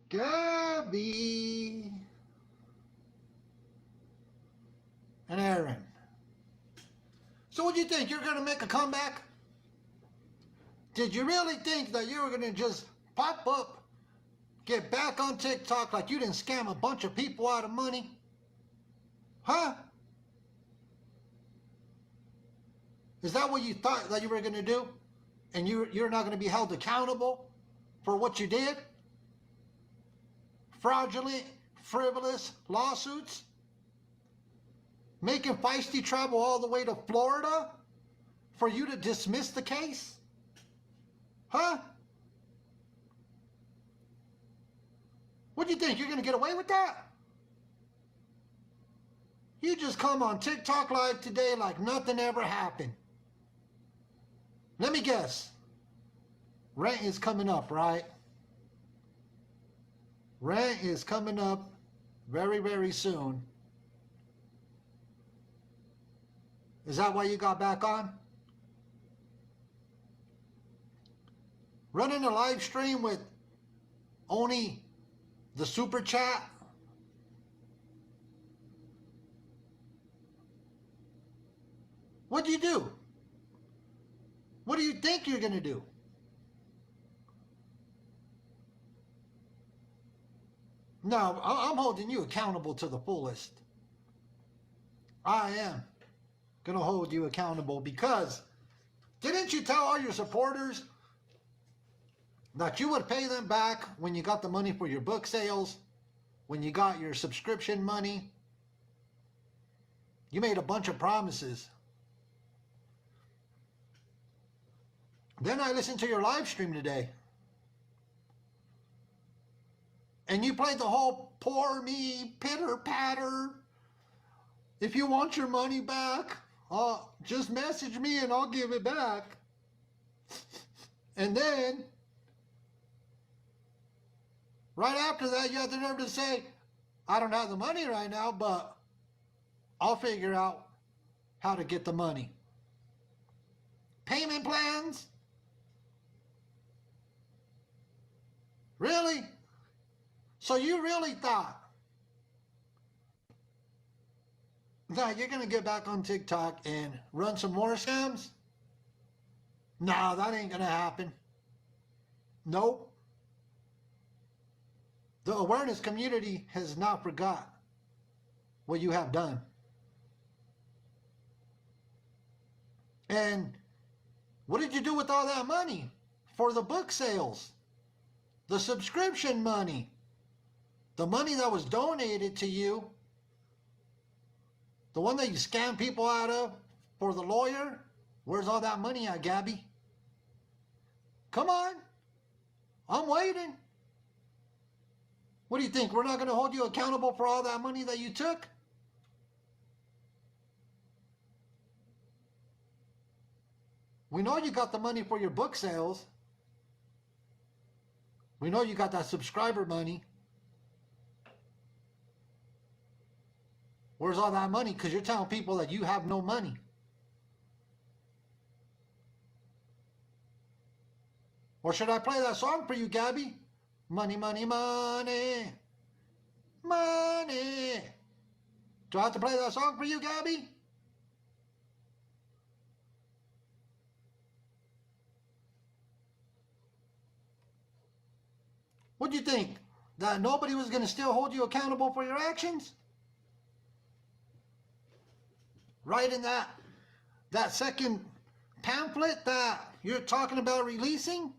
Gabby! And Aaron. So what do you think? You're going to make a comeback? Did you really think that you were going to just pop up, get back on TikTok like you didn't scam a bunch of people out of money? Huh? Is that what you thought that you were going to do? And you're not going to be held accountable for what you did? Fraudulent, frivolous lawsuits? Making Feisty travel all the way to Florida for you to dismiss the case? Huh? What do you think? You're going to get away with that? You just come on TikTok Live today like nothing ever happened. Let me guess. Rent is coming up, right? Rent is coming up very, very soon. Is that why you got back on? Running a live stream with only the super chat? What do you do? What do you think you're going to do? No, I'm holding you accountable to the fullest. I am going to hold you accountable because didn't you tell all your supporters that you would pay them back when you got the money for your book sales, when you got your subscription money? You made a bunch of promises. Then I listened to your live stream today. And you played the whole poor me, pitter patter. If you want your money back, just message me and I'll give it back. And then, right after that, you have the nerve to say, I don't have the money right now, but I'll figure out how to get the money. Payment plans? Really? So you really thought that you're going to get back on TikTok and run some more scams? No, that ain't going to happen. Nope. The awareness community has not forgot what you have done. And what did you do with all that money for the book sales? The subscription money? The money that was donated to you? The one that you scam people out of for the lawyer? Where's all that money at, Gabby? Come on. I'm waiting. What do you think? We're not going to hold you accountable for all that money that you took? We know you got the money for your book sales. We know you got that subscriber money. Where's all that money? Because you're telling people that you have no money. Or should I play that song for you, Gabby? Money, money, money. Money. Do I have to play that song for you, Gabby? What do you think? That nobody was going to still hold you accountable for your actions? Right in that second pamphlet that you're talking about releasing?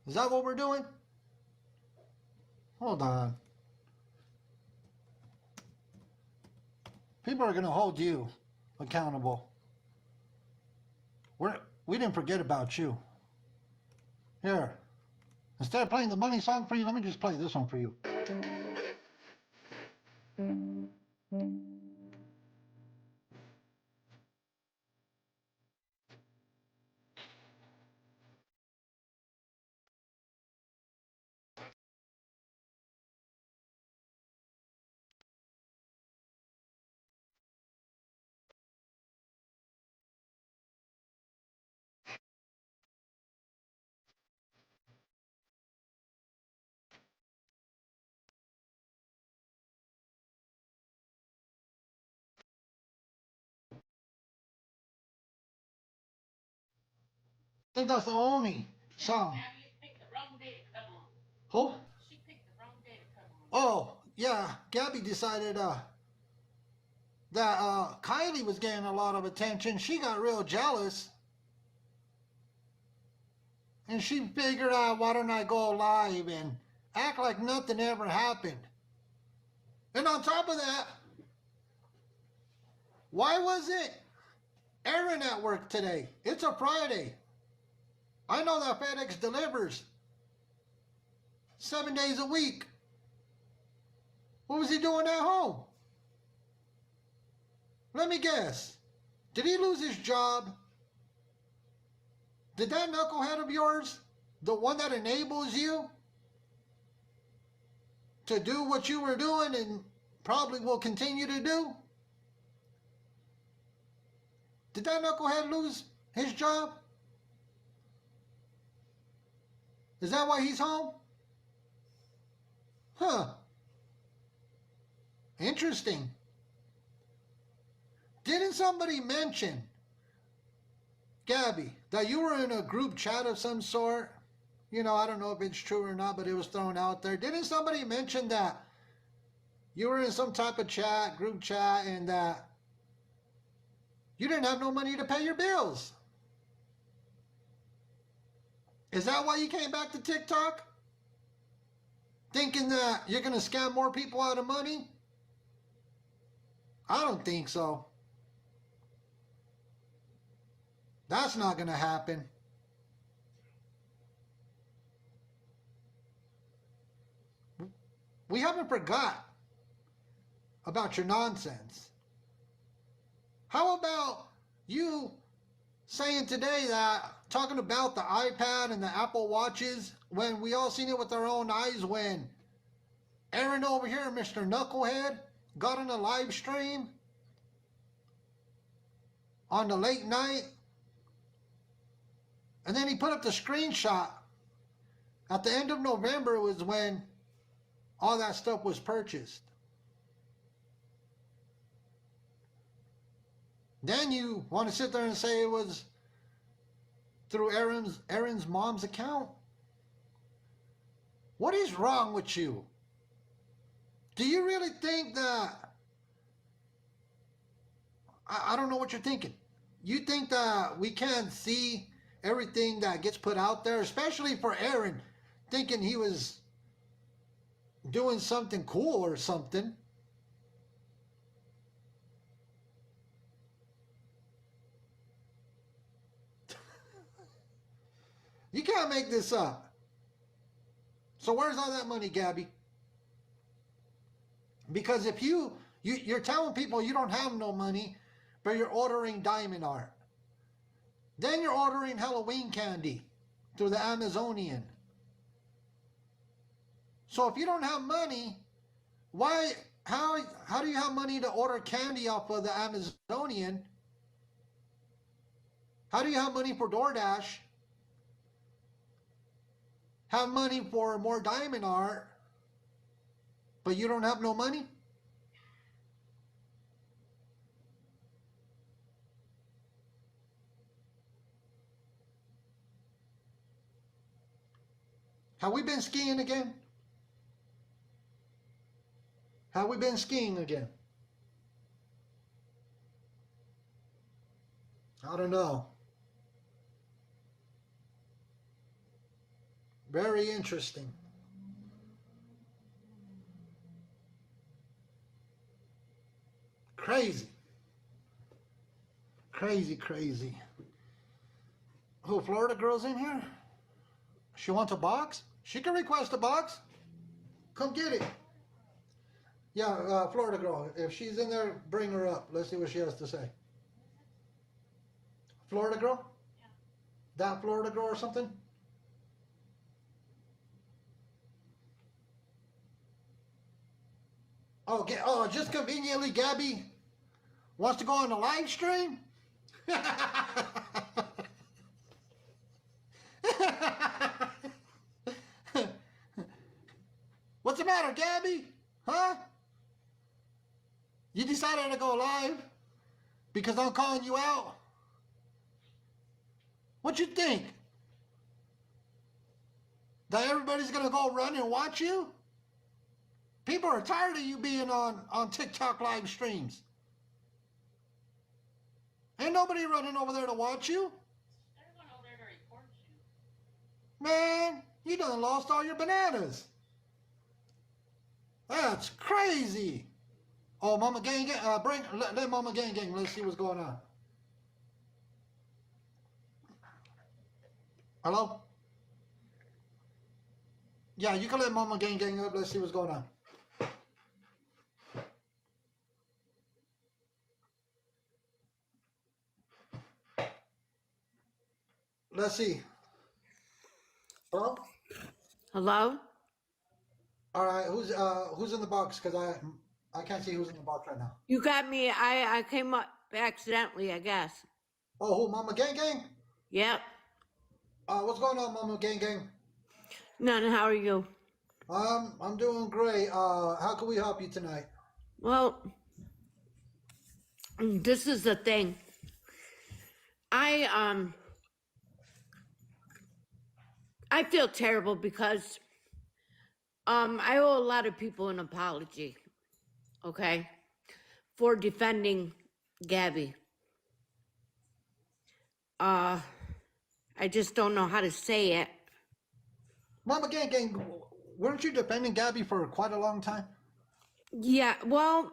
Is that what we're doing? Hold on. People are going to hold you accountable. We didn't forget about you. Here. Instead of playing the money song for you, let me just play this one for you. I think that's the only song. Who? Oh, yeah. Gabby decided that Kylie was getting a lot of attention. She got real jealous. And she figured out, why don't I go live and act like nothing ever happened? And on top of that, why was it Aaron at work today. It's a Friday. I know that FedEx delivers 7 days a week. What was he doing at home? Let me guess. Did he lose his job? Did that knucklehead of yours, the one that enables you to do what you were doing and probably will continue to do, did that knucklehead lose his job? Is that why he's home? Huh. Interesting. Didn't somebody mention, Gabby, that you were in a group chat of some sort? You know, I don't know if it's true or not, but it was thrown out there. Didn't somebody mention that you were in some type of chat, group chat, and that you didn't have no money to pay your bills? Is that why you came back to TikTok? Thinking that you're going to scam more people out of money? I don't think so. That's not going to happen. We haven't forgot about your nonsense. How about you saying today that, talking about the iPad and the Apple Watches, when we all seen it with our own eyes, when Aaron over here, Mr. Knucklehead, got on a live stream on the late night, and then he put up the screenshot. At the end of November was when all that stuff was purchased. Then you want to sit there and say it was through Aaron's mom's account? What is wrong with you? Do you really think that, I don't know what you're thinking. You think that we can't see everything that gets put out there, especially for Aaron, thinking he was doing something cool or something? You can't make this up. So where's all that money, Gabby? Because if you're telling people you don't have no money, but you're ordering diamond art. Then you're ordering Halloween candy through the Amazonian. So if you don't have money, how do you have money to order candy off of the Amazonian? How do you have money for DoorDash? Have money for more diamond art, but you don't have no money? Have we been skiing again? Have we been skiing again? I don't know. Very interesting. Crazy. Crazy, crazy. Who, Florida girl's in here? She wants a box? She can request a box. Come get it. Yeah, Florida girl. If she's in there, bring her up. Let's see what she has to say. Florida girl? Yeah. That Florida girl or something? Oh, just conveniently, Gabby wants to go on the live stream? What's the matter, Gabby? Huh? You decided to go live because I'm calling you out? What you think? That everybody's gonna go run and watch you? People are tired of you being on TikTok live streams. Ain't nobody running over there to watch you. Everyone over there to report you. Man, you done lost all your bananas. That's crazy. Oh, Mama Gang, let Mama Gang, let's see what's going on. Hello? Yeah, you can let Mama Gang up. Let's see what's going on. Let's see. Hello? Hello? All right, who's in the box? Because I can't see who's in the box right now. You got me. I came up accidentally, I guess. Oh, who? Mama Gang? Yep. What's going on, Mama Gang? None. How are you? I'm doing great. How can we help you tonight? Well, this is the thing. I feel terrible because I owe a lot of people an apology, okay, for defending Gabby. I just don't know how to say it. Mama Gang, weren't you defending Gabby for quite a long time? Yeah, well,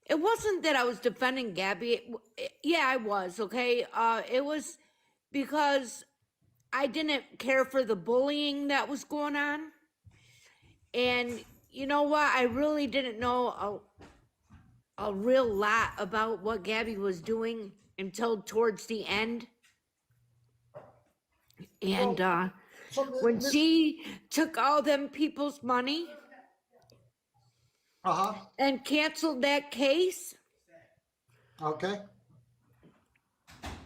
it wasn't that I was defending Gabby. Yeah, I was, okay? It was because I didn't care for the bullying that was going on. And you know what? I really didn't know a real lot about what Gabby was doing until towards the end. And when she took all them people's money and canceled that case, okay,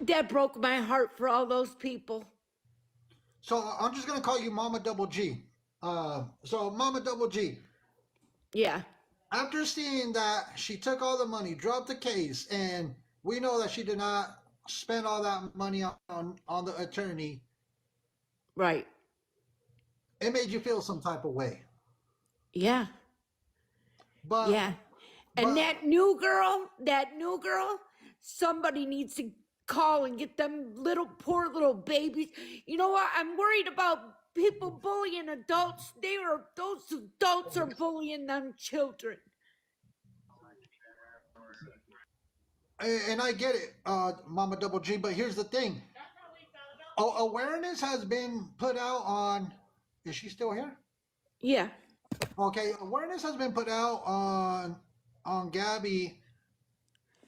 that broke my heart for all those people. So I'm just gonna call you Mama Double G. So Mama Double G. Yeah. After seeing that she took all the money, dropped the case, and we know that she did not spend all that money on the attorney. Right. It made you feel some type of way. Yeah. But yeah. And that new girl, somebody needs to call and get them poor little babies. You know what? I'm worried about people bullying adults. Those adults are bullying them children. And I get it, Mama Double G, but here's the thing. Awareness has been put out on, is she still here? Yeah. Okay, awareness has been put out on Gabby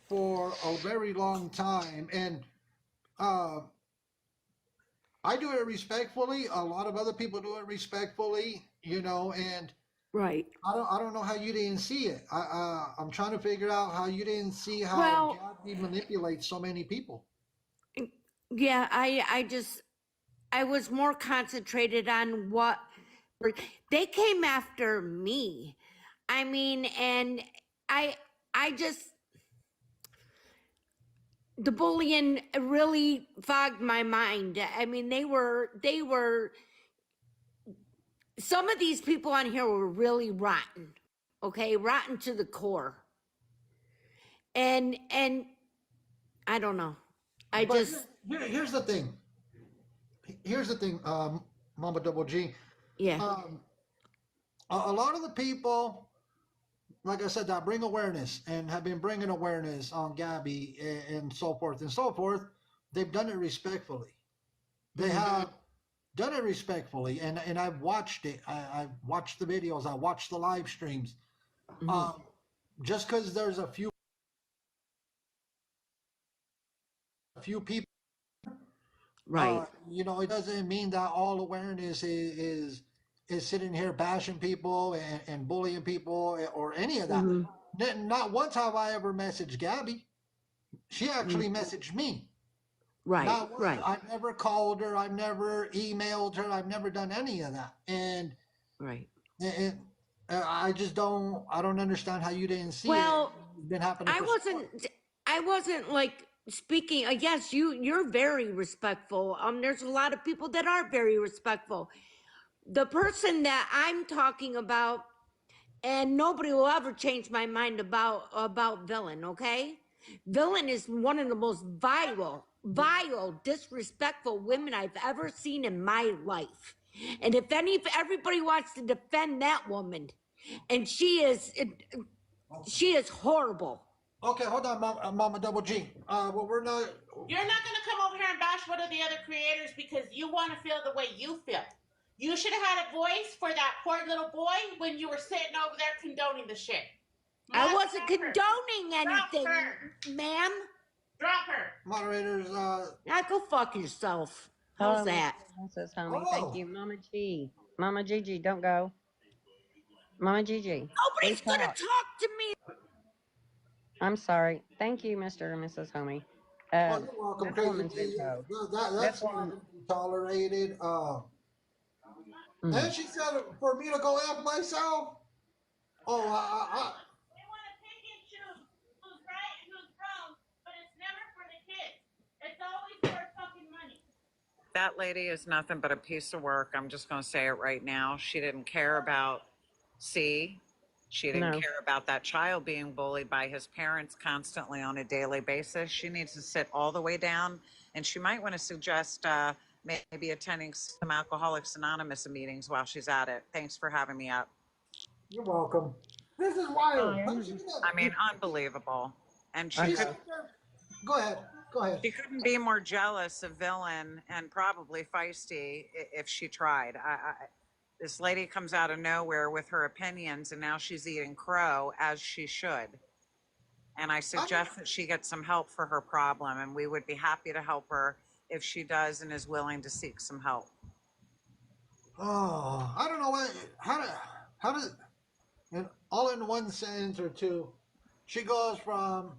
for a very long time, and I do it respectfully. A lot of other people do it respectfully, and right. I don't know how you didn't see it. I'm trying to figure out how you didn't see how Gabby manipulates so many people. Yeah, I was more concentrated on what they came after me. I mean, and I just, the bullying really fogged my mind. I mean, they were, some of these people on here were really rotten, okay? Rotten to the core. And I don't know. Here's the thing. Here's the thing, Mama Double G. Yeah. A lot of the people, like I said, that bring awareness and have been bringing awareness on Gabby and so forth and so forth, they've done it respectfully. They have done it respectfully, and I've watched it. I've watched the videos. I watched the live streams. Just because there's a few people, right? It doesn't mean that all awareness is sitting here bashing people and bullying people or any of that. Not once have I ever messaged Gabby. She actually messaged me. Right. Right. I've never called her. I've never emailed her. I've never done any of that. And right. And I just don't. I don't understand how you didn't see it. It's been happening. I wasn't like speaking. Yes, you're very respectful. There's a lot of people that are very respectful. The person that I'm talking about, and nobody will ever change my mind about Villain. Okay, Villain is one of the most vile, disrespectful women I've ever seen in my life. And if everybody wants to defend that woman, and she is horrible. Okay, hold on, Mama Double G. Well, we're not. You're not going to come over here and bash one of the other creators because you want to feel the way you feel. You should have had a voice for that poor little boy when you were sitting over there condoning the shit. I wasn't condoning anything, ma'am. Drop her. Moderators, Now go fuck yourself. Hello, How's that? Mrs. Homie. Hello. Thank you, Mama G. Mama Gigi, don't go. Mama Gigi. Nobody's please gonna talk. talk to me. I'm sorry. Thank you, Mr. and Mrs. Homie. Oh, you're welcome, This Crazy woman's been Lady. towed. That's This not woman. to be tolerated. And she said for me to go F myself. Oh, They want to pick and choose who's right and who's wrong, but it's never for the kids. It's always for fucking money. That lady is nothing but a piece of work. I'm just going to say it right now. She didn't care about C. She didn't No. care about that child being bullied by his parents constantly on a daily basis. She needs to sit all the way down, and she might want to suggest maybe attending some Alcoholics Anonymous meetings while she's at it. Thanks for having me up. you're welcome. This is wild. I mean, unbelievable. And Go ahead. Go ahead. She couldn't be more jealous of Villain and probably feisty if she tried. This lady comes out of nowhere with her opinions, and now she's eating crow, as she should. And I suggest that she get some help for her problem, and we would be happy to help her if she does and is willing to seek some help. Oh, I don't know what. How does, and all in one sentence or two, she goes from,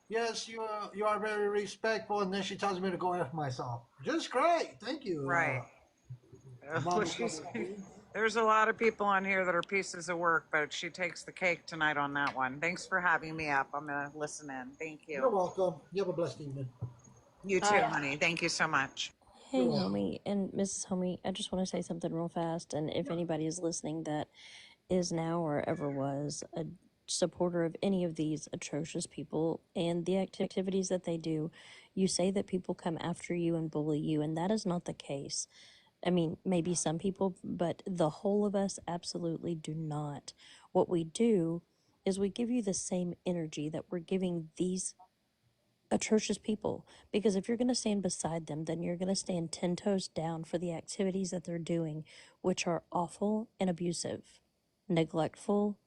yes, you are very respectful, and then she tells me to go F myself. Just great. Thank you. Right. Mama There's a lot of people on here that are pieces of work, but she takes the cake tonight on that one. Thanks for having me up. I'm going to listen in. Thank you. You're welcome. You have a blessed evening. You too, honey. Thank you so much. Hey, homie and Mrs. Homie, I just want to say something real fast. And if anybody is listening that is now or ever was a supporter of any of these atrocious people and the activities that they do, you say that people come after you and bully you, and that is not the case. I mean, maybe some people, but the whole of us absolutely do not. What we do is we give you the same energy that we're giving these atrocious people, because if you're going to stand beside them, then you're going to stand 10 toes down for the activities that they're doing, which are awful and abusive, neglectful,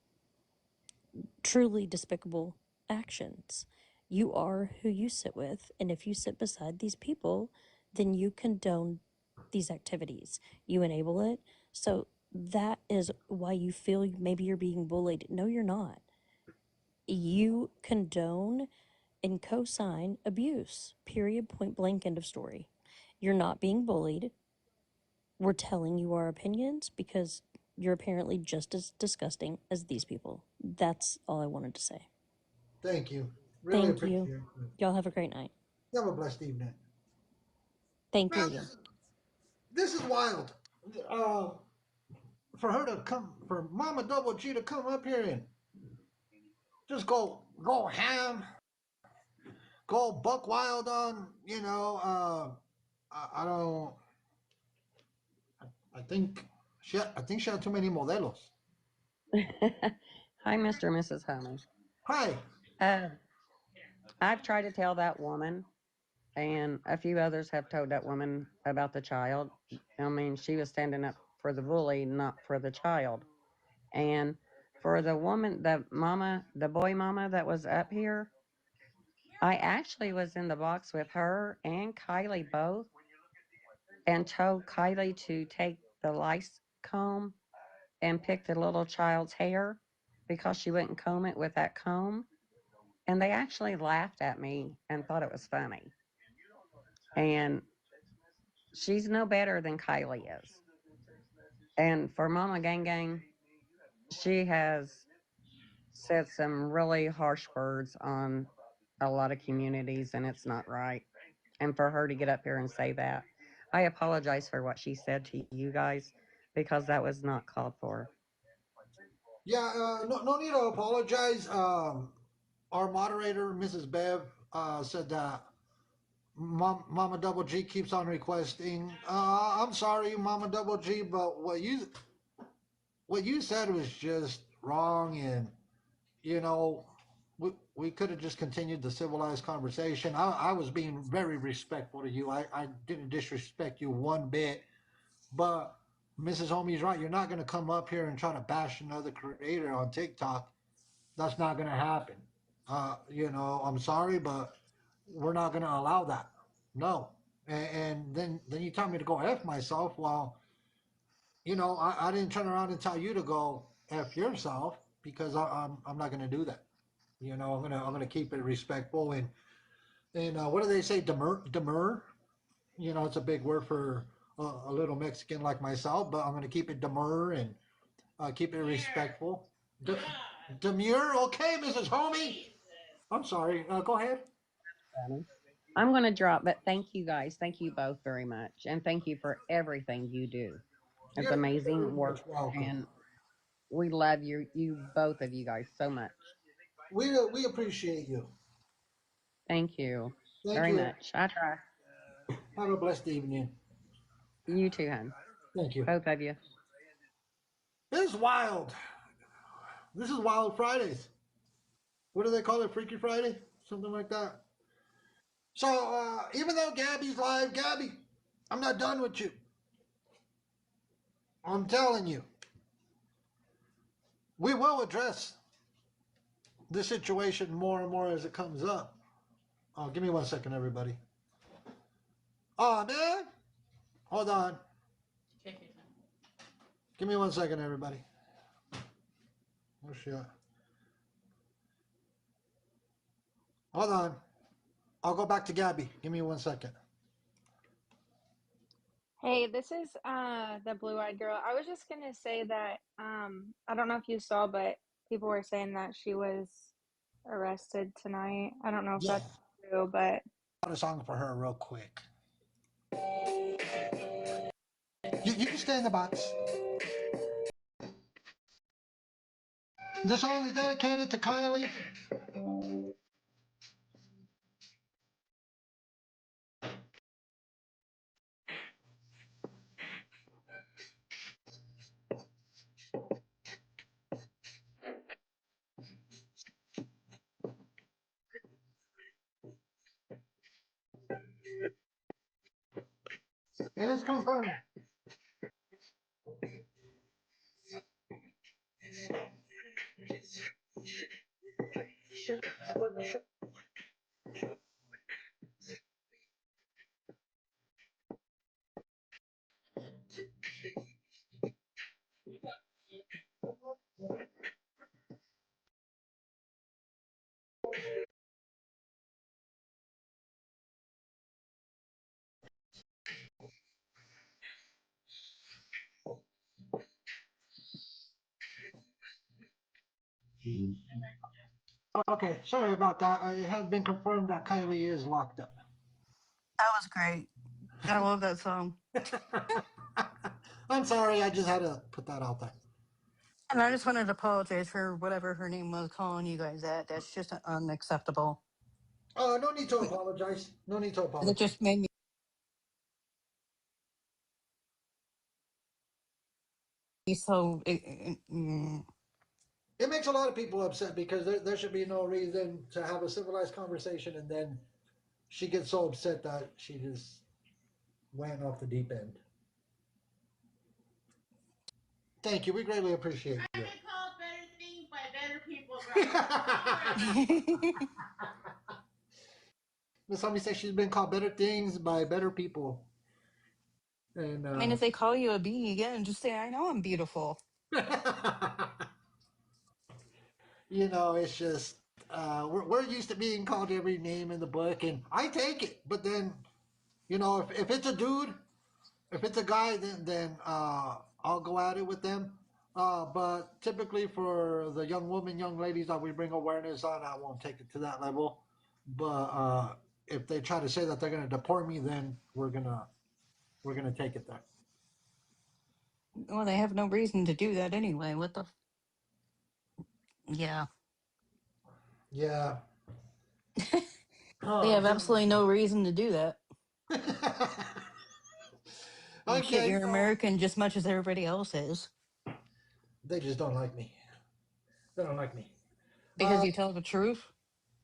truly despicable actions. You are who you sit with, and if you sit beside these people, then you condone these activities. You enable it. So that is why you feel maybe you're being bullied. No, you're not. You condone and co-sign abuse. Period. Point blank. End of story. You're not being bullied. We're telling you our opinions because you're apparently just as disgusting as these people. That's all I wanted to say. Thank you. Really Thank appreciate you. it. Y'all have a great night. You have a blessed evening. Thank Man, you. This is wild. For her to come, for Mama Double G to come up here and just go ham, go buck wild on, I don't. I think she had too many modelos. Hi, Mr. and Mrs. Homie. Hi. I've tried to tell that woman, and a few others have told that woman about the child. I mean, she was standing up for the bully, not for the child. And for the woman, the boy mama that was up here, I actually was in the box with her and Kylie both, and told Kylie to take the lice comb and pick the little child's hair because she wouldn't comb it with that comb. And they actually laughed at me and thought it was funny. And she's no better than Kylie is. And for Mama Gang Gang, she has said some really harsh words on a lot of communities, and it's not right. And for her to get up here and say that, I apologize for what she said to you guys because that was not called for. Yeah, no need to apologize. Our moderator, Mrs. Bev, said that Mama Double G keeps on requesting. I'm sorry, Mama Double G, but what you said was just wrong, and you know, we could have just continued the civilized conversation. I was being very respectful to you. I didn't disrespect you one bit. But Mrs. Homie's right. You're not going to come up here and try to bash another creator on TikTok. That's not going to happen. I'm sorry, but we're not going to allow that. No. And then you tell me to go F myself. Well, I didn't turn around and tell you to go F yourself because I'm not going to do that. I'm gonna keep it respectful and what do they say? Demur. It's a big word for a little Mexican like myself, but I'm gonna keep it demur and keep it respectful. Demure, okay, Mrs. Homie. I'm sorry. Go ahead. I'm going to drop, but thank you guys. Thank you both very much. And thank you for everything you do. It's You're amazing very work. much welcome. And we love you both of you guys so much. We appreciate you. Thank you Thank very you. much. I try. Have a blessed evening. You too, hon. Thank you. Both of you. This is wild. This is Wild Fridays. What do they call it? Freaky Friday? Something like that. So even though Gabby's live, Gabby, I'm not done with you. I'm telling you. We will address this situation more and more as it comes up. Oh, give me 1 second, everybody. Oh, man. Hold on. Give me 1 second, everybody. Oh, shit. Hold on. I'll go back to Gabby. Give me 1 second. Hey, this is the blue-eyed girl. I was just gonna say that I don't know if you saw, but people were saying that she was arrested tonight. I don't know if Yeah. that's true, but Got a song for her real quick. You can stay in the box. This song is dedicated to Kylie. It is confirmed. Okay, sorry about that. It has been confirmed that Kylie is locked up. That was great. I love that song. I'm sorry, I just had to put that out there. And I just wanted to apologize for whatever her name was calling you guys that. That's just unacceptable. Oh, no need to apologize. No need to apologize. It just made me so. It makes a lot of people upset because there should be no reason to have a civilized conversation and then she gets so upset that she just went off the deep end. Thank you. We greatly appreciate you. I've been called better things by better people, bro. Miss Homie says she's been called better things by better people. And I mean, if they call you a bee again, just say, "I know I'm beautiful." It's just we're used to being called every name in the book, and I take it. But then, if it's a dude, if it's a guy, then I'll go at it with them. But typically for the young ladies that we bring awareness on, I won't take it to that level. But if they try to say that they're gonna deport me, then we're gonna take it there. Well, they have no reason to do that anyway. What the? Yeah. Yeah. They have absolutely no reason to do that. Okay, shit, you're American just much as everybody else is. They just don't like me. They don't like me. Because you tell the truth?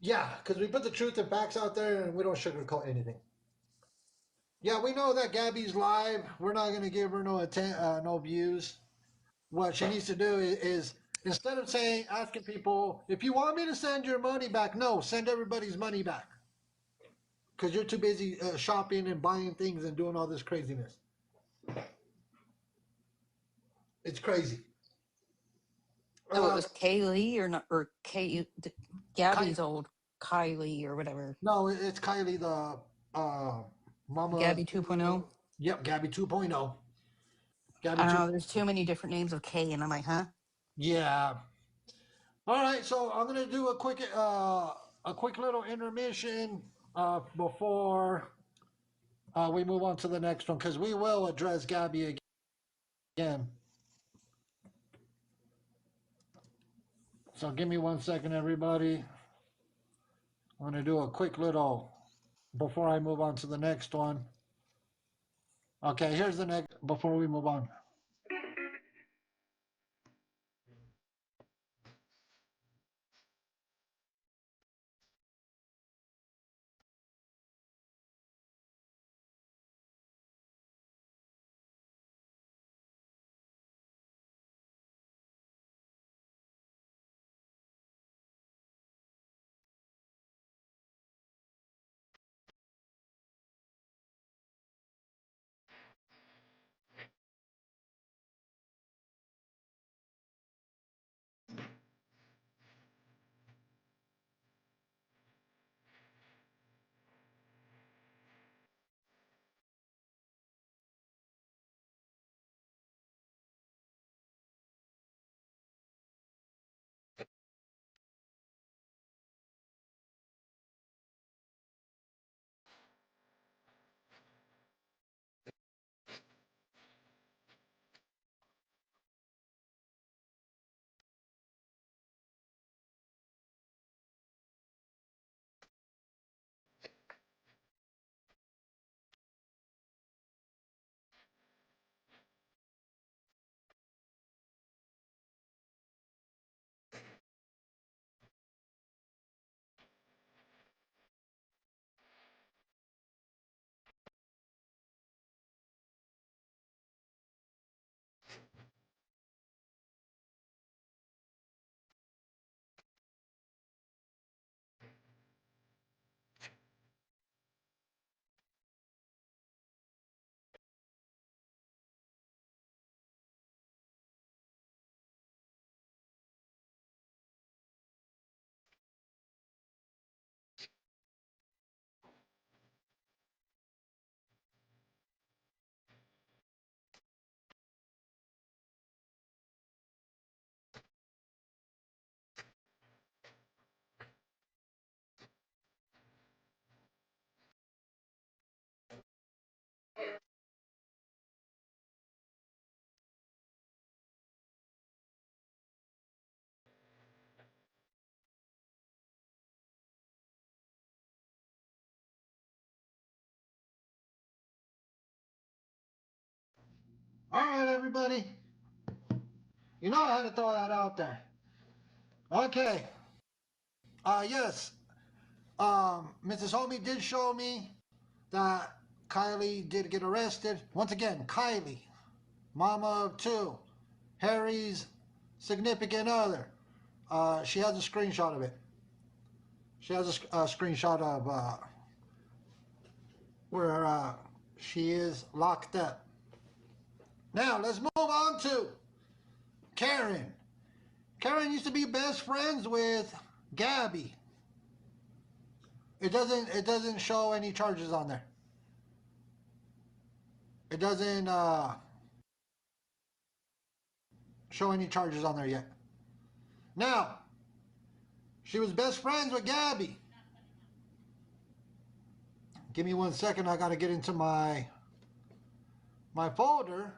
Yeah, because we put the truth and facts out there and we don't sugarcoat anything. Yeah, we know that Gabby's live. We're not going to give her no views. What she needs to do is instead of saying, asking people, if you want me to send your money back, no, send everybody's money back. Because you're too busy shopping and buying things and doing all this craziness. It's crazy. So it was Kaylee or not, or Gabby's old Kylie or whatever. No, it's Kylie, the mama. Gabby 2.0. Yep, Gabby 2.0. Gabby I don't 2. know. There's too many different names of K, and I'm like, huh? Yeah. All right, so I'm gonna do a quick little intermission before we move on to the next one because we will address Gabby again. So give me 1 second, everybody. I'm gonna do a quick little before I move on to the next one. Okay, here's the next before we move on. All right, everybody. You know I had to throw that out there. Okay. Yes. Mrs. Homie did show me that Kylie did get arrested. Once again, Kylie, mama of two, Harry's significant other. She has a screenshot of it. She has a screenshot of where she is locked up. Now let's move on to Karen. Karen used to be best friends with Gabby. It doesn't show any charges on there. It doesn't show any charges on there yet. Now, she was best friends with Gabby. Give me 1 second. I got to get into my folder.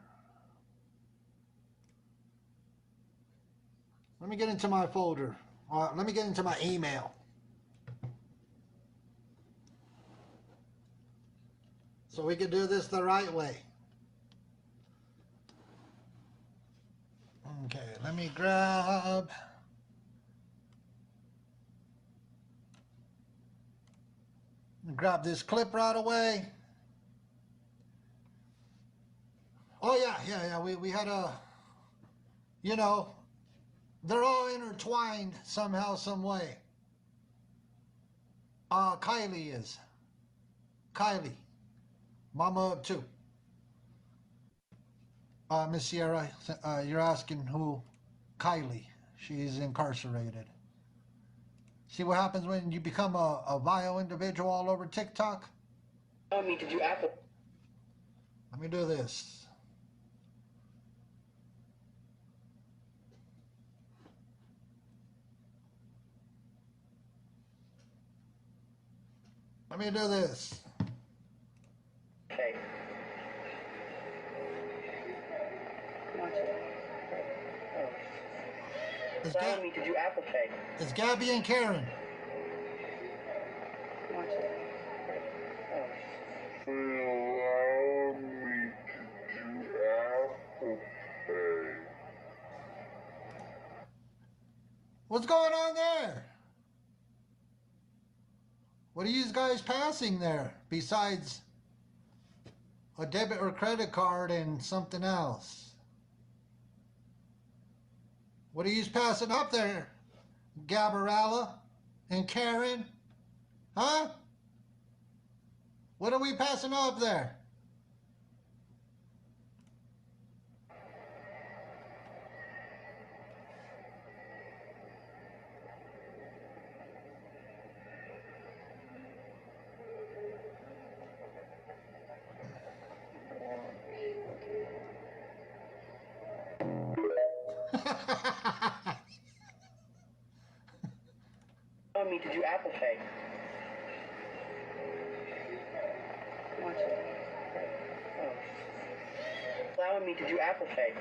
Let me get into my folder. Let me get into my email. So we can do this the right way. Okay, let me grab grab this clip right away. Oh yeah. We had a, you know, they're all intertwined somehow, some way. Kylie is. Kylie. Mama of two. Miss Sierra, you're asking who? Kylie. She's incarcerated. See what happens when you become a vile individual all over TikTok? Did you Apple? Let me do this. Let me do this. Okay. Allow me to do Apple Pay. It's Gabby and Karen. Allow me to do Apple Pay. What's going on there? What are you guys passing there besides a debit or credit card and something else? What are you passing up there, Gabriella and Karen? Huh? What are we passing up there? Allow me to do Apple Pay. Allow me to do Apple Pay. Allow me to do Apple Pay.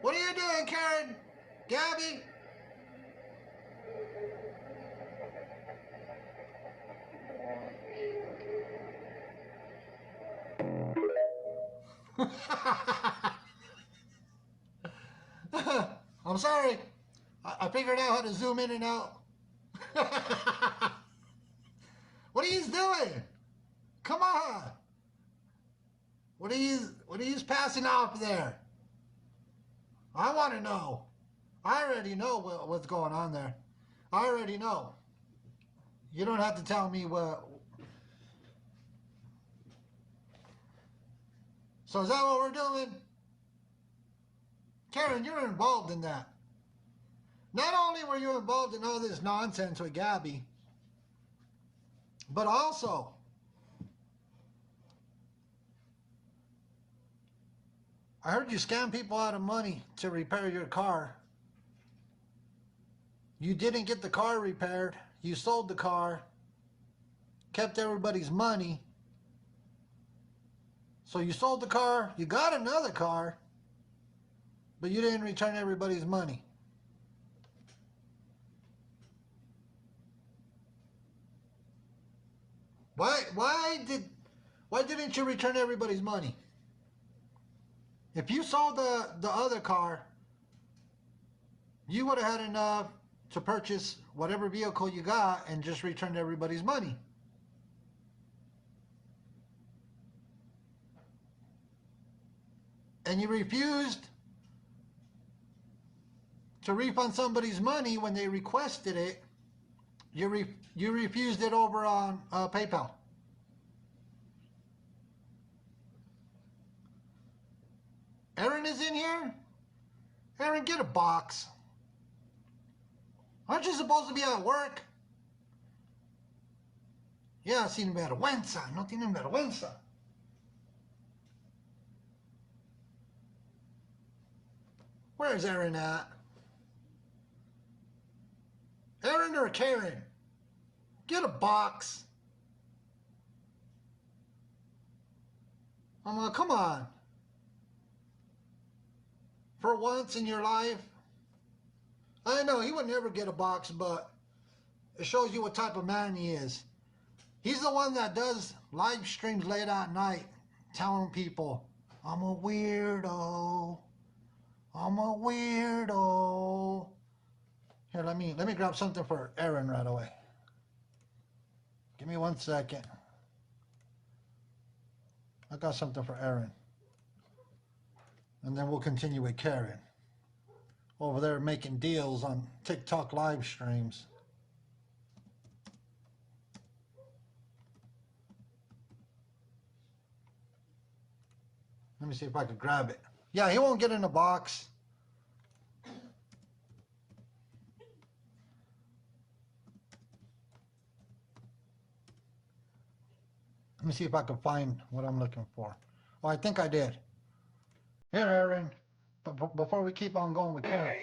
What are you doing, Karen? Gabby? I'm sorry. I figured out how to zoom in and out. What are you doing? Come on. What are you passing off there? I want to know. I already know what's going on there. I already know. You don't have to tell me what. So is that what we're doing? Karen, you're involved in that. Not only were you involved in all this nonsense with Gabby, but also I heard you scam people out of money to repair your car. You didn't get the car repaired. You sold the car, kept everybody's money. So you sold the car, you got another car, but you didn't return everybody's money. Why didn't you return everybody's money? If you sold the other car, you would have had enough to purchase whatever vehicle you got and just returned everybody's money. And you refused to refund somebody's money when they requested it. You refused it over on PayPal. Aaron is in here? Aaron, get a box. Aren't you supposed to be at work? Yeah, sin vergüenza. No tienen vergüenza. Where's Aaron at? Aaron or Karen? Get a box. Come on. For once in your life. I know he would never get a box, but it shows you what type of man he is. He's the one that does live streams late at night, telling people, I'm a weirdo. I'm a weirdo. Here, let me grab something for Aaron right away. Give me 1 second. I got something for Aaron. And then we'll continue with Karen. Over there making deals on TikTok live streams. Let me see if I could grab it. Yeah, he won't get in the box. Let me see if I can find what I'm looking for. Oh, I think I did. Here, Aaron. But before we keep on going with Karen.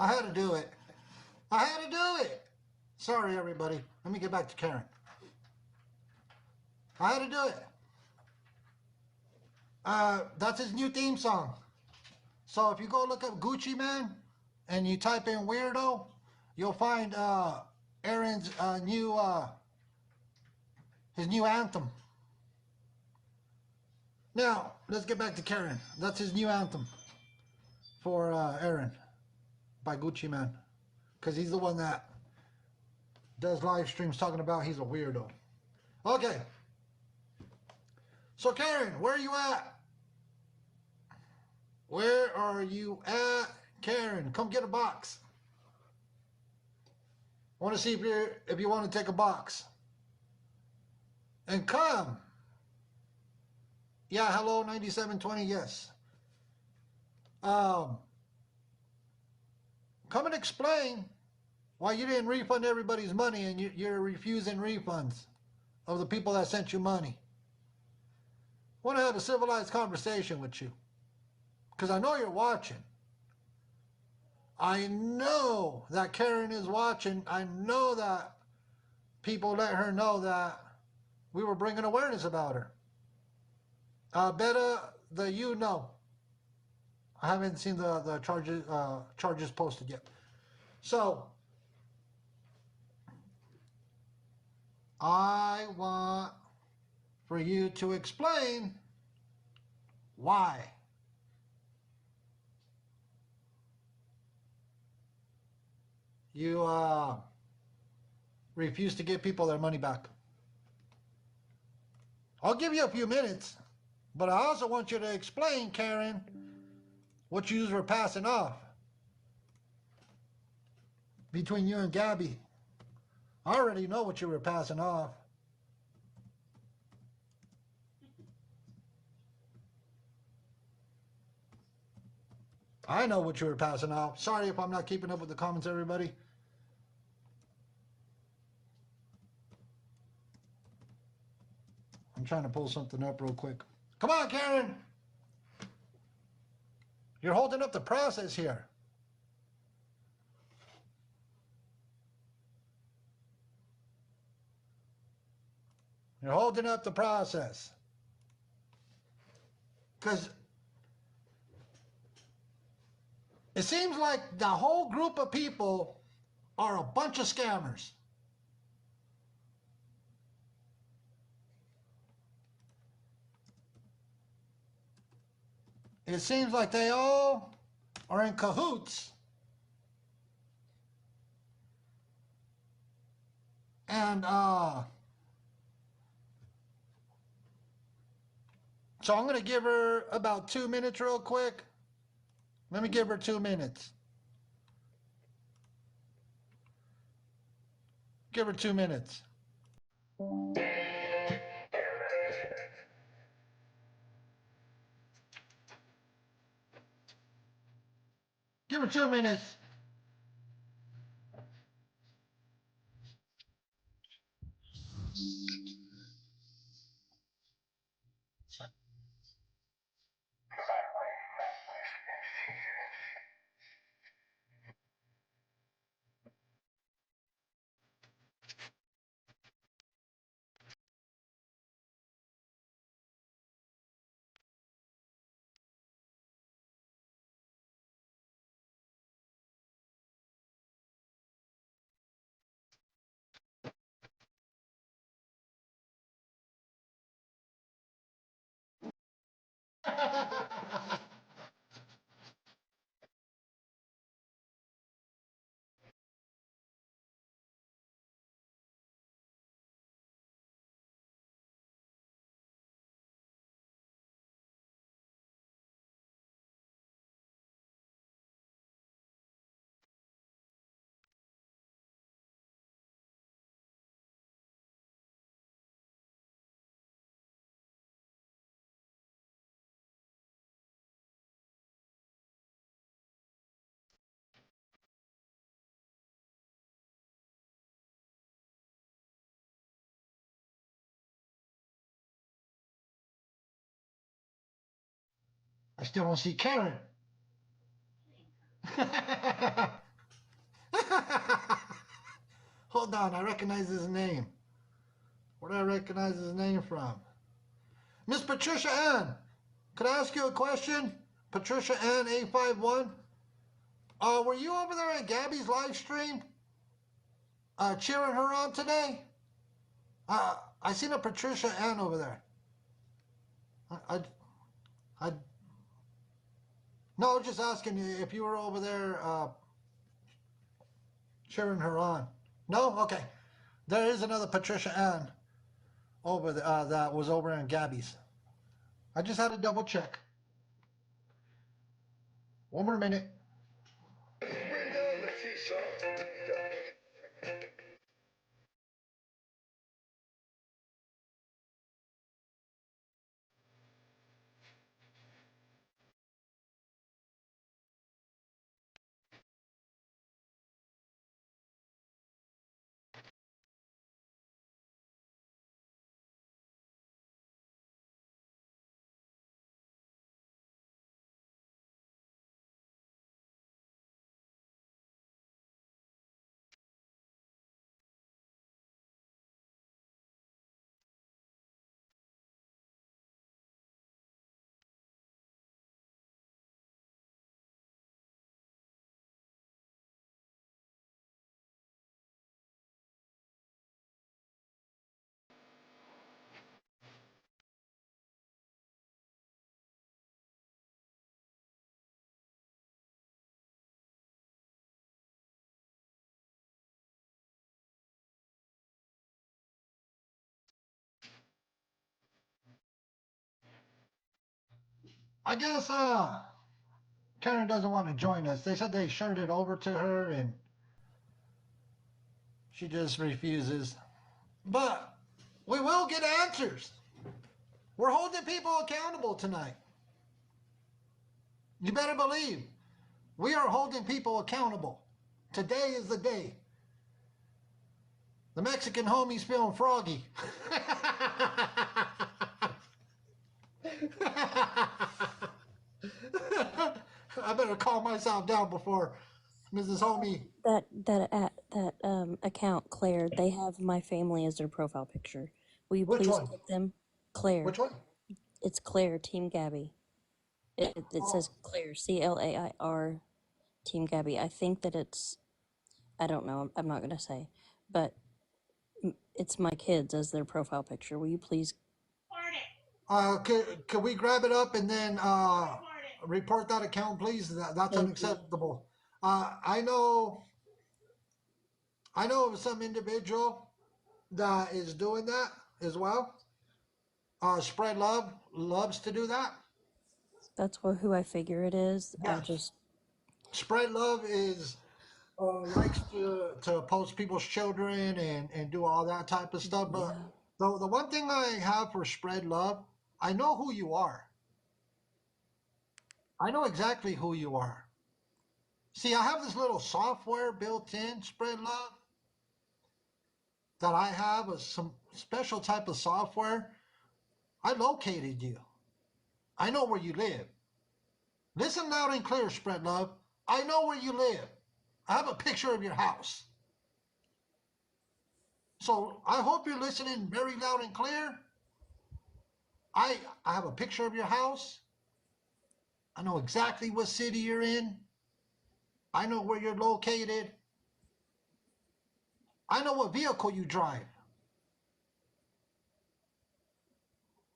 I had to do it. I had to do it. Sorry, everybody. Let me get back to Karen. I had to do it. That's his new theme song. So if you go look up Gucci Man and you type in weirdo, you'll find Aaron's his new anthem. Now, let's get back to Karen. That's his new anthem for Aaron by Gucci Man. Because he's the one that does live streams talking about he's a weirdo. Okay. So Karen, where are you at? Where are you at, Karen? Come get a box. I want to see if you want to take a box. And come. Yeah, hello, 9720, yes. Come and explain why you didn't refund everybody's money and you're refusing refunds of the people that sent you money. I want to have a civilized conversation with you. Because I know you're watching. I know that Karen is watching. I know that people let her know that we were bringing awareness about her. Better the you know. I haven't seen the charges posted yet. So, I want for you to explain why. You refuse to give people their money back. I'll give you a few minutes, but I also want you to explain, Karen, what you were passing off between you and Gabby. I already know what you were passing off. I know what you were passing off. Sorry if I'm not keeping up with the comments, everybody. I'm trying to pull something up real quick. Come on, Karen. You're holding up the process here. You're holding up the process. Because it seems like the whole group of people are a bunch of scammers. it seems like they all are in cahoots. And so I'm gonna give her about 2 minutes real quick. Let me give her 2 minutes. Give her 2 minutes. Give her 2 minutes. I still don't see Karen. Hold on, I recognize his name. Where do I recognize his name from? Miss Patricia Ann, could I ask you a question? Patricia Ann 851. Were you over there at Gabby's live stream? Cheering her on today? I seen a Patricia Ann over there. I no, just asking you if you were over there cheering her on. No? Okay. There is another Patricia Ann over the, that was over in Gabby's. I just had to double check. One more minute. I guess Karen doesn't want to join us. They said they shared it over to her and she just refuses. But we will get answers. We're holding people accountable tonight. You better believe we are holding people accountable. Today is the day. The Mexican homie's feeling froggy. I better calm myself down before Mrs. Homie. That account, Claire, they have my family as their profile picture. Will you Which please one? click them? Claire. Which one? It's Claire, Team Gabby. It says Claire, CLAIR, Team Gabby. I think that it's, I don't know, I'm not going to say, but it's my kids as their profile picture. Will you please? Can we grab it up and then report that account, please. That's Thank you. unacceptable. I know of some individual that is doing that as well. Spread Love loves to do that. That's who I figure it is. I Yes. just Spread Love is likes to post people's children and do all that type of stuff. But the one thing I have for Spread Love, I know who you are. I know exactly who you are. See, I have this little software built in, Spread Love, that I have some special type of software. I located you. I know where you live. Listen loud and clear, Spread Love. I know where you live. I have a picture of your house. So I hope you're listening very loud and clear. I have a picture of your house. I know exactly what city you're in. I know where you're located. I know what vehicle you drive.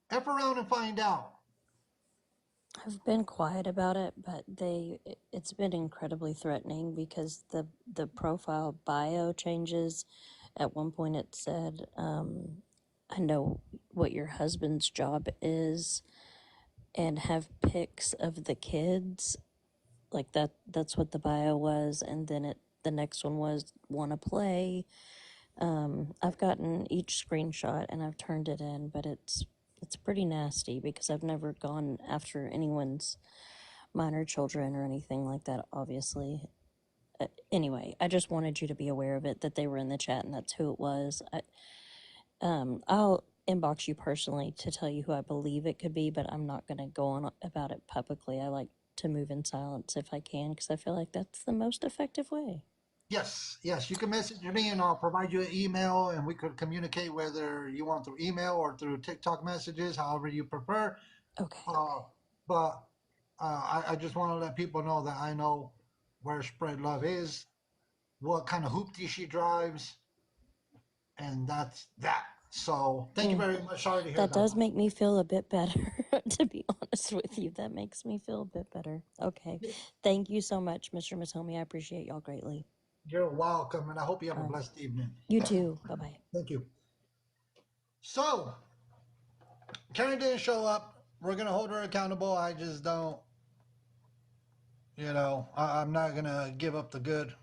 F around and find out. I've been quiet about it, but it's been incredibly threatening because the profile bio changes. At one point it said, I know what your husband's job is, and have pics of the kids. Like that's what the bio was, and then the next one was wanna play. I've gotten each screenshot and I've turned it in, but it's pretty nasty because I've never gone after anyone's minor children or anything like that, obviously. Anyway, I just wanted you to be aware of it, that they were in the chat and that's who it was. I'll inbox you personally to tell you who I believe it could be, but I'm not going to go on about it publicly. I like to move in silence if I can, because I feel like that's the most effective way. Yes, you can message me and I'll provide you an email and we could communicate whether you want through email or through TikTok messages, however you prefer. Okay. But I just want to let people know that I know where Spread Love is, what kind of hoopty she drives, and that's that. So thank you very much. Sorry to hear that. That does make me feel a bit better, to be honest with you. That makes me feel a bit better. Okay. Thank you so much, Mr. Masomi. I appreciate y'all greatly. You're welcome, and I hope you have a blessed evening. You too. Bye-bye. Thank you. So, Karen didn't show up. We're going to hold her accountable. I just don't, I'm not going to give up the good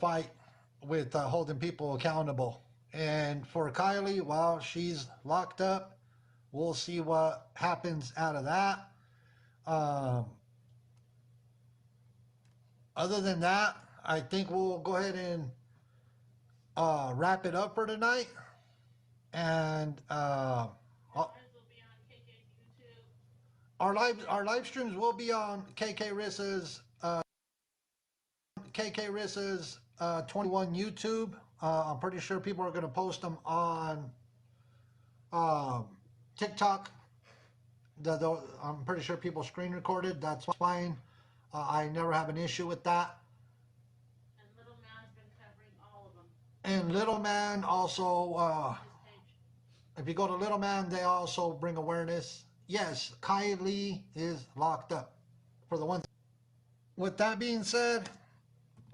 fight with holding people accountable. And for Kylie, while she's locked up, we'll see what happens out of that. Other than that, I think we'll go ahead and wrap it up for tonight. And our live streams will be on KK Rissa's 21 YouTube. I'm pretty sure people are going to post them on TikTok. I'm pretty sure people screen recorded. That's fine. I never have an issue with that. And Little Man's been covering all of them. And Little Man also, if you go to Little Man, they also bring awareness. Yes, Kylie is locked up. For the ones. With that being said,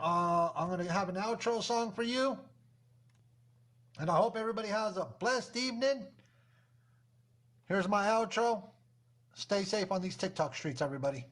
I'm going to have an outro song for you. And I hope everybody has a blessed evening. Here's my outro. Stay safe on these TikTok streets, everybody.